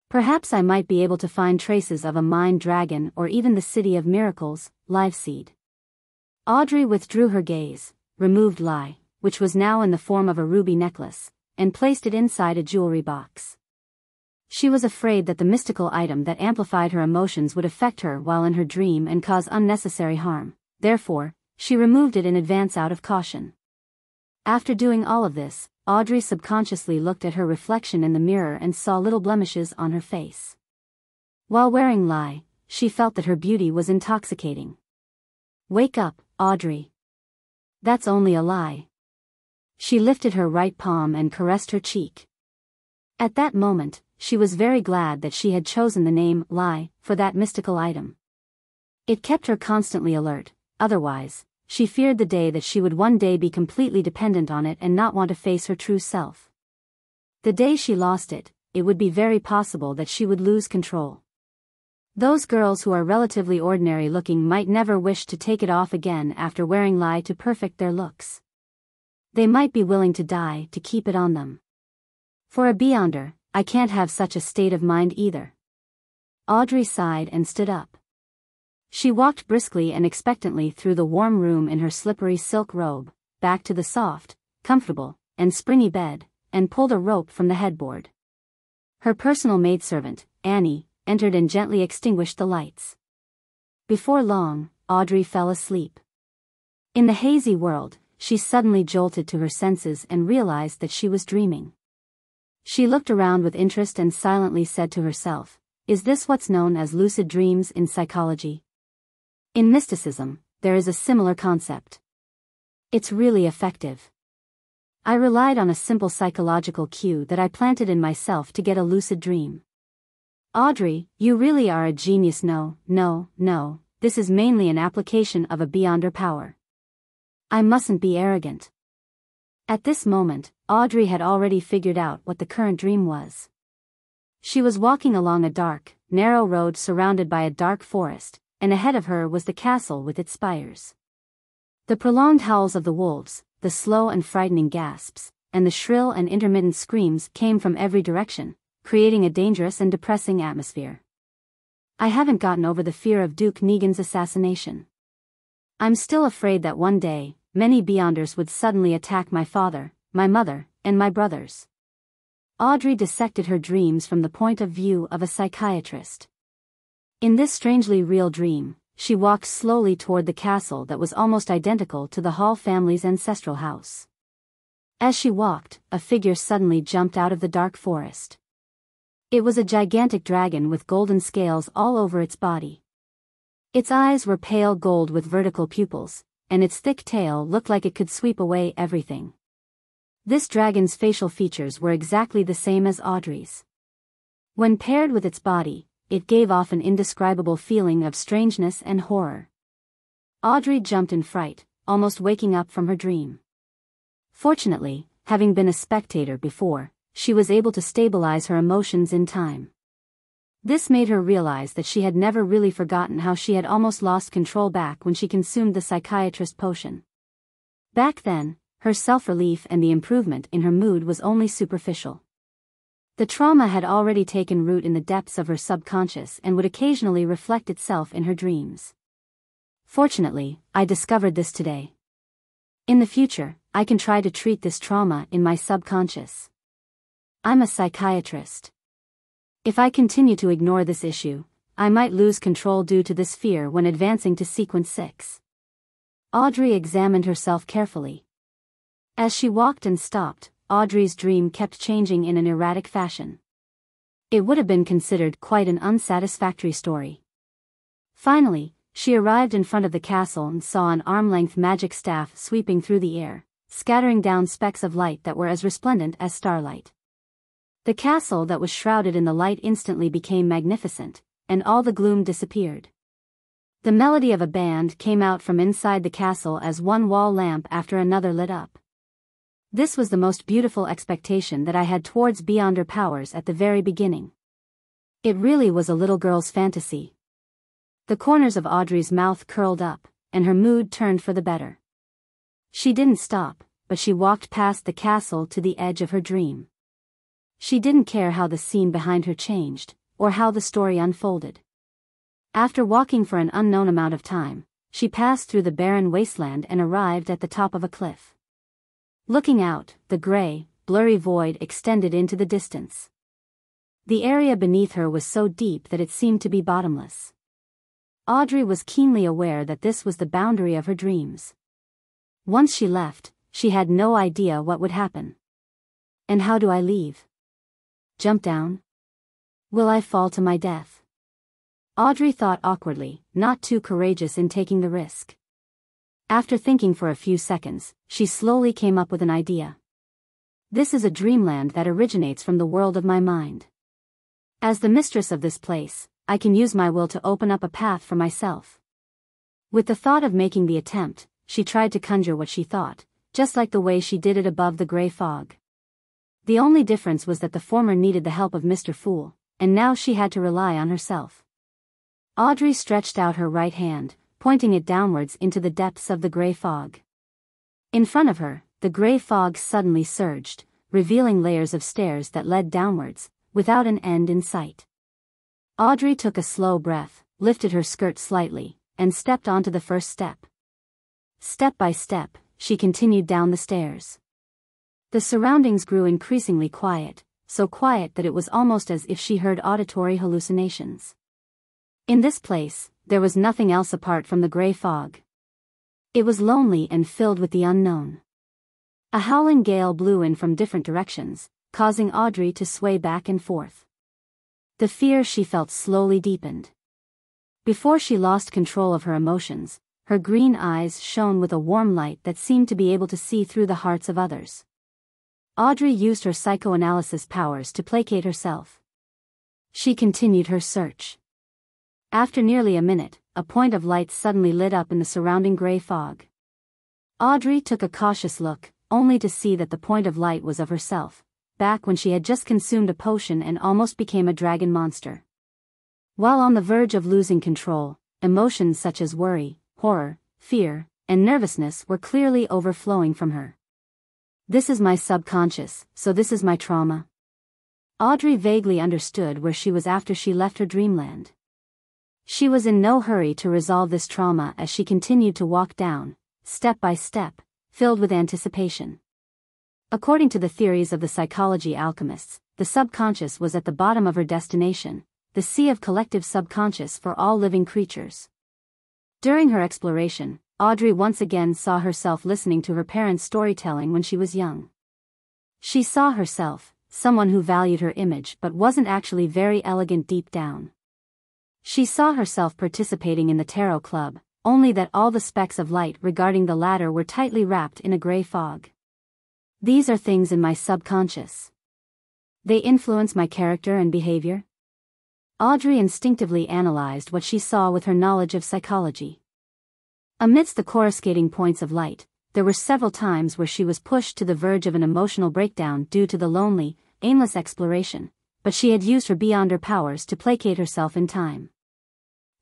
Perhaps I might be able to find traces of a mind dragon or even the City of Miracles, Fleeced. Audrey withdrew her gaze, removed Lie, which was now in the form of a ruby necklace, and placed it inside a jewelry box. She was afraid that the mystical item that amplified her emotions would affect her while in her dream and cause unnecessary harm, therefore, she removed it in advance out of caution. After doing all of this, Audrey subconsciously looked at her reflection in the mirror and saw little blemishes on her face. While wearing Lie, she felt that her beauty was intoxicating. "Wake up, Audrey. That's only a lie." She lifted her right palm and caressed her cheek. At that moment, she was very glad that she had chosen the name Lie for that mystical item. It kept her constantly alert, otherwise, she feared the day that she would one day be completely dependent on it and not want to face her true self. The day she lost it, it would be very possible that she would lose control. Those girls who are relatively ordinary looking might never wish to take it off again after wearing Lie to perfect their looks. They might be willing to die to keep it on them. For a Beyonder, I can't have such a state of mind either. Audrey sighed and stood up. She walked briskly and expectantly through the warm room in her slippery silk robe, back to the soft, comfortable, and springy bed, and pulled a rope from the headboard. Her personal maidservant, Annie, entered and gently extinguished the lights. Before long, Audrey fell asleep. In the hazy world, she suddenly jolted to her senses and realized that she was dreaming. She looked around with interest and silently said to herself, "Is this what's known as lucid dreams in psychology?" In mysticism, there is a similar concept. It's really effective. I relied on a simple psychological cue that I planted in myself to get a lucid dream. "Audrey, you really are a genius." No, this is mainly an application of a Beyonder power. I mustn't be arrogant." At this moment, Audrey had already figured out what the current dream was. She was walking along a dark, narrow road surrounded by a dark forest, and ahead of her was the castle with its spires. The prolonged howls of the wolves, the slow and frightening gasps, and the shrill and intermittent screams came from every direction, creating a dangerous and depressing atmosphere. I haven't gotten over the fear of Duke Negan's assassination. I'm still afraid that one day, many Beyonders would suddenly attack my father, my mother, and my brothers. Audrey dissected her dreams from the point of view of a psychiatrist. In this strangely real dream, she walked slowly toward the castle that was almost identical to the Hall family's ancestral house. As she walked, a figure suddenly jumped out of the dark forest. It was a gigantic dragon with golden scales all over its body. Its eyes were pale gold with vertical pupils, and its thick tail looked like it could sweep away everything. This dragon's facial features were exactly the same as Audrey's. When paired with its body, it gave off an indescribable feeling of strangeness and horror. Audrey jumped in fright, almost waking up from her dream. Fortunately, having been a spectator before, she was able to stabilize her emotions in time. This made her realize that she had never really forgotten how she had almost lost control back when she consumed the psychiatrist potion. Back then, her self-relief and the improvement in her mood was only superficial. The trauma had already taken root in the depths of her subconscious and would occasionally reflect itself in her dreams. Fortunately, I discovered this today. In the future, I can try to treat this trauma in my subconscious. I'm a psychiatrist. If I continue to ignore this issue, I might lose control due to this fear when advancing to sequence 6. Audrey examined herself carefully. As she walked and stopped, Audrey's dream kept changing in an erratic fashion. It would have been considered quite an unsatisfactory story. Finally, she arrived in front of the castle and saw an arm-length magic staff sweeping through the air, scattering down specks of light that were as resplendent as starlight. The castle that was shrouded in the light instantly became magnificent, and all the gloom disappeared. The melody of a band came out from inside the castle as one wall lamp after another lit up. This was the most beautiful expectation that I had towards Beyonder powers at the very beginning. It really was a little girl's fantasy. The corners of Audrey's mouth curled up, and her mood turned for the better. She didn't stop, but she walked past the castle to the edge of her dream. She didn't care how the scene behind her changed, or how the story unfolded. After walking for an unknown amount of time, she passed through the barren wasteland and arrived at the top of a cliff. Looking out, the gray, blurry void extended into the distance. The area beneath her was so deep that it seemed to be bottomless. Audrey was keenly aware that this was the boundary of her dreams. Once she left, she had no idea what would happen. And how do I leave? Jump down? Will I fall to my death? Audrey thought awkwardly, not too courageous in taking the risk. After thinking for a few seconds, she slowly came up with an idea. This is a dreamland that originates from the world of my mind. As the mistress of this place, I can use my will to open up a path for myself. With the thought of making the attempt, she tried to conjure what she thought, just like the way she did it above the gray fog. The only difference was that the former needed the help of Mr. Fool, and now she had to rely on herself. Audrey stretched out her right hand, pointing it downwards into the depths of the gray fog. In front of her, the gray fog suddenly surged, revealing layers of stairs that led downwards, without an end in sight. Audrey took a slow breath, lifted her skirt slightly, and stepped onto the first step. Step by step, she continued down the stairs. The surroundings grew increasingly quiet, so quiet that it was almost as if she heard auditory hallucinations. In this place, there was nothing else apart from the gray fog. It was lonely and filled with the unknown. A howling gale blew in from different directions, causing Audrey to sway back and forth. The fear she felt slowly deepened. Before she lost control of her emotions, her green eyes shone with a warm light that seemed to be able to see through the hearts of others. Audrey used her psychoanalysis powers to placate herself. She continued her search. After nearly a minute, a point of light suddenly lit up in the surrounding gray fog. Audrey took a cautious look, only to see that the point of light was of herself, back when she had just consumed a potion and almost became a dragon monster. While on the verge of losing control, emotions such as worry, horror, fear, and nervousness were clearly overflowing from her. This is my subconscious, so this is my trauma. Audrey vaguely understood where she was after she left her dreamland. She was in no hurry to resolve this trauma as she continued to walk down, step by step, filled with anticipation. According to the theories of the psychology alchemists, the subconscious was at the bottom of her destination, the sea of collective subconscious for all living creatures. During her exploration, Audrey once again saw herself listening to her parents' storytelling when she was young. She saw herself, someone who valued her image but wasn't actually very elegant deep down. She saw herself participating in the tarot club, only that all the specks of light regarding the latter were tightly wrapped in a gray fog. These are things in my subconscious. They influence my character and behavior. Audrey instinctively analyzed what she saw with her knowledge of psychology. Amidst the coruscating points of light, there were several times where she was pushed to the verge of an emotional breakdown due to the lonely, aimless exploration, but she had used her Beyonder powers to placate herself in time.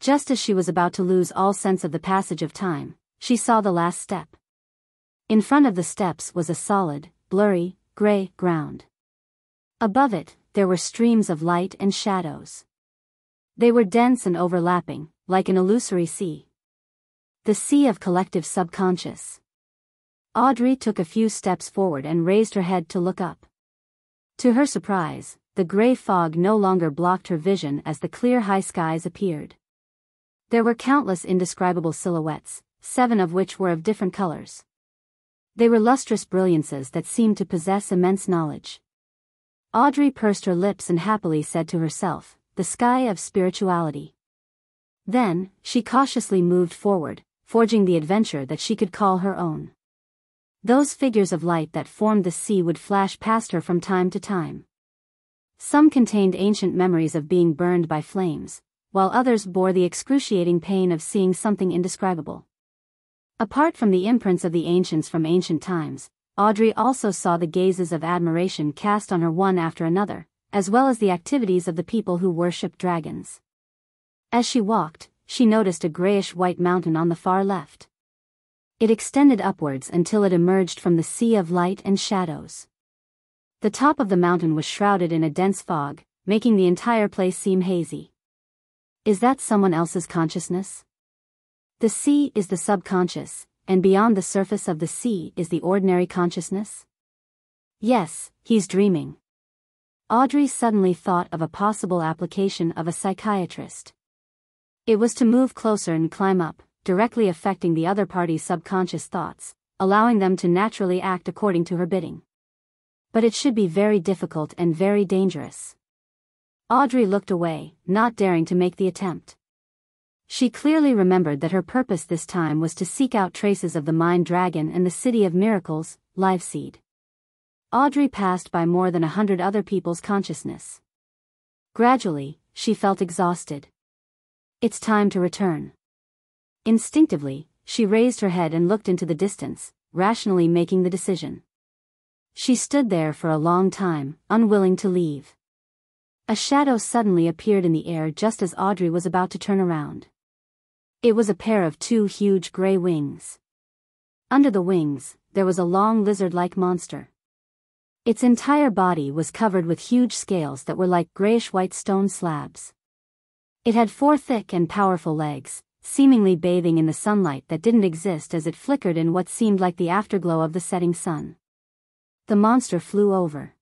Just as she was about to lose all sense of the passage of time, she saw the last step. In front of the steps was a solid, blurry, gray ground. Above it, there were streams of light and shadows. They were dense and overlapping, like an illusory sea. The sea of collective subconscious. Audrey took a few steps forward and raised her head to look up. To her surprise, the gray fog no longer blocked her vision as the clear high skies appeared. There were countless indescribable silhouettes, 7 of which were of different colors. They were lustrous brilliances that seemed to possess immense knowledge. Audrey pursed her lips and happily said to herself, "The sky of spirituality." Then, she cautiously moved forward, forging the adventure that she could call her own. Those figures of light that formed the sea would flash past her from time to time. Some contained ancient memories of being burned by flames, while others bore the excruciating pain of seeing something indescribable. Apart from the imprints of the ancients from ancient times, Audrey also saw the gazes of admiration cast on her one after another, as well as the activities of the people who worshipped dragons. As she walked, she noticed a grayish-white mountain on the far left. It extended upwards until it emerged from the sea of light and shadows. The top of the mountain was shrouded in a dense fog, making the entire place seem hazy. Is that someone else's consciousness? The sea is the subconscious, and beyond the surface of the sea is the ordinary consciousness? Yes, he's dreaming. Audrey suddenly thought of a possible application of a psychiatrist. It was to move closer and climb up, directly affecting the other party's subconscious thoughts, allowing them to naturally act according to her bidding. But it should be very difficult and very dangerous. Audrey looked away, not daring to make the attempt. She clearly remembered that her purpose this time was to seek out traces of the Mind Dragon and the City of Miracles, Fleeced. Audrey passed by more than 100 other people's consciousness. Gradually, she felt exhausted. It's time to return. Instinctively, she raised her head and looked into the distance, rationally making the decision. She stood there for a long time, unwilling to leave. A shadow suddenly appeared in the air just as Audrey was about to turn around. It was a pair of 2 huge gray wings. Under the wings, there was a long lizard-like monster. Its entire body was covered with huge scales that were like grayish-white stone slabs. It had 4 thick and powerful legs, seemingly bathing in the sunlight that didn't exist as it flickered in what seemed like the afterglow of the setting sun. The monster flew over.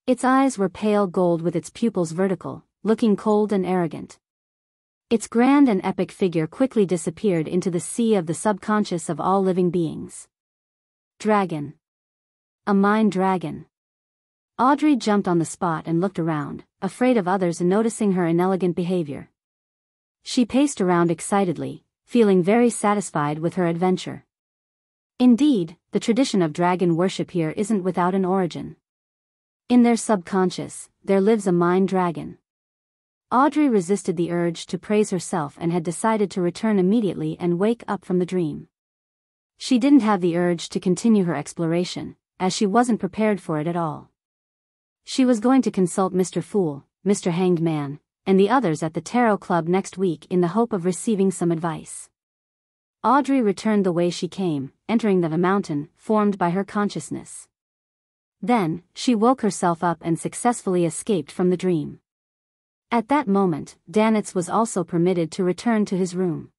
Its eyes were pale gold with its pupils vertical, looking cold and arrogant. Its grand and epic figure quickly disappeared into the sea of the subconscious of all living beings. Dragon. A mind dragon. Audrey jumped on the spot and looked around, afraid of others and noticing her inelegant behavior. She paced around excitedly, feeling very satisfied with her adventure. Indeed, the tradition of dragon worship here isn't without an origin. In their subconscious, there lives a mind dragon. Audrey resisted the urge to praise herself and had decided to return immediately and wake up from the dream. She didn't have the urge to continue her exploration, as she wasn't prepared for it at all. She was going to consult Mr. Fool, Mr. Hanged Man, and the others at the Tarot Club next week in the hope of receiving some advice. Audrey returned the way she came, entering the mountain formed by her consciousness. Then, she woke herself up and successfully escaped from the dream. At that moment, Danitz was also permitted to return to his room.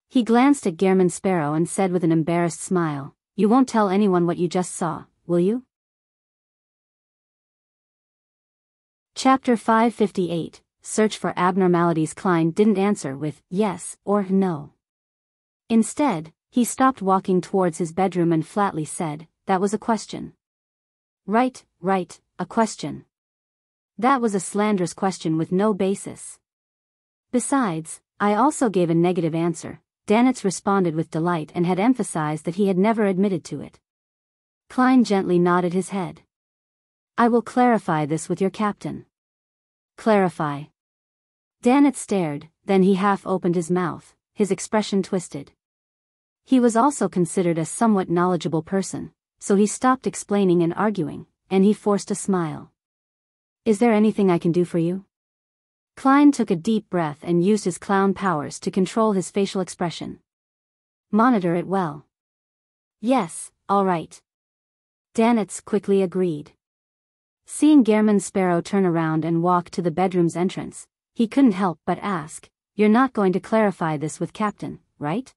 He glanced at Gehrman Sparrow and said with an embarrassed smile, "You won't tell anyone what you just saw, will you?" Chapter 558, Search for Abnormalities. Klein didn't answer with yes or no. Instead, he stopped walking towards his bedroom and flatly said, "That was a question." Right, a question. That was a slanderous question with no basis. Besides, I also gave a negative answer. Danitz responded with delight and had emphasized that he had never admitted to it. Klein gently nodded his head. "I will clarify this with your captain." "Clarify." Danitz stared, then he half opened his mouth, his expression twisted. He was also considered a somewhat knowledgeable person, so he stopped explaining and arguing, and he forced a smile. "Is there anything I can do for you?" Klein took a deep breath and used his clown powers to control his facial expression. "Monitor it well." "Yes, all right." Danitz quickly agreed. Seeing Gehrman Sparrow turn around and walk to the bedroom's entrance, he couldn't help but ask, "You're not going to clarify this with Captain, right?"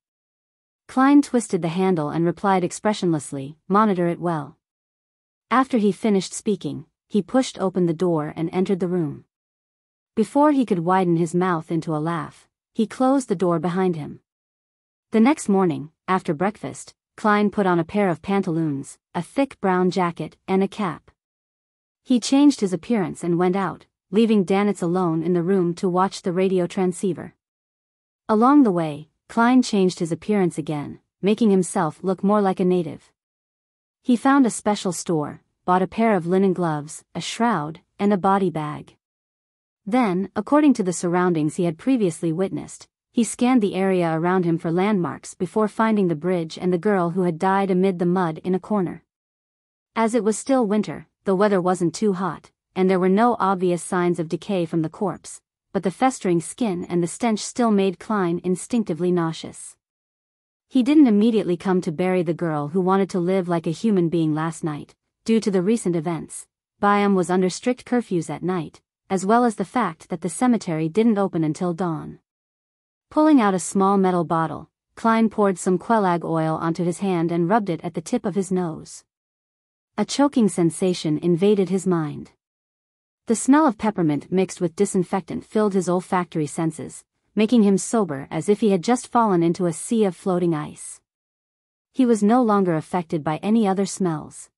Klein twisted the handle and replied expressionlessly, "Monitor it well." After he finished speaking, he pushed open the door and entered the room. Before he could widen his mouth into a laugh, he closed the door behind him. The next morning, after breakfast, Klein put on a pair of pantaloons, a thick brown jacket, and a cap. He changed his appearance and went out, leaving Danitz alone in the room to watch the radio transceiver. Along the way, Klein changed his appearance again, making himself look more like a native. He found a special store, bought a pair of linen gloves, a shroud, and a body bag. Then, according to the surroundings he had previously witnessed, he scanned the area around him for landmarks before finding the bridge and the girl who had died amid the mud in a corner. As it was still winter, the weather wasn't too hot, and there were no obvious signs of decay from the corpse, but the festering skin and the stench still made Klein instinctively nauseous. He didn't immediately come to bury the girl who wanted to live like a human being last night. Due to the recent events, Biyao was under strict curfews at night, as well as the fact that the cemetery didn't open until dawn. Pulling out a small metal bottle, Klein poured some quelaag oil onto his hand and rubbed it at the tip of his nose. A choking sensation invaded his mind. The smell of peppermint mixed with disinfectant filled his olfactory senses, making him sober as if he had just fallen into a sea of floating ice. He was no longer affected by any other smells.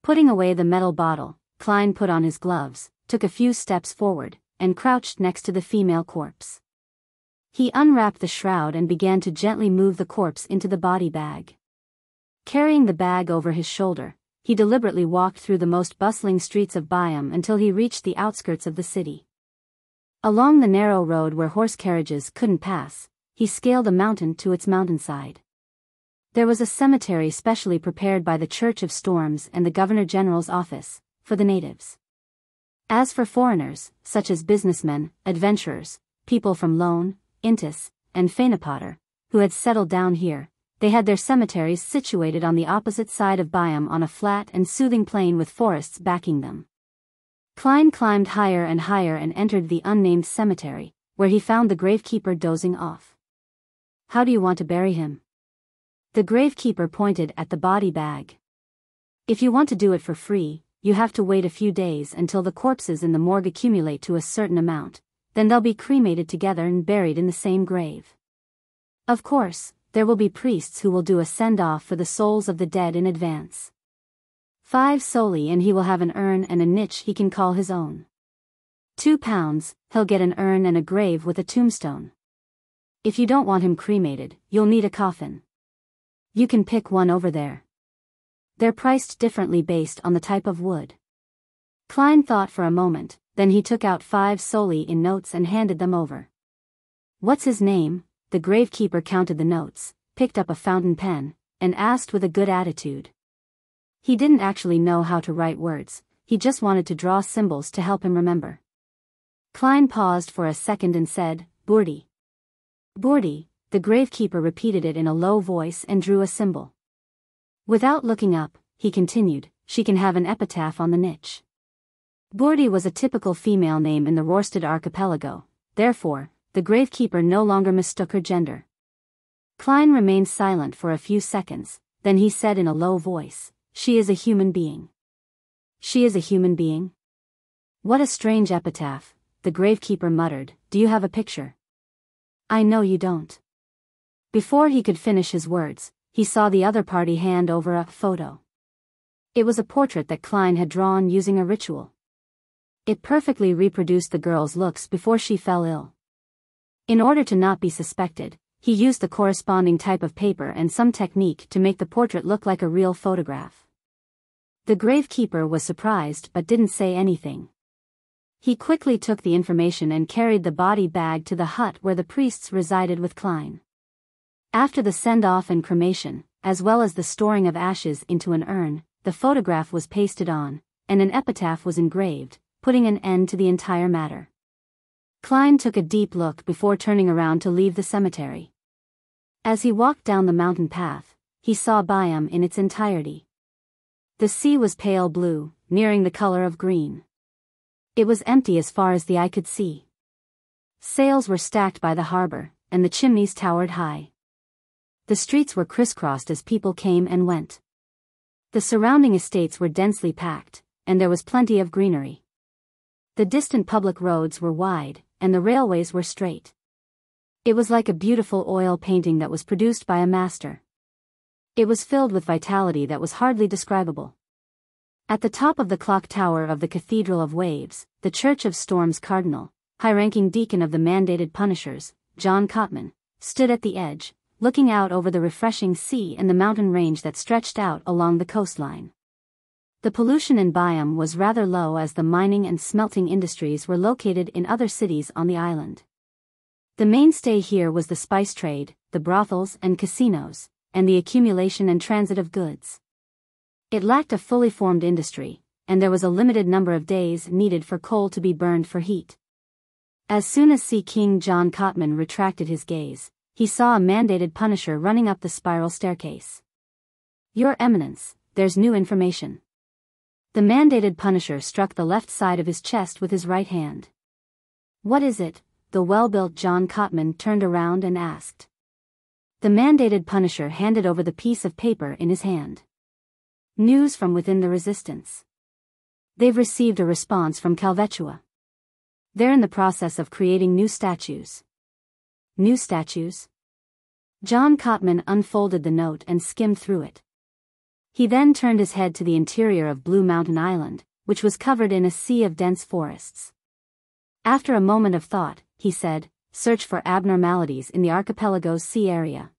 Putting away the metal bottle, Klein put on his gloves, took a few steps forward, and crouched next to the female corpse. He unwrapped the shroud and began to gently move the corpse into the body bag. Carrying the bag over his shoulder, he deliberately walked through the most bustling streets of Biyao until he reached the outskirts of the city. Along the narrow road where horse carriages couldn't pass, he scaled a mountain to its mountainside. There was a cemetery specially prepared by the Church of Storms and the Governor-General's office, for the natives. As for foreigners, such as businessmen, adventurers, people from Lone, Intis, and Fainapotter, who had settled down here, they had their cemeteries situated on the opposite side of Biyao on a flat and soothing plain with forests backing them. Klein climbed higher and higher and entered the unnamed cemetery, where he found the gravekeeper dozing off. "How do you want to bury him?" The gravekeeper pointed at the body bag. "If you want to do it for free, you have to wait a few days until the corpses in the morgue accumulate to a certain amount, then they'll be cremated together and buried in the same grave. Of course, there will be priests who will do a send-off for the souls of the dead in advance. 5 solely and he will have an urn and a niche he can call his own. £2, he'll get an urn and a grave with a tombstone. If you don't want him cremated, you'll need a coffin. You can pick one over there. They're priced differently based on the type of wood." Klein thought for a moment, then he took out 5 solely in notes and handed them over. "What's his name?" The gravekeeper counted the notes, picked up a fountain pen, and asked with a good attitude. He didn't actually know how to write words, he just wanted to draw symbols to help him remember. Klein paused for a second and said, "Boordi." "Boordi," the gravekeeper repeated it in a low voice and drew a symbol. Without looking up, he continued, "She can have an epitaph on the niche." Boordi was a typical female name in the Rorstad archipelago, therefore, the gravekeeper no longer mistook her gender. Klein remained silent for a few seconds, then he said in a low voice, "She is a human being." "She is a human being?" "What a strange epitaph," the gravekeeper muttered. "Do you have a picture?" "I know you don't." Before he could finish his words, he saw the other party hand over a photo. It was a portrait that Klein had drawn using a ritual. It perfectly reproduced the girl's looks before she fell ill. In order to not be suspected, he used the corresponding type of paper and some technique to make the portrait look like a real photograph. The gravekeeper was surprised but didn't say anything. He quickly took the information and carried the body bag to the hut where the priests resided with Klein. After the send-off and cremation, as well as the storing of ashes into an urn, the photograph was pasted on, and an epitaph was engraved, putting an end to the entire matter. Klein took a deep look before turning around to leave the cemetery. As he walked down the mountain path, he saw Biyao in its entirety. The sea was pale blue, nearing the color of green. It was empty as far as the eye could see. Sails were stacked by the harbor, and the chimneys towered high. The streets were crisscrossed as people came and went. The surrounding estates were densely packed, and there was plenty of greenery. The distant public roads were wide, and the railways were straight. It was like a beautiful oil painting that was produced by a master. It was filled with vitality that was hardly describable. At the top of the clock tower of the Cathedral of Waves, the Church of Storms Cardinal, high-ranking deacon of the mandated punishers, John Cotman, stood at the edge, looking out over the refreshing sea and the mountain range that stretched out along the coastline. The pollution in Biyao was rather low as the mining and smelting industries were located in other cities on the island. The mainstay here was the spice trade, the brothels and casinos, and the accumulation and transit of goods. It lacked a fully formed industry, and there was a limited number of days needed for coal to be burned for heat. As soon as Sea King John Cotman retracted his gaze, he saw a mandated punisher running up the spiral staircase. "Your Eminence, there's new information." The mandated punisher struck the left side of his chest with his right hand. "What is it?" the well-built John Cotman turned around and asked. The mandated punisher handed over the piece of paper in his hand. "News from within the resistance. They've received a response from Calvetua. They're in the process of creating new statues." "New statues?" John Cotman unfolded the note and skimmed through it. He then turned his head to the interior of Blue Mountain Island, which was covered in a sea of dense forests. After a moment of thought, he said, "Search for abnormalities in the archipelago's sea area."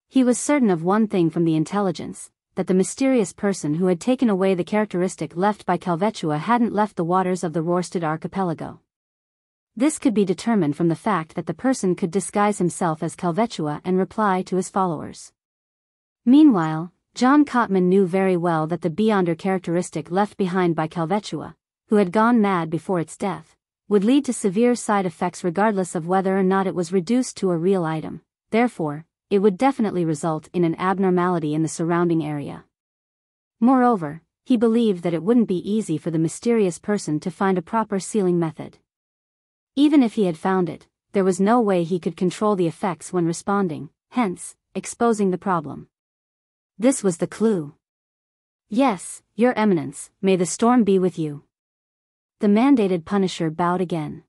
He was certain of one thing from the intelligence, that the mysterious person who had taken away the characteristic left by Calvetua hadn't left the waters of the Rorsted archipelago. This could be determined from the fact that the person could disguise himself as Calvetua and reply to his followers. Meanwhile, John Cotman knew very well that the Beyonder characteristic left behind by Calvetua, who had gone mad before its death, would lead to severe side effects regardless of whether or not it was reduced to a real item. Therefore, it would definitely result in an abnormality in the surrounding area. Moreover, he believed that it wouldn't be easy for the mysterious person to find a proper sealing method. Even if he had found it, there was no way he could control the effects when responding, hence, exposing the problem. This was the clue. "Yes, Your Eminence, may the storm be with you." The mandated punisher bowed again.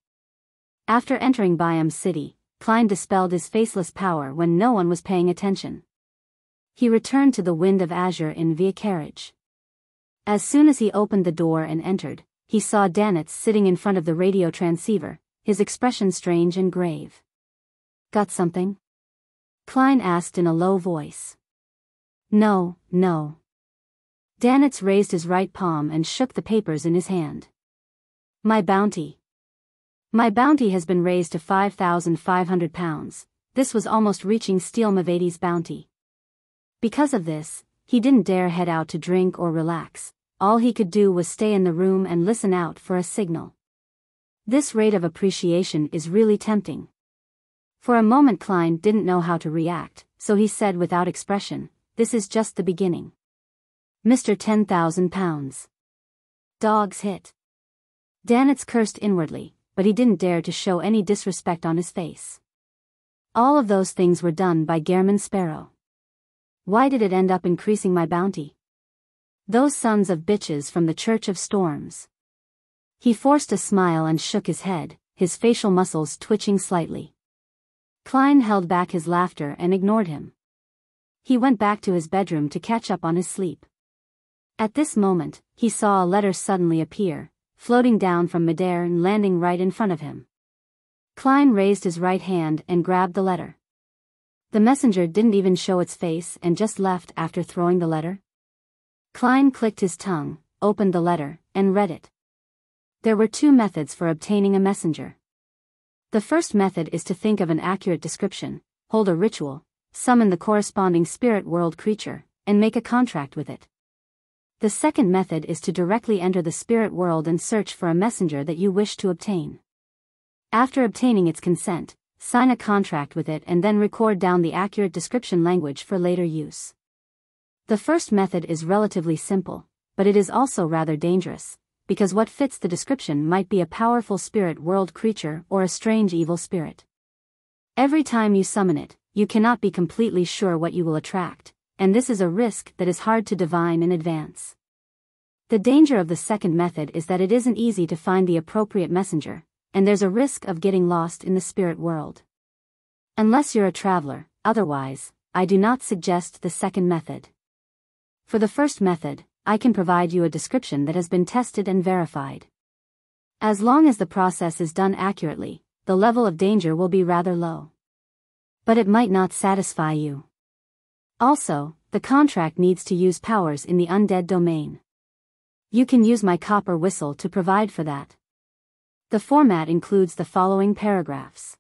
After entering Biyao City, Klein dispelled his faceless power when no one was paying attention. He returned to the Wind of Azure in via carriage. As soon as he opened the door and entered, he saw Danitz sitting in front of the radio transceiver, his expression strange and grave. "Got something?" Klein asked in a low voice. "No, no." Danitz raised his right palm and shook the papers in his hand. "My bounty. My bounty has been raised to 5,500 pounds. This was almost reaching Steel Mavadi's bounty. Because of this, he didn't dare head out to drink or relax. All he could do was stay in the room and listen out for a signal. This rate of appreciation is really tempting." For a moment Klein didn't know how to react, so he said without expression, "This is just the beginning. Mr. 10,000 pounds. Dog's hit." Danitz cursed inwardly, but he didn't dare to show any disrespect on his face. All of those things were done by Gairman Sparrow. Why did it end up increasing my bounty? Those sons of bitches from the Church of Storms. He forced a smile and shook his head, his facial muscles twitching slightly. Klein held back his laughter and ignored him. He went back to his bedroom to catch up on his sleep. At this moment, he saw a letter suddenly appear, floating down from midair and landing right in front of him. Klein raised his right hand and grabbed the letter. The messenger didn't even show its face and just left after throwing the letter. Klein clicked his tongue, opened the letter, and read it. There were two methods for obtaining a messenger. The first method is to think of an accurate description, hold a ritual, summon the corresponding spirit world creature, and make a contract with it. The second method is to directly enter the spirit world and search for a messenger that you wish to obtain. After obtaining its consent, sign a contract with it and then record down the accurate description language for later use. The first method is relatively simple, but it is also rather dangerous, because what fits the description might be a powerful spirit world creature or a strange evil spirit. Every time you summon it, you cannot be completely sure what you will attract, and this is a risk that is hard to divine in advance. The danger of the second method is that it isn't easy to find the appropriate messenger, and there's a risk of getting lost in the spirit world. Unless you're a traveler, otherwise, I do not suggest the second method. For the first method, I can provide you a description that has been tested and verified. As long as the process is done accurately, the level of danger will be rather low. But it might not satisfy you. Also, the contract needs to use powers in the undead domain. You can use my copper whistle to provide for that. The format includes the following paragraphs.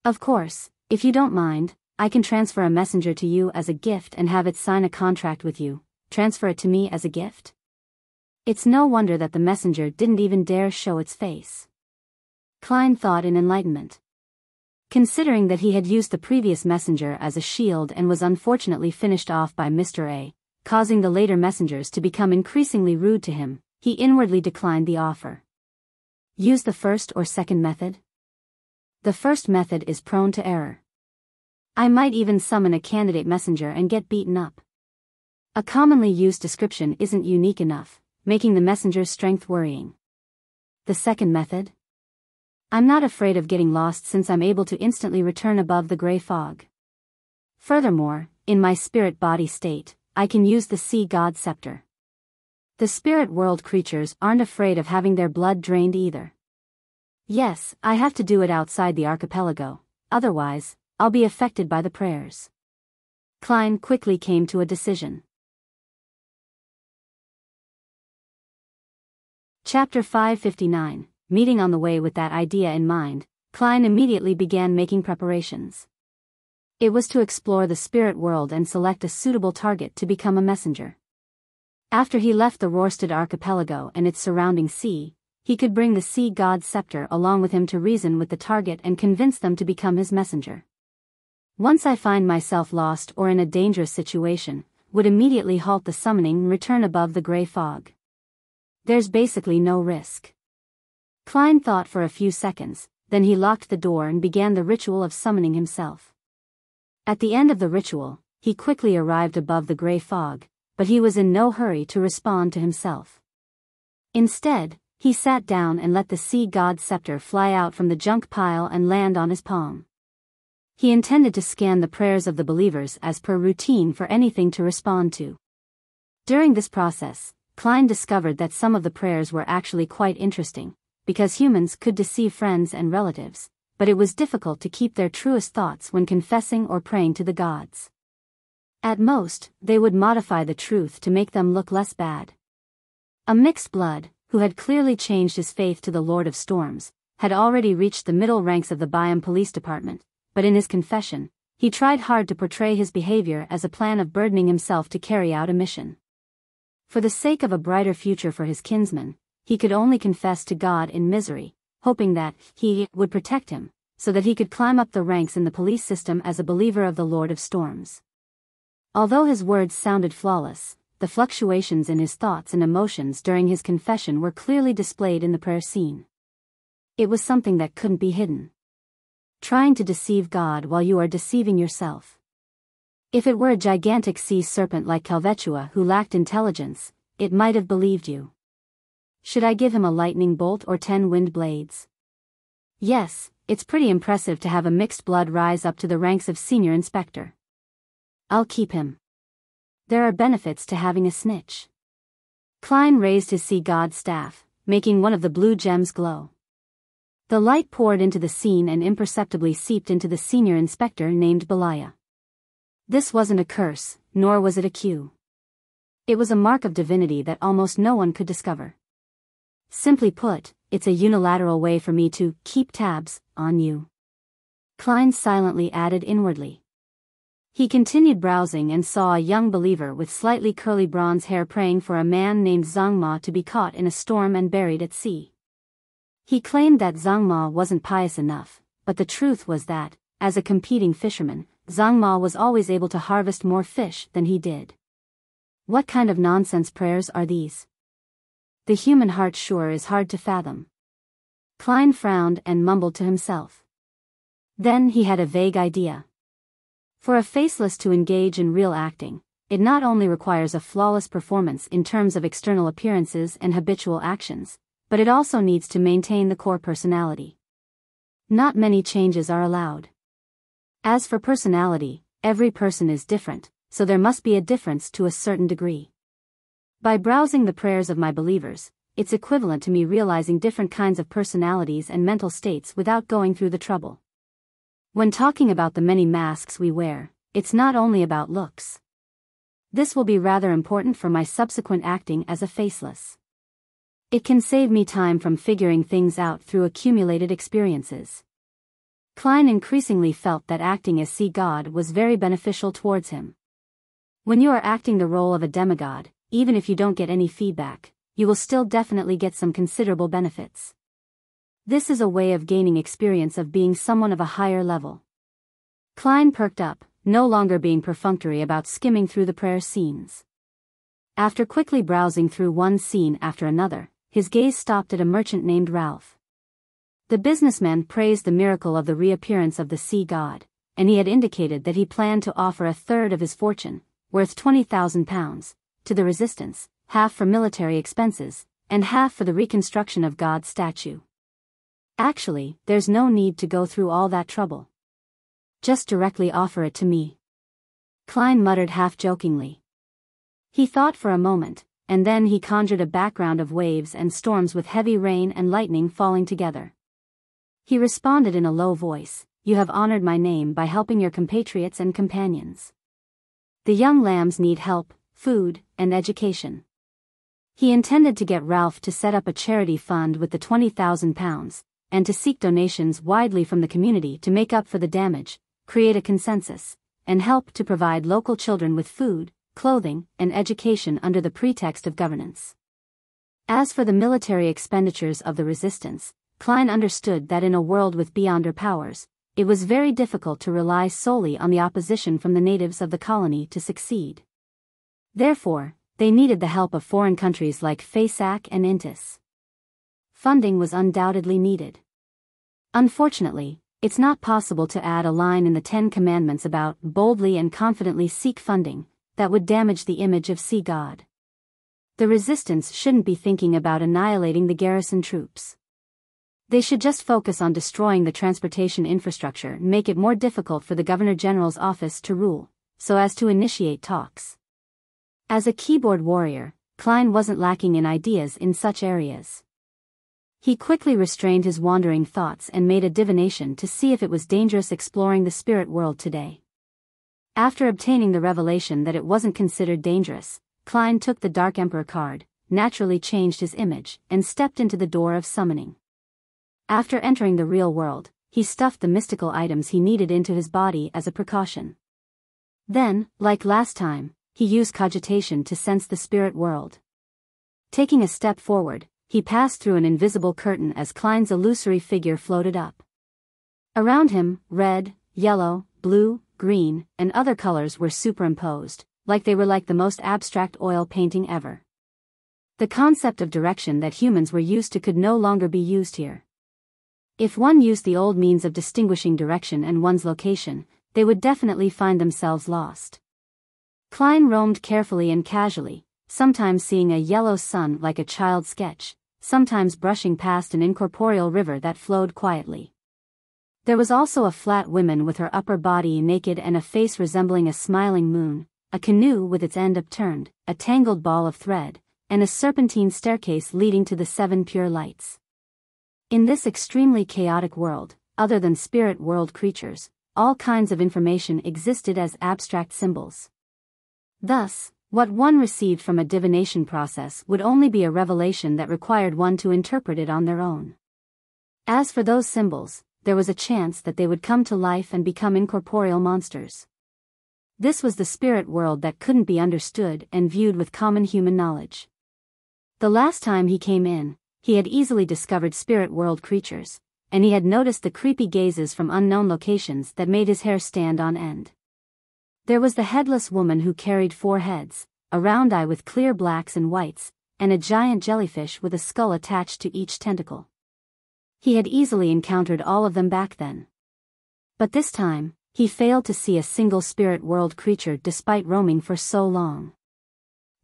Of course, if you don't mind, I can transfer a messenger to you as a gift and have it sign a contract with you. Transfer it to me as a gift? It's no wonder that the messenger didn't even dare show its face. Klein thought in enlightenment. Considering that he had used the previous messenger as a shield and was unfortunately finished off by Mr. A, causing the later messengers to become increasingly rude to him, he inwardly declined the offer. Use the first or second method? The first method is prone to error. I might even summon a candidate messenger and get beaten up. A commonly used description isn't unique enough, making the messenger's strength worrying. The second method? I'm not afraid of getting lost since I'm able to instantly return above the gray fog. Furthermore, in my spirit body state, I can use the sea god scepter. The spirit world creatures aren't afraid of having their blood drained either. Yes, I have to do it outside the archipelago, otherwise, I'll be affected by the prayers. Klein quickly came to a decision. Chapter 559. Meeting on the way. With that idea in mind, Klein immediately began making preparations. It was to explore the spirit world and select a suitable target to become a messenger. After he left the Rorstad archipelago and its surrounding sea, he could bring the sea god scepter along with him to reason with the target and convince them to become his messenger. Once I find myself lost or in a dangerous situation, would immediately halt the summoning and return above the gray fog. There's basically no risk. Klein thought for a few seconds, then he locked the door and began the ritual of summoning himself. At the end of the ritual, he quickly arrived above the gray fog, but he was in no hurry to respond to himself. Instead, he sat down and let the sea god scepter fly out from the junk pile and land on his palm. He intended to scan the prayers of the believers as per routine for anything to respond to. During this process, Klein discovered that some of the prayers were actually quite interesting, because humans could deceive friends and relatives, but it was difficult to keep their truest thoughts when confessing or praying to the gods. At most, they would modify the truth to make them look less bad. A mixed blood, who had clearly changed his faith to the Lord of Storms, had already reached the middle ranks of the Biyao police department, but in his confession, he tried hard to portray his behavior as a plan of burdening himself to carry out a mission. For the sake of a brighter future for his kinsman, he could only confess to God in misery, hoping that he would protect him, so that he could climb up the ranks in the police system as a believer of the Lord of Storms. Although his words sounded flawless, the fluctuations in his thoughts and emotions during his confession were clearly displayed in the prayer scene. It was something that couldn't be hidden. Trying to deceive God while you are deceiving yourself. If it were a gigantic sea serpent like Calvetua who lacked intelligence, it might have believed you. Should I give him a lightning bolt or 10 wind blades? Yes, it's pretty impressive to have a mixed blood rise up to the ranks of senior inspector. I'll keep him. There are benefits to having a snitch. Klein raised his sea god staff, making one of the blue gems glow. The light poured into the scene and imperceptibly seeped into the senior inspector named Biyao. This wasn't a curse, nor was it a cue. It was a mark of divinity that almost no one could discover. Simply put, it's a unilateral way for me to keep tabs on you. Klein silently added inwardly. He continued browsing and saw a young believer with slightly curly bronze hair praying for a man named Zhangma to be caught in a storm and buried at sea. He claimed that Zhangma wasn't pious enough, but the truth was that, as a competing fisherman, Zhangma was always able to harvest more fish than he did. What kind of nonsense prayers are these? The human heart sure is hard to fathom. Klein frowned and mumbled to himself. Then he had a vague idea. For a faceless to engage in real acting, it not only requires a flawless performance in terms of external appearances and habitual actions, but it also needs to maintain the core personality. Not many changes are allowed. As for personality, every person is different, so there must be a difference to a certain degree. By browsing the prayers of my believers, it's equivalent to me realizing different kinds of personalities and mental states without going through the trouble. When talking about the many masks we wear, it's not only about looks. This will be rather important for my subsequent acting as a faceless. It can save me time from figuring things out through accumulated experiences. Klein increasingly felt that acting as Sea God was very beneficial towards him. When you are acting the role of a demigod, even if you don't get any feedback, you will still definitely get some considerable benefits. This is a way of gaining experience of being someone of a higher level. Klein perked up, no longer being perfunctory about skimming through the prayer scenes. After quickly browsing through one scene after another, his gaze stopped at a merchant named Ralph. The businessman praised the miracle of the reappearance of the Sea God, and he had indicated that he planned to offer a third of his fortune, worth £20,000, to the resistance, half for military expenses, and half for the reconstruction of God's statue. Actually, there's no need to go through all that trouble. Just directly offer it to me. Klein muttered half-jokingly. He thought for a moment, and then he conjured a background of waves and storms with heavy rain and lightning falling together. He responded in a low voice, "You have honored my name by helping your compatriots and companions. The young lambs need help, food, and education." He intended to get Ralph to set up a charity fund with the £20,000, and to seek donations widely from the community to make up for the damage, create a consensus, and help to provide local children with food, clothing, and education under the pretext of governance. As for the military expenditures of the resistance, Klein understood that in a world with beyonder powers, it was very difficult to rely solely on the opposition from the natives of the colony to succeed. Therefore, they needed the help of foreign countries like Fleeced and Intis. Funding was undoubtedly needed. Unfortunately, it's not possible to add a line in the 10 Commandments about boldly and confidently seek funding that would damage the image of Sea God. The resistance shouldn't be thinking about annihilating the garrison troops. They should just focus on destroying the transportation infrastructure and make it more difficult for the Governor General's office to rule, so as to initiate talks. As a keyboard warrior, Klein wasn't lacking in ideas in such areas. He quickly restrained his wandering thoughts and made a divination to see if it was dangerous exploring the spirit world today. After obtaining the revelation that it wasn't considered dangerous, Klein took the Dark Emperor card, naturally changed his image, and stepped into the door of summoning. After entering the real world, he stuffed the mystical items he needed into his body as a precaution. Then, like last time, he used cogitation to sense the spirit world. Taking a step forward, he passed through an invisible curtain as Klein's illusory figure floated up. Around him, red, yellow, blue, green, and other colors were superimposed, like they were like the most abstract oil painting ever. The concept of direction that humans were used to could no longer be used here. If one used the old means of distinguishing direction and one's location, they would definitely find themselves lost. Klein roamed carefully and casually, sometimes seeing a yellow sun like a child's sketch, sometimes brushing past an incorporeal river that flowed quietly. There was also a flat woman with her upper body naked and a face resembling a smiling moon, a canoe with its end upturned, a tangled ball of thread, and a serpentine staircase leading to the 7 pure lights. In this extremely chaotic world, other than spirit world creatures, all kinds of information existed as abstract symbols. Thus, what one received from a divination process would only be a revelation that required one to interpret it on their own. As for those symbols, there was a chance that they would come to life and become incorporeal monsters. This was the spirit world that couldn't be understood and viewed with common human knowledge. The last time he came in, he had easily discovered spirit world creatures, and he had noticed the creepy gazes from unknown locations that made his hair stand on end. There was the headless woman who carried 4 heads, a round eye with clear blacks and whites, and a giant jellyfish with a skull attached to each tentacle. He had easily encountered all of them back then. But this time, he failed to see a single spirit world creature despite roaming for so long.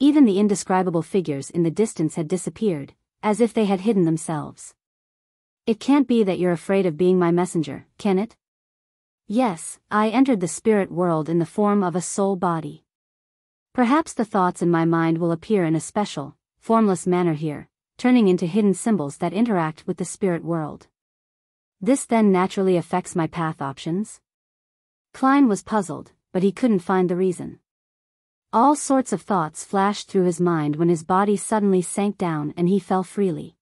Even the indescribable figures in the distance had disappeared, as if they had hidden themselves. "It can't be that you're afraid of being my messenger, can it?" Yes, I entered the spirit world in the form of a soul body. Perhaps the thoughts in my mind will appear in a special, formless manner here, turning into hidden symbols that interact with the spirit world. This then naturally affects my path options? Klein was puzzled, but he couldn't find the reason. All sorts of thoughts flashed through his mind when his body suddenly sank down and he fell freely.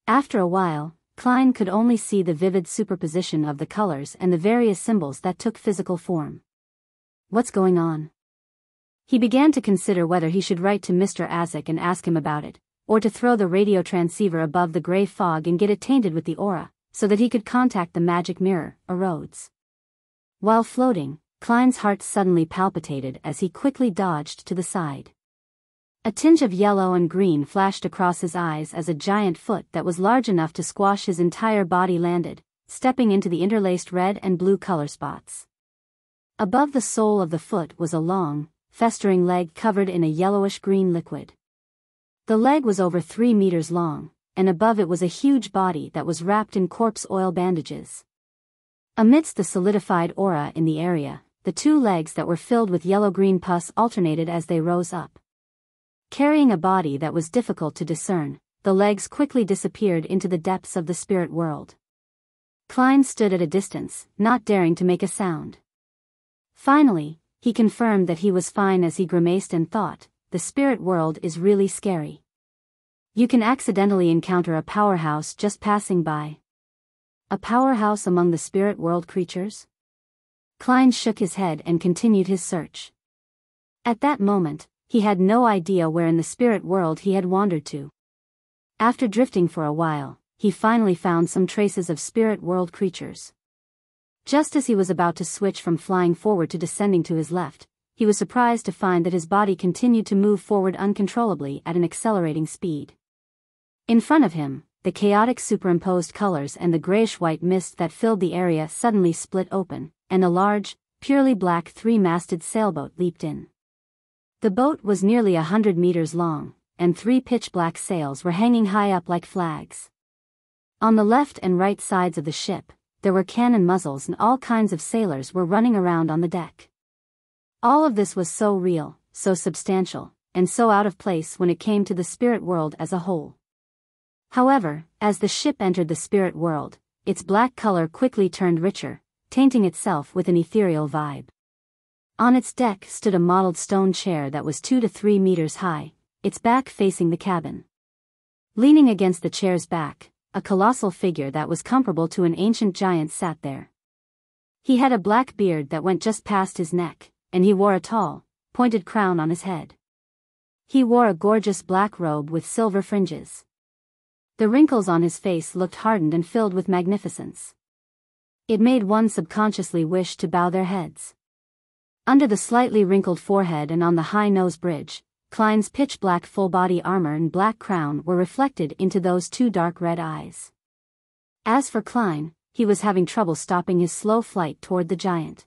After a while, Klein could only see the vivid superposition of the colors and the various symbols that took physical form. What's going on? He began to consider whether he should write to Mr. Azek and ask him about it, or to throw the radio transceiver above the gray fog and get it tainted with the aura, so that he could contact the magic mirror, or Rhodes. While floating, Klein's heart suddenly palpitated as he quickly dodged to the side. A tinge of yellow and green flashed across his eyes as a giant foot that was large enough to squash his entire body landed, stepping into the interlaced red and blue color spots. Above the sole of the foot was a long, festering leg covered in a yellowish-green liquid. The leg was over 3 meters long, and above it was a huge body that was wrapped in corpse oil bandages. Amidst the solidified aura in the area, the two legs that were filled with yellow-green pus alternated as they rose up. Carrying a body that was difficult to discern, the legs quickly disappeared into the depths of the spirit world. Klein stood at a distance, not daring to make a sound. Finally, he confirmed that he was fine as he grimaced and thought, the spirit world is really scary. You can accidentally encounter a powerhouse just passing by. A powerhouse among the spirit world creatures? Klein shook his head and continued his search. At that moment, he had no idea where in the spirit world he had wandered to. After drifting for a while, he finally found some traces of spirit world creatures. Just as he was about to switch from flying forward to descending to his left, he was surprised to find that his body continued to move forward uncontrollably at an accelerating speed. In front of him, the chaotic superimposed colors and the grayish-white mist that filled the area suddenly split open, and a large, purely black 3-masted sailboat leaped in. The boat was nearly 100 meters long, and 3 pitch-black sails were hanging high up like flags. On the left and right sides of the ship, there were cannon muzzles and all kinds of sailors were running around on the deck. All of this was so real, so substantial, and so out of place when it came to the spirit world as a whole. However, as the ship entered the spirit world, its black color quickly turned richer, tainting itself with an ethereal vibe. On its deck stood a mottled stone chair that was 2 to 3 meters high, its back facing the cabin. Leaning against the chair's back, a colossal figure that was comparable to an ancient giant sat there. He had a black beard that went just past his neck, and he wore a tall, pointed crown on his head. He wore a gorgeous black robe with silver fringes. The wrinkles on his face looked hardened and filled with magnificence. It made one subconsciously wish to bow their heads. Under the slightly wrinkled forehead and on the high nose bridge, Klein's pitch-black full-body armor and black crown were reflected into those 2 dark red eyes. As for Klein, he was having trouble stopping his slow flight toward the giant.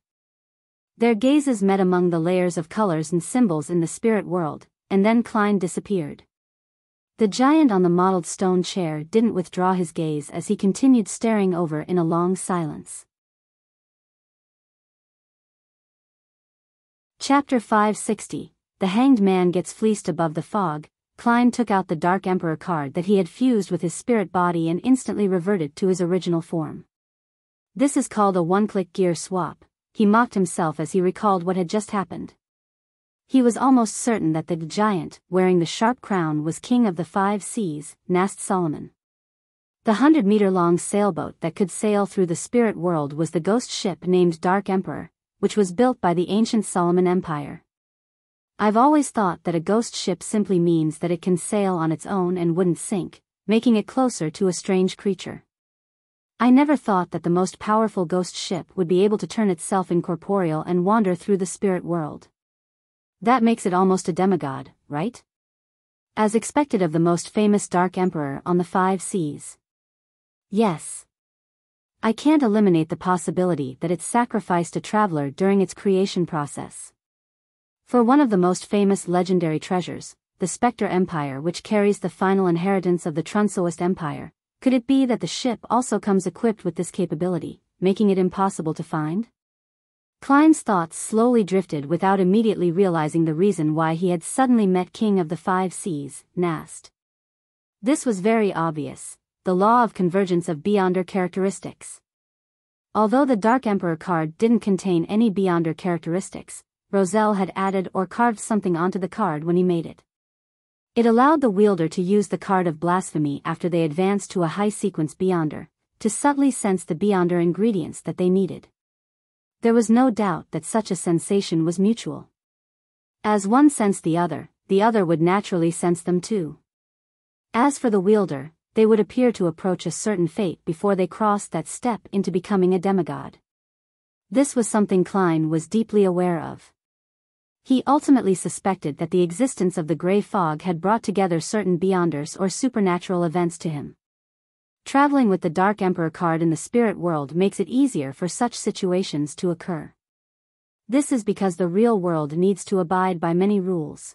Their gazes met among the layers of colors and symbols in the spirit world, and then Klein disappeared. The giant on the mottled stone chair didn't withdraw his gaze as he continued staring over in a long silence. Chapter 560, The Hanged Man Gets Fleeced Above the Fog. Klein took out the Dark Emperor card that he had fused with his spirit body and instantly reverted to his original form. This is called a one-click gear swap, he mocked himself as he recalled what had just happened. He was almost certain that the giant, wearing the sharp crown, was king of the 5 seas, Nast Solomon. The 100-meter-long sailboat that could sail through the spirit world was the ghost ship named Dark Emperor, which was built by the ancient Solomon Empire. I've always thought that a ghost ship simply means that it can sail on its own and wouldn't sink, making it closer to a strange creature. I never thought that the most powerful ghost ship would be able to turn itself incorporeal and wander through the spirit world. That makes it almost a demigod, right? As expected of the most famous Dark Emperor on the 5 seas. Yes. I can't eliminate the possibility that it sacrificed a traveler during its creation process. For one of the most famous legendary treasures, the Spectre Empire, which carries the final inheritance of the Trunsoist Empire, could it be that the ship also comes equipped with this capability, making it impossible to find? Klein's thoughts slowly drifted without immediately realizing the reason why he had suddenly met King of the Five Seas, Nast. This was very obvious, the law of convergence of Beyonder characteristics. Although the Dark Emperor card didn't contain any Beyonder characteristics, Roselle had added or carved something onto the card when he made it. It allowed the wielder to use the card of blasphemy after they advanced to a high-sequence Beyonder, to subtly sense the Beyonder ingredients that they needed. There was no doubt that such a sensation was mutual. As one sensed the other would naturally sense them too. As for the wielder, they would appear to approach a certain fate before they crossed that step into becoming a demigod. This was something Klein was deeply aware of. He ultimately suspected that the existence of the gray fog had brought together certain Beyonders or supernatural events to him. Traveling with the Dark Emperor card in the spirit world makes it easier for such situations to occur. This is because the real world needs to abide by many rules.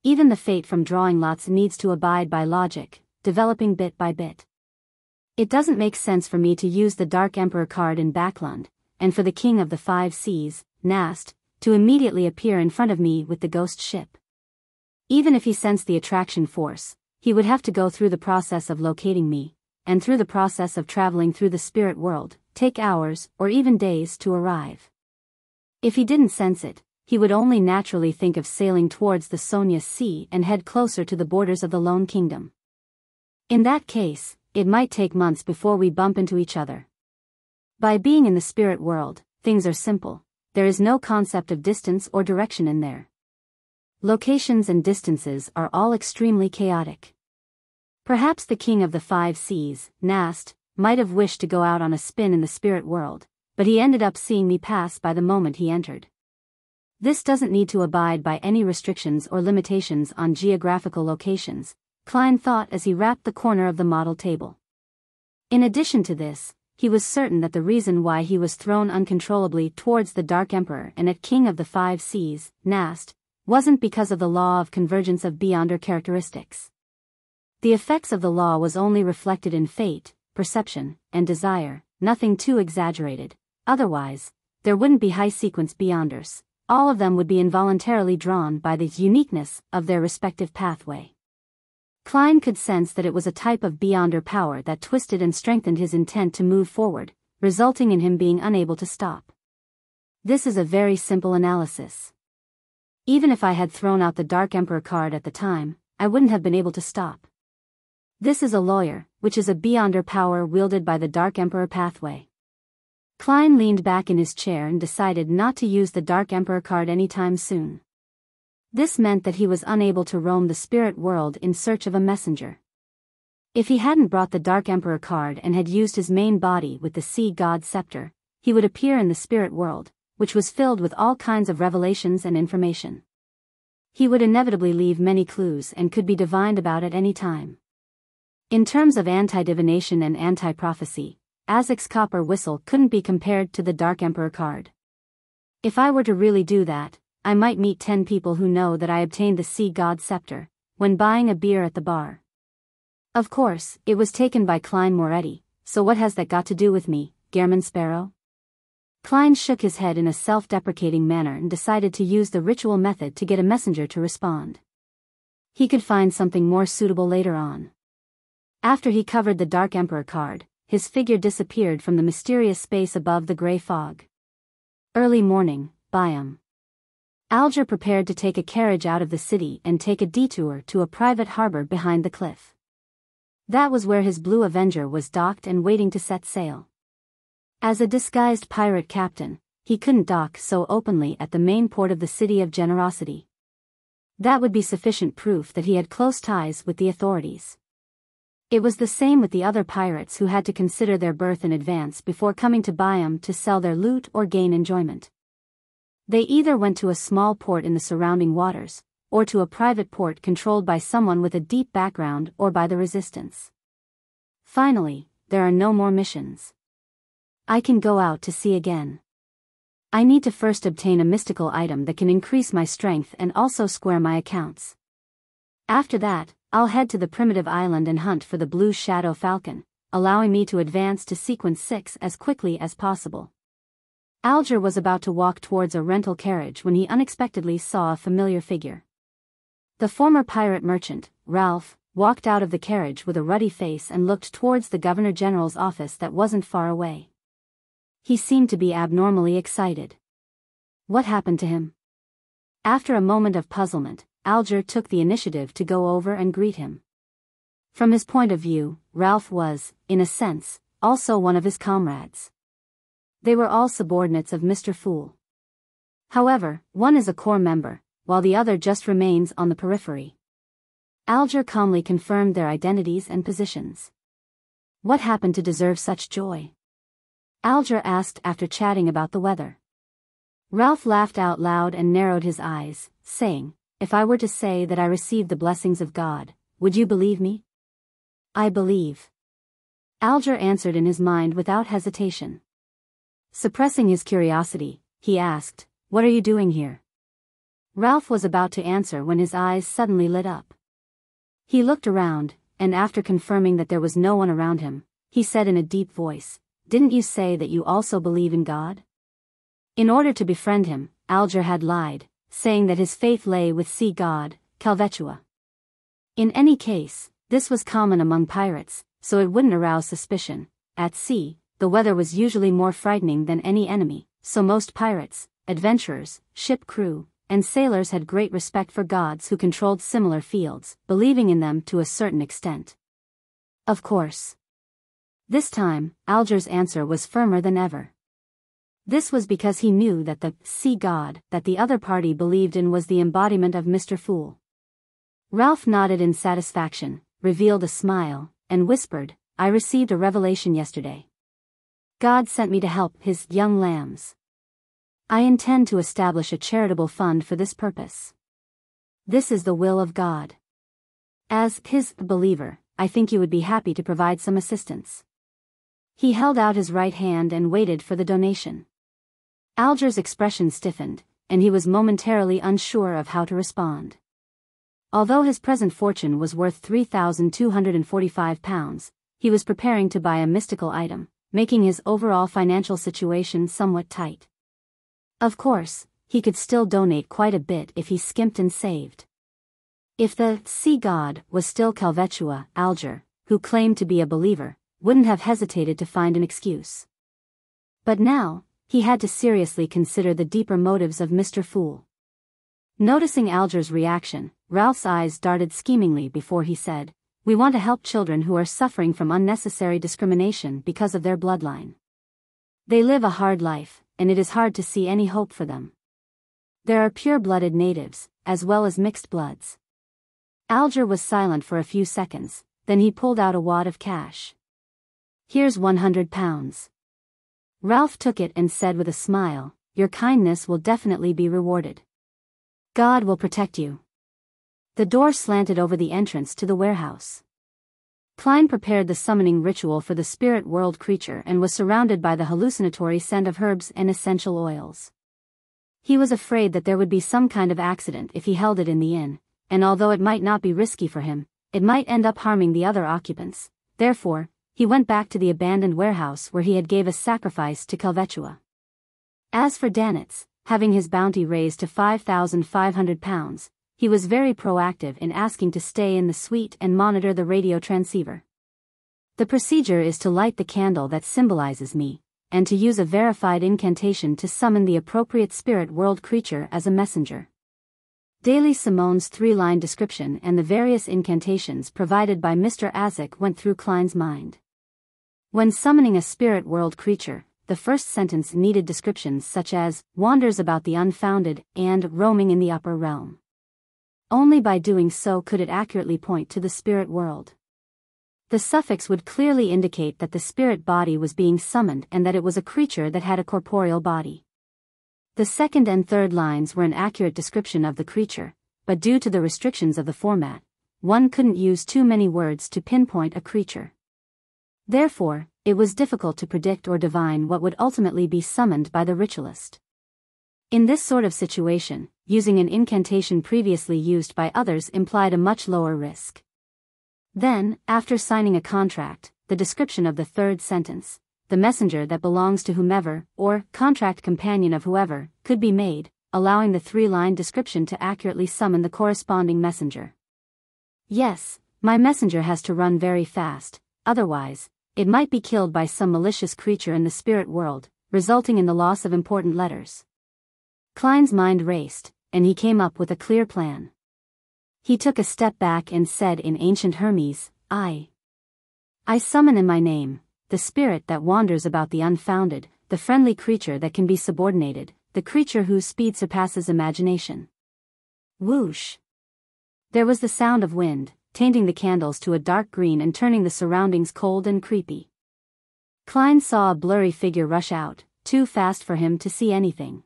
Even the fate from drawing lots needs to abide by logic, developing bit by bit. It doesn't make sense for me to use the Dark Emperor card in Backlund, and for the King of the Five Seas, Nast, to immediately appear in front of me with the ghost ship. Even if he sensed the attraction force, he would have to go through the process of locating me, and through the process of traveling through the spirit world, take hours or even days to arrive. If he didn't sense it, he would only naturally think of sailing towards the Sonia Sea and head closer to the borders of the Lone Kingdom. In that case, it might take months before we bump into each other. By being in the spirit world, things are simple. There is no concept of distance or direction in there. Locations and distances are all extremely chaotic. Perhaps the King of the Five Seas, Nast, might have wished to go out on a spin in the spirit world, but he ended up seeing me pass by the moment he entered. This doesn't need to abide by any restrictions or limitations on geographical locations, Klein thought as he wrapped the corner of the model table. In addition to this, he was certain that the reason why he was thrown uncontrollably towards the Dark Emperor and at King of the Five Seas, Nast, wasn't because of the law of convergence of Beyonder characteristics. The effects of the law was only reflected in fate, perception, and desire, nothing too exaggerated. Otherwise, there wouldn't be high-sequence Beyonders. All of them would be involuntarily drawn by the uniqueness of their respective pathway. Klein could sense that it was a type of Beyonder power that twisted and strengthened his intent to move forward, resulting in him being unable to stop. This is a very simple analysis. Even if I had thrown out the Dark Emperor card at the time, I wouldn't have been able to stop. This is a lawyer, which is a Beyonder power wielded by the Dark Emperor pathway. Klein leaned back in his chair and decided not to use the Dark Emperor card anytime soon. This meant that he was unable to roam the spirit world in search of a messenger. If he hadn't brought the Dark Emperor card and had used his main body with the Sea God Scepter, he would appear in the spirit world, which was filled with all kinds of revelations and information. He would inevitably leave many clues and could be divined about at any time. In terms of anti-divination and anti-prophecy, Azek's copper whistle couldn't be compared to the Dark Emperor card. If I were to really do that, I might meet 10 people who know that I obtained the Sea God Scepter when buying a beer at the bar. Of course, it was taken by Klein Moretti, so what has that got to do with me, Gehrman Sparrow? Klein shook his head in a self-deprecating manner and decided to use the ritual method to get a messenger to respond. He could find something more suitable later on. After he covered the Dark Emperor card, his figure disappeared from the mysterious space above the gray fog. Early morning, Biyao. Alger prepared to take a carriage out of the city and take a detour to a private harbor behind the cliff. That was where his Blue Avenger was docked and waiting to set sail. As a disguised pirate captain, he couldn't dock so openly at the main port of the City of Generosity. That would be sufficient proof that he had close ties with the authorities. It was the same with the other pirates who had to consider their berth in advance before coming to Biyao to sell their loot or gain enjoyment. They either went to a small port in the surrounding waters, or to a private port controlled by someone with a deep background or by the resistance. Finally, there are no more missions. I can go out to sea again. I need to first obtain a mystical item that can increase my strength and also square my accounts. After that, I'll head to the primitive island and hunt for the blue shadow falcon, allowing me to advance to sequence 6 as quickly as possible. Alger was about to walk towards a rental carriage when he unexpectedly saw a familiar figure. The former pirate merchant, Ralph, walked out of the carriage with a ruddy face and looked towards the Governor General's office that wasn't far away. He seemed to be abnormally excited. What happened to him? After a moment of puzzlement, Alger took the initiative to go over and greet him. From his point of view, Ralph was, in a sense, also one of his comrades. They were all subordinates of Mr. Fool. However, one is a core member, while the other just remains on the periphery. Alger calmly confirmed their identities and positions. What happened to deserve such joy? Alger asked after chatting about the weather. Ralph laughed out loud and narrowed his eyes, saying, "If I were to say that I received the blessings of God, would you believe me?" "I believe." Alger answered in his mind without hesitation. Suppressing his curiosity, he asked, "What are you doing here?" Ralph was about to answer when his eyes suddenly lit up. He looked around, and after confirming that there was no one around him, he said in a deep voice, "Didn't you say that you also believe in God?" In order to befriend him, Alger had lied, saying that his faith lay with sea god, Calvetua. In any case, this was common among pirates, so it wouldn't arouse suspicion. At sea, the weather was usually more frightening than any enemy, so most pirates, adventurers, ship crew, and sailors had great respect for gods who controlled similar fields, believing in them to a certain extent. Of course. This time, Alger's answer was firmer than ever. This was because he knew that the sea god that the other party believed in was the embodiment of Mr. Fool. Ralph nodded in satisfaction, revealed a smile, and whispered, "I received a revelation yesterday. God sent me to help his young lambs. I intend to establish a charitable fund for this purpose. This is the will of God. As his believer, I think you would be happy to provide some assistance." He held out his right hand and waited for the donation. Alger's expression stiffened, and he was momentarily unsure of how to respond. Although his present fortune was worth £3,245, he was preparing to buy a mystical item, making his overall financial situation somewhat tight. Of course, he could still donate quite a bit if he skimped and saved. If the sea god was still Calvetua, Alger, who claimed to be a believer, wouldn't have hesitated to find an excuse. But now, he had to seriously consider the deeper motives of Mr. Fool. Noticing Alger's reaction, Ralph's eyes darted schemingly before he said, "We want to help children who are suffering from unnecessary discrimination because of their bloodline. They live a hard life, and it is hard to see any hope for them. There are pure-blooded natives, as well as mixed bloods." Alger was silent for a few seconds, then he pulled out a wad of cash. "Here's £100. Ralph took it and said with a smile, "Your kindness will definitely be rewarded. God will protect you." The door slanted over the entrance to the warehouse. Klein prepared the summoning ritual for the spirit world creature and was surrounded by the hallucinatory scent of herbs and essential oils. He was afraid that there would be some kind of accident if he held it in the inn, and although it might not be risky for him, it might end up harming the other occupants. Therefore, he went back to the abandoned warehouse where he had gave a sacrifice to Calvetua. As for Danitz, having his bounty raised to £5,500, he was very proactive in asking to stay in the suite and monitor the radio transceiver. "The procedure is to light the candle that symbolizes me, and to use a verified incantation to summon the appropriate spirit world creature as a messenger." Daily Simone's 3-line description and the various incantations provided by Mr. Azek went through Klein's mind. When summoning a spirit world creature, the first sentence needed descriptions such as, "wanders about the unfounded," and "roaming in the upper realm." Only by doing so could it accurately point to the spirit world. The suffix would clearly indicate that the spirit body was being summoned and that it was a creature that had a corporeal body. The second and third lines were an accurate description of the creature, but due to the restrictions of the format, one couldn't use too many words to pinpoint a creature. Therefore, it was difficult to predict or divine what would ultimately be summoned by the ritualist. In this sort of situation, using an incantation previously used by others implied a much lower risk. Then, after signing a contract, the description of the third sentence, the messenger that belongs to whomever, or contract companion of whoever, could be made, allowing the 3-line description to accurately summon the corresponding messenger. Yes, my messenger has to run very fast, otherwise, it might be killed by some malicious creature in the spirit world, resulting in the loss of important letters. Klein's mind raced, and he came up with a clear plan. He took a step back and said in ancient Hermes, I summon in my name, the spirit that wanders about the unfounded, the friendly creature that can be subordinated, the creature whose speed surpasses imagination. Whoosh! There was the sound of wind, tainting the candles to a dark green and turning the surroundings cold and creepy. Klein saw a blurry figure rush out, too fast for him to see anything.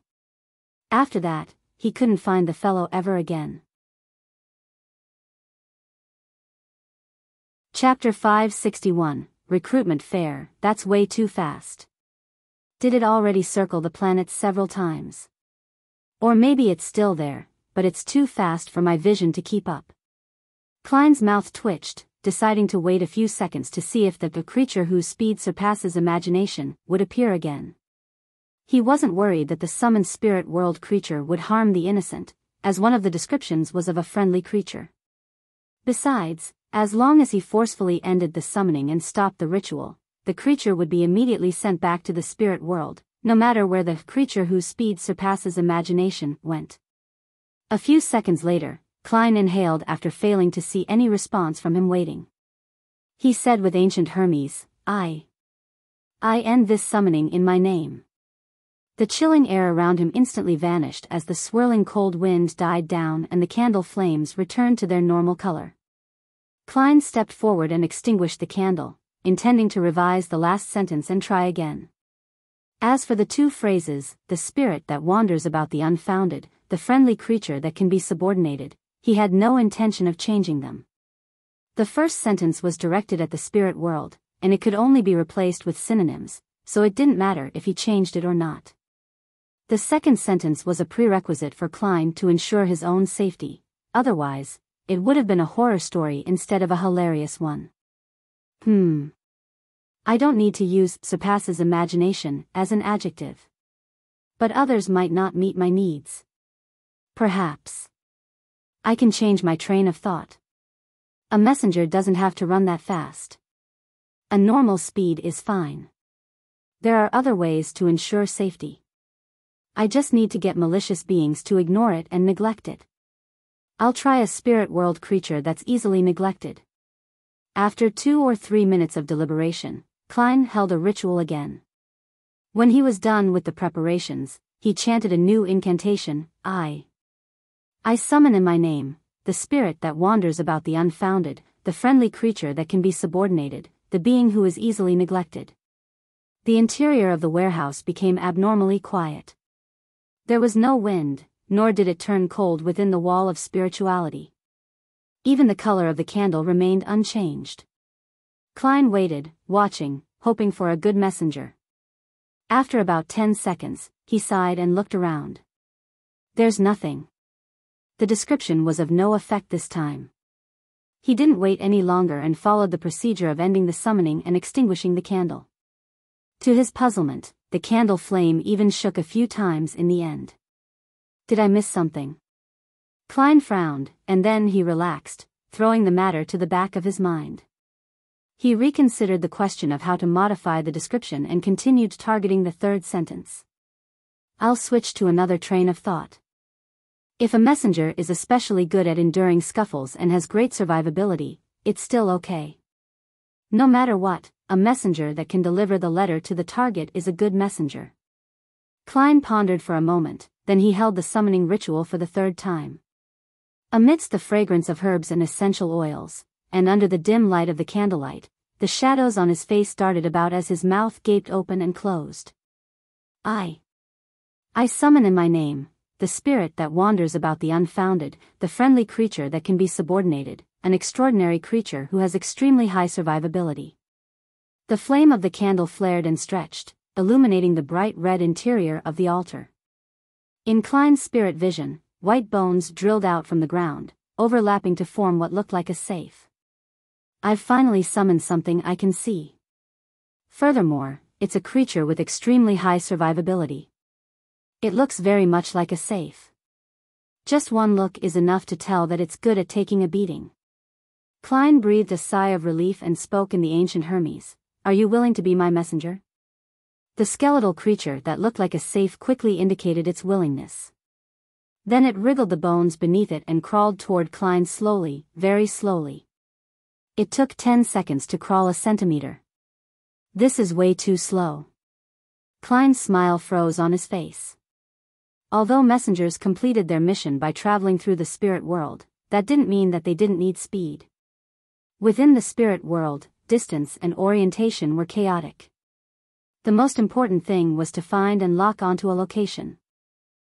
After that, he couldn't find the fellow ever again. Chapter 561, Recruitment Fair, That's Way Too Fast. Did it already circle the planet several times? Or maybe it's still there, but it's too fast for my vision to keep up. Klein's mouth twitched, deciding to wait a few seconds to see if the creature whose speed surpasses imagination would appear again. He wasn't worried that the summoned spirit world creature would harm the innocent, as one of the descriptions was of a friendly creature. Besides, as long as he forcefully ended the summoning and stopped the ritual, the creature would be immediately sent back to the spirit world, no matter where the creature whose speed surpasses imagination went. A few seconds later, Klein inhaled after failing to see any response from him waiting. He said with ancient Hermes, I end this summoning in my name. The chilling air around him instantly vanished as the swirling cold wind died down and the candle flames returned to their normal color. Klein stepped forward and extinguished the candle, intending to revise the last sentence and try again. As for the two phrases, the spirit that wanders about the unfounded, the friendly creature that can be subordinated, he had no intention of changing them. The first sentence was directed at the spirit world, and it could only be replaced with synonyms, so it didn't matter if he changed it or not. The second sentence was a prerequisite for Klein to ensure his own safety, otherwise, it would have been a horror story instead of a hilarious one. I don't need to use surpasses imagination as an adjective. But others might not meet my needs. Perhaps I can change my train of thought. A messenger doesn't have to run that fast. A normal speed is fine. There are other ways to ensure safety. I just need to get malicious beings to ignore it and neglect it. I'll try a spirit world creature that's easily neglected. After 2 or 3 minutes of deliberation, Klein held a ritual again. When he was done with the preparations, he chanted a new incantation, I summon in my name, the spirit that wanders about the unfounded, the friendly creature that can be subordinated, the being who is easily neglected. The interior of the warehouse became abnormally quiet. There was no wind, nor did it turn cold within the wall of spirituality. Even the color of the candle remained unchanged. Klein waited, watching, hoping for a good messenger. After about 10 seconds, he sighed and looked around. There's nothing. The description was of no effect this time. He didn't wait any longer and followed the procedure of ending the summoning and extinguishing the candle. To his puzzlement, the candle flame even shook a few times in the end. Did I miss something? Klein frowned, and then he relaxed, throwing the matter to the back of his mind. He reconsidered the question of how to modify the description and continued targeting the third sentence. I'll switch to another train of thought. If a messenger is especially good at enduring scuffles and has great survivability, it's still okay. No matter what, a messenger that can deliver the letter to the target is a good messenger. Klein pondered for a moment, then he held the summoning ritual for the third time. Amidst the fragrance of herbs and essential oils, and under the dim light of the candlelight, the shadows on his face darted about as his mouth gaped open and closed. I summon in my name, the spirit that wanders about the unfounded, the friendly creature that can be subordinated, an extraordinary creature who has extremely high survivability. The flame of the candle flared and stretched, illuminating the bright red interior of the altar. In Klein's spirit vision, white bones drilled out from the ground, overlapping to form what looked like a safe. I've finally summoned something I can see. Furthermore, it's a creature with extremely high survivability. It looks very much like a safe. Just one look is enough to tell that it's good at taking a beating. Klein breathed a sigh of relief and spoke in the ancient Hermes. Are you willing to be my messenger? The skeletal creature that looked like a safe quickly indicated its willingness. Then it wriggled the bones beneath it and crawled toward Klein slowly, very slowly. It took 10 seconds to crawl a centimeter. This is way too slow. Klein's smile froze on his face. Although messengers completed their mission by traveling through the spirit world, that didn't mean that they didn't need speed. Within the spirit world, distance and orientation were chaotic. The most important thing was to find and lock onto a location.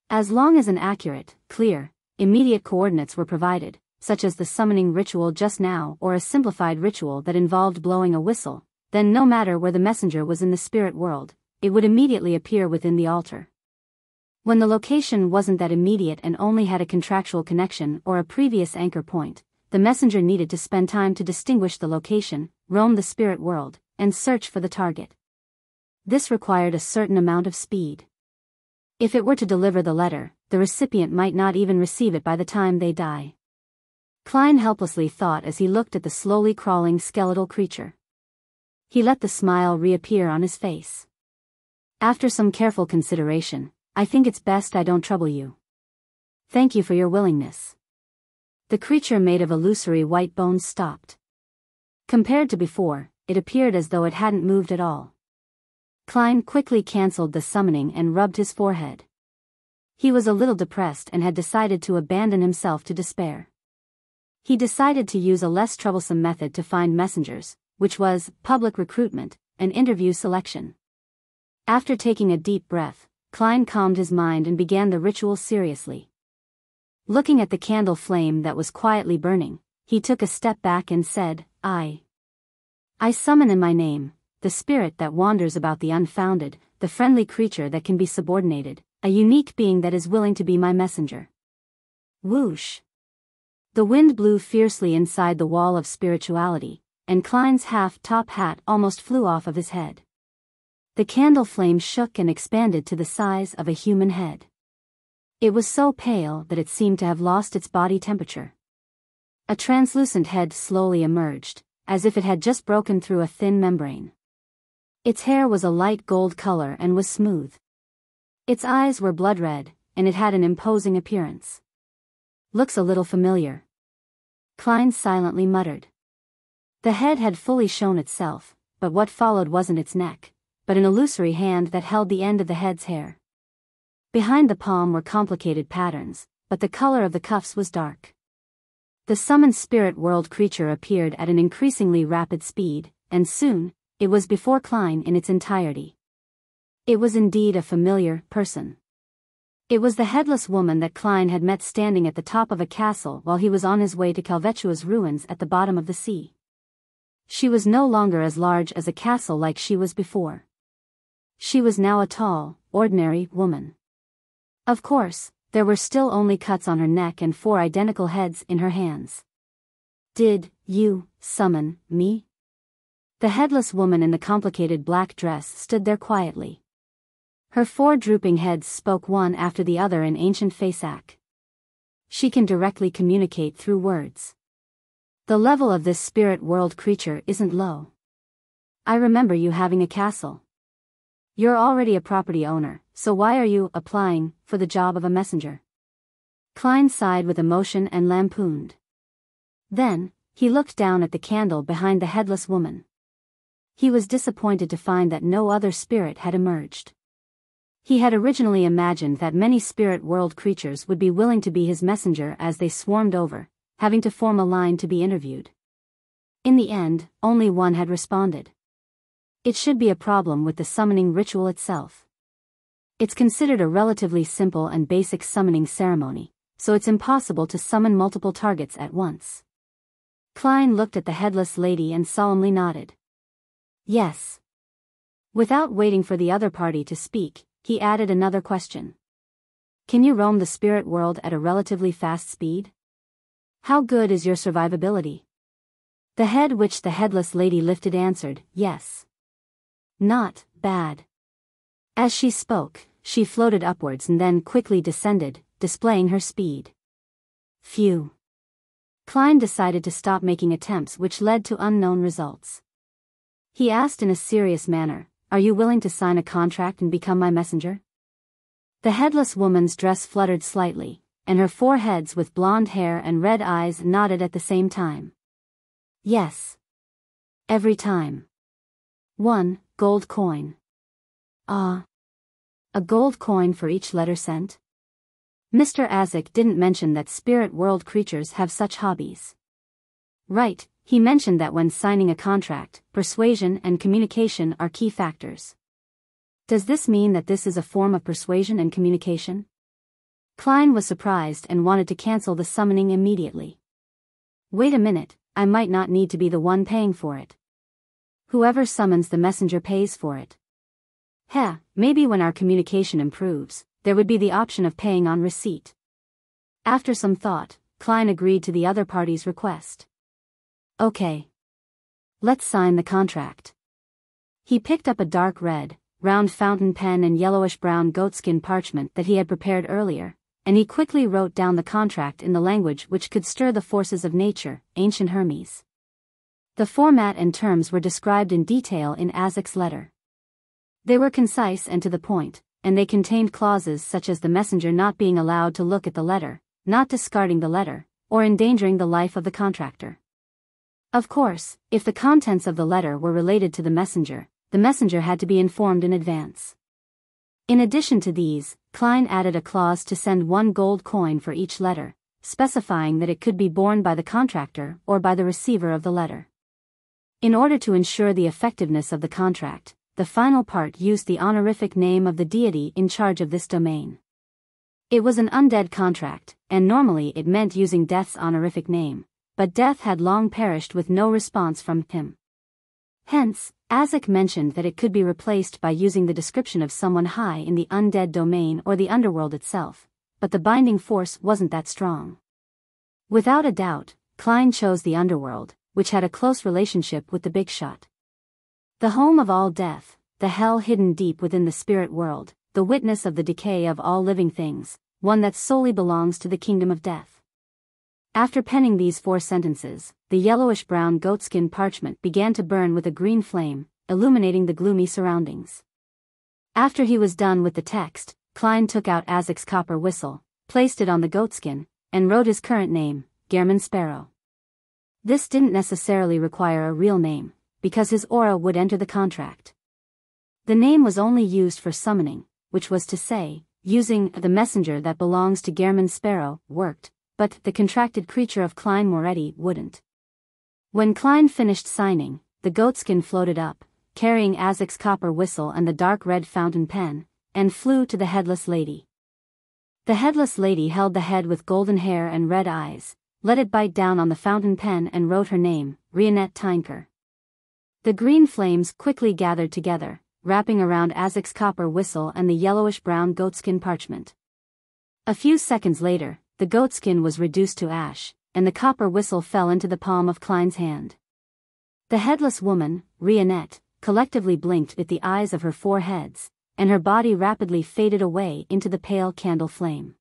As long as an accurate, clear, immediate coordinates were provided, such as the summoning ritual just now or a simplified ritual that involved blowing a whistle, then no matter where the messenger was in the spirit world, it would immediately appear within the altar. When the location wasn't that immediate and only had a contractual connection or a previous anchor point, the messenger needed to spend time to distinguish the location, roam the spirit world, and search for the target. This required a certain amount of speed. If it were to deliver the letter, the recipient might not even receive it by the time they die. Klein helplessly thought as he looked at the slowly crawling skeletal creature. He let the smile reappear on his face. After some careful consideration, I think it's best I don't trouble you. Thank you for your willingness. The creature made of illusory white bones stopped. Compared to before, it appeared as though it hadn't moved at all. Klein quickly cancelled the summoning and rubbed his forehead. He was a little depressed and had decided to abandon himself to despair. He decided to use a less troublesome method to find messengers, which was public recruitment, and interview selection. After taking a deep breath, Klein calmed his mind and began the ritual seriously. Looking at the candle flame that was quietly burning, he took a step back and said, I summon in my name, the spirit that wanders about the unfounded, the friendly creature that can be subordinated, a unique being that is willing to be my messenger. Whoosh! The wind blew fiercely inside the wall of spirituality, and Klein's half-top hat almost flew off of his head. The candle flame shook and expanded to the size of a human head. It was so pale that it seemed to have lost its body temperature. A translucent head slowly emerged, as if it had just broken through a thin membrane. Its hair was a light gold color and was smooth. Its eyes were blood red, and it had an imposing appearance. Looks a little familiar. Klein silently muttered. The head had fully shown itself, but what followed wasn't its neck, but an illusory hand that held the end of the head's hair. Behind the palm were complicated patterns, but the color of the cuffs was dark. The summoned spirit world creature appeared at an increasingly rapid speed, and soon, it was before Klein in its entirety. It was indeed a familiar person. It was the headless woman that Klein had met standing at the top of a castle while he was on his way to Calvetua's ruins at the bottom of the sea. She was no longer as large as a castle like she was before. She was now a tall, ordinary woman. Of course, there were still only cuts on her neck and 4 identical heads in her hands. Did you summon me? The headless woman in the complicated black dress stood there quietly. Her 4 drooping heads spoke one after the other in ancient Fasak. She can directly communicate through words. The level of this spirit world creature isn't low. I remember you having a castle. You're already a property owner, so why are you applying for the job of a messenger? Klein sighed with emotion and lampooned. Then, he looked down at the candle behind the headless woman. He was disappointed to find that no other spirit had emerged. He had originally imagined that many spirit world creatures would be willing to be his messenger as they swarmed over, having to form a line to be interviewed. In the end, only one had responded. It should be a problem with the summoning ritual itself. It's considered a relatively simple and basic summoning ceremony, so it's impossible to summon multiple targets at once. Klein looked at the headless lady and solemnly nodded. Yes. Without waiting for the other party to speak, he added another question. Can you roam the spirit world at a relatively fast speed? How good is your survivability? The head which the headless lady lifted answered, yes. Not bad. As she spoke, she floated upwards and then quickly descended, displaying her speed. Phew. Klein decided to stop making attempts, which led to unknown results. He asked in a serious manner, "Are you willing to sign a contract and become my messenger?" The headless woman's dress fluttered slightly, and her four heads with blonde hair and red eyes nodded at the same time. Yes. Every time. 1 gold coin. Ah. A gold coin for each letter sent? Mr. Azik didn't mention that spirit world creatures have such hobbies. Right, he mentioned that when signing a contract, persuasion and communication are key factors. Does this mean that this is a form of persuasion and communication? Klein was surprised and wanted to cancel the summoning immediately. Wait a minute, I might not need to be the one paying for it. Whoever summons the messenger pays for it. Maybe when our communication improves, there would be the option of paying on receipt. After some thought, Klein agreed to the other party's request. Okay. Let's sign the contract. He picked up a dark red, round fountain pen and yellowish-brown goatskin parchment that he had prepared earlier, and he quickly wrote down the contract in the language which could stir the forces of nature, ancient Hermes. The format and terms were described in detail in Azik's letter. They were concise and to the point, and they contained clauses such as the messenger not being allowed to look at the letter, not discarding the letter, or endangering the life of the contractor. Of course, if the contents of the letter were related to the messenger had to be informed in advance. In addition to these, Klein added a clause to send 1 gold coin for each letter, specifying that it could be borne by the contractor or by the receiver of the letter. In order to ensure the effectiveness of the contract, the final part used the honorific name of the deity in charge of this domain. It was an undead contract, and normally it meant using Death's honorific name, but Death had long perished with no response from him. Hence, Azik mentioned that it could be replaced by using the description of someone high in the undead domain or the underworld itself, but the binding force wasn't that strong. Without a doubt, Klein chose the underworld, which had a close relationship with the big shot. The home of all death, the hell hidden deep within the spirit world, the witness of the decay of all living things, one that solely belongs to the kingdom of death. After penning these 4 sentences, the yellowish-brown goatskin parchment began to burn with a green flame, illuminating the gloomy surroundings. After he was done with the text, Klein took out Azik's copper whistle, placed it on the goatskin, and wrote his current name, Gehrman Sparrow. This didn't necessarily require a real name, because his aura would enter the contract. The name was only used for summoning, which was to say, using the messenger that belongs to Gehrman Sparrow worked, but the contracted creature of Klein Moretti wouldn't. When Klein finished signing, the goatskin floated up, carrying Azik's copper whistle and the dark red fountain pen, and flew to the headless lady. The headless lady held the head with golden hair and red eyes, let it bite down on the fountain pen and wrote her name, Rionette Tynker. The green flames quickly gathered together, wrapping around Azik's copper whistle and the yellowish-brown goatskin parchment. A few seconds later, the goatskin was reduced to ash, and the copper whistle fell into the palm of Klein's hand. The headless woman, Rionette, collectively blinked with the eyes of her 4 heads, and her body rapidly faded away into the pale candle flame.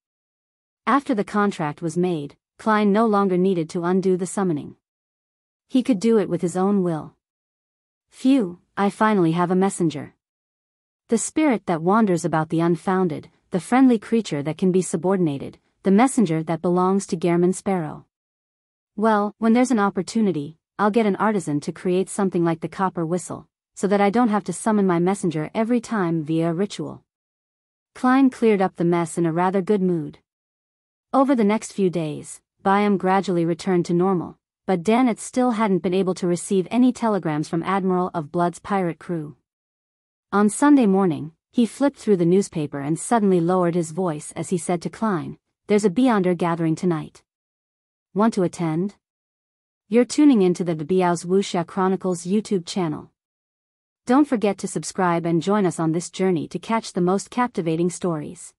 After the contract was made, Klein no longer needed to undo the summoning. He could do it with his own will. Phew, I finally have a messenger. The spirit that wanders about the unfounded, the friendly creature that can be subordinated, the messenger that belongs to Gehrman Sparrow. Well, when there's an opportunity, I'll get an artisan to create something like the copper whistle, so that I don't have to summon my messenger every time via a ritual. Klein cleared up the mess in a rather good mood. Over the next few days, Biyao gradually returned to normal, but Danitz still hadn't been able to receive any telegrams from Admiral of Blood's pirate crew. On Sunday morning, he flipped through the newspaper and suddenly lowered his voice as he said to Klein, "There's a Beyonder gathering tonight. Want to attend?" You're tuning into the Biyao's Wuxia Chronicles YouTube channel. Don't forget to subscribe and join us on this journey to catch the most captivating stories.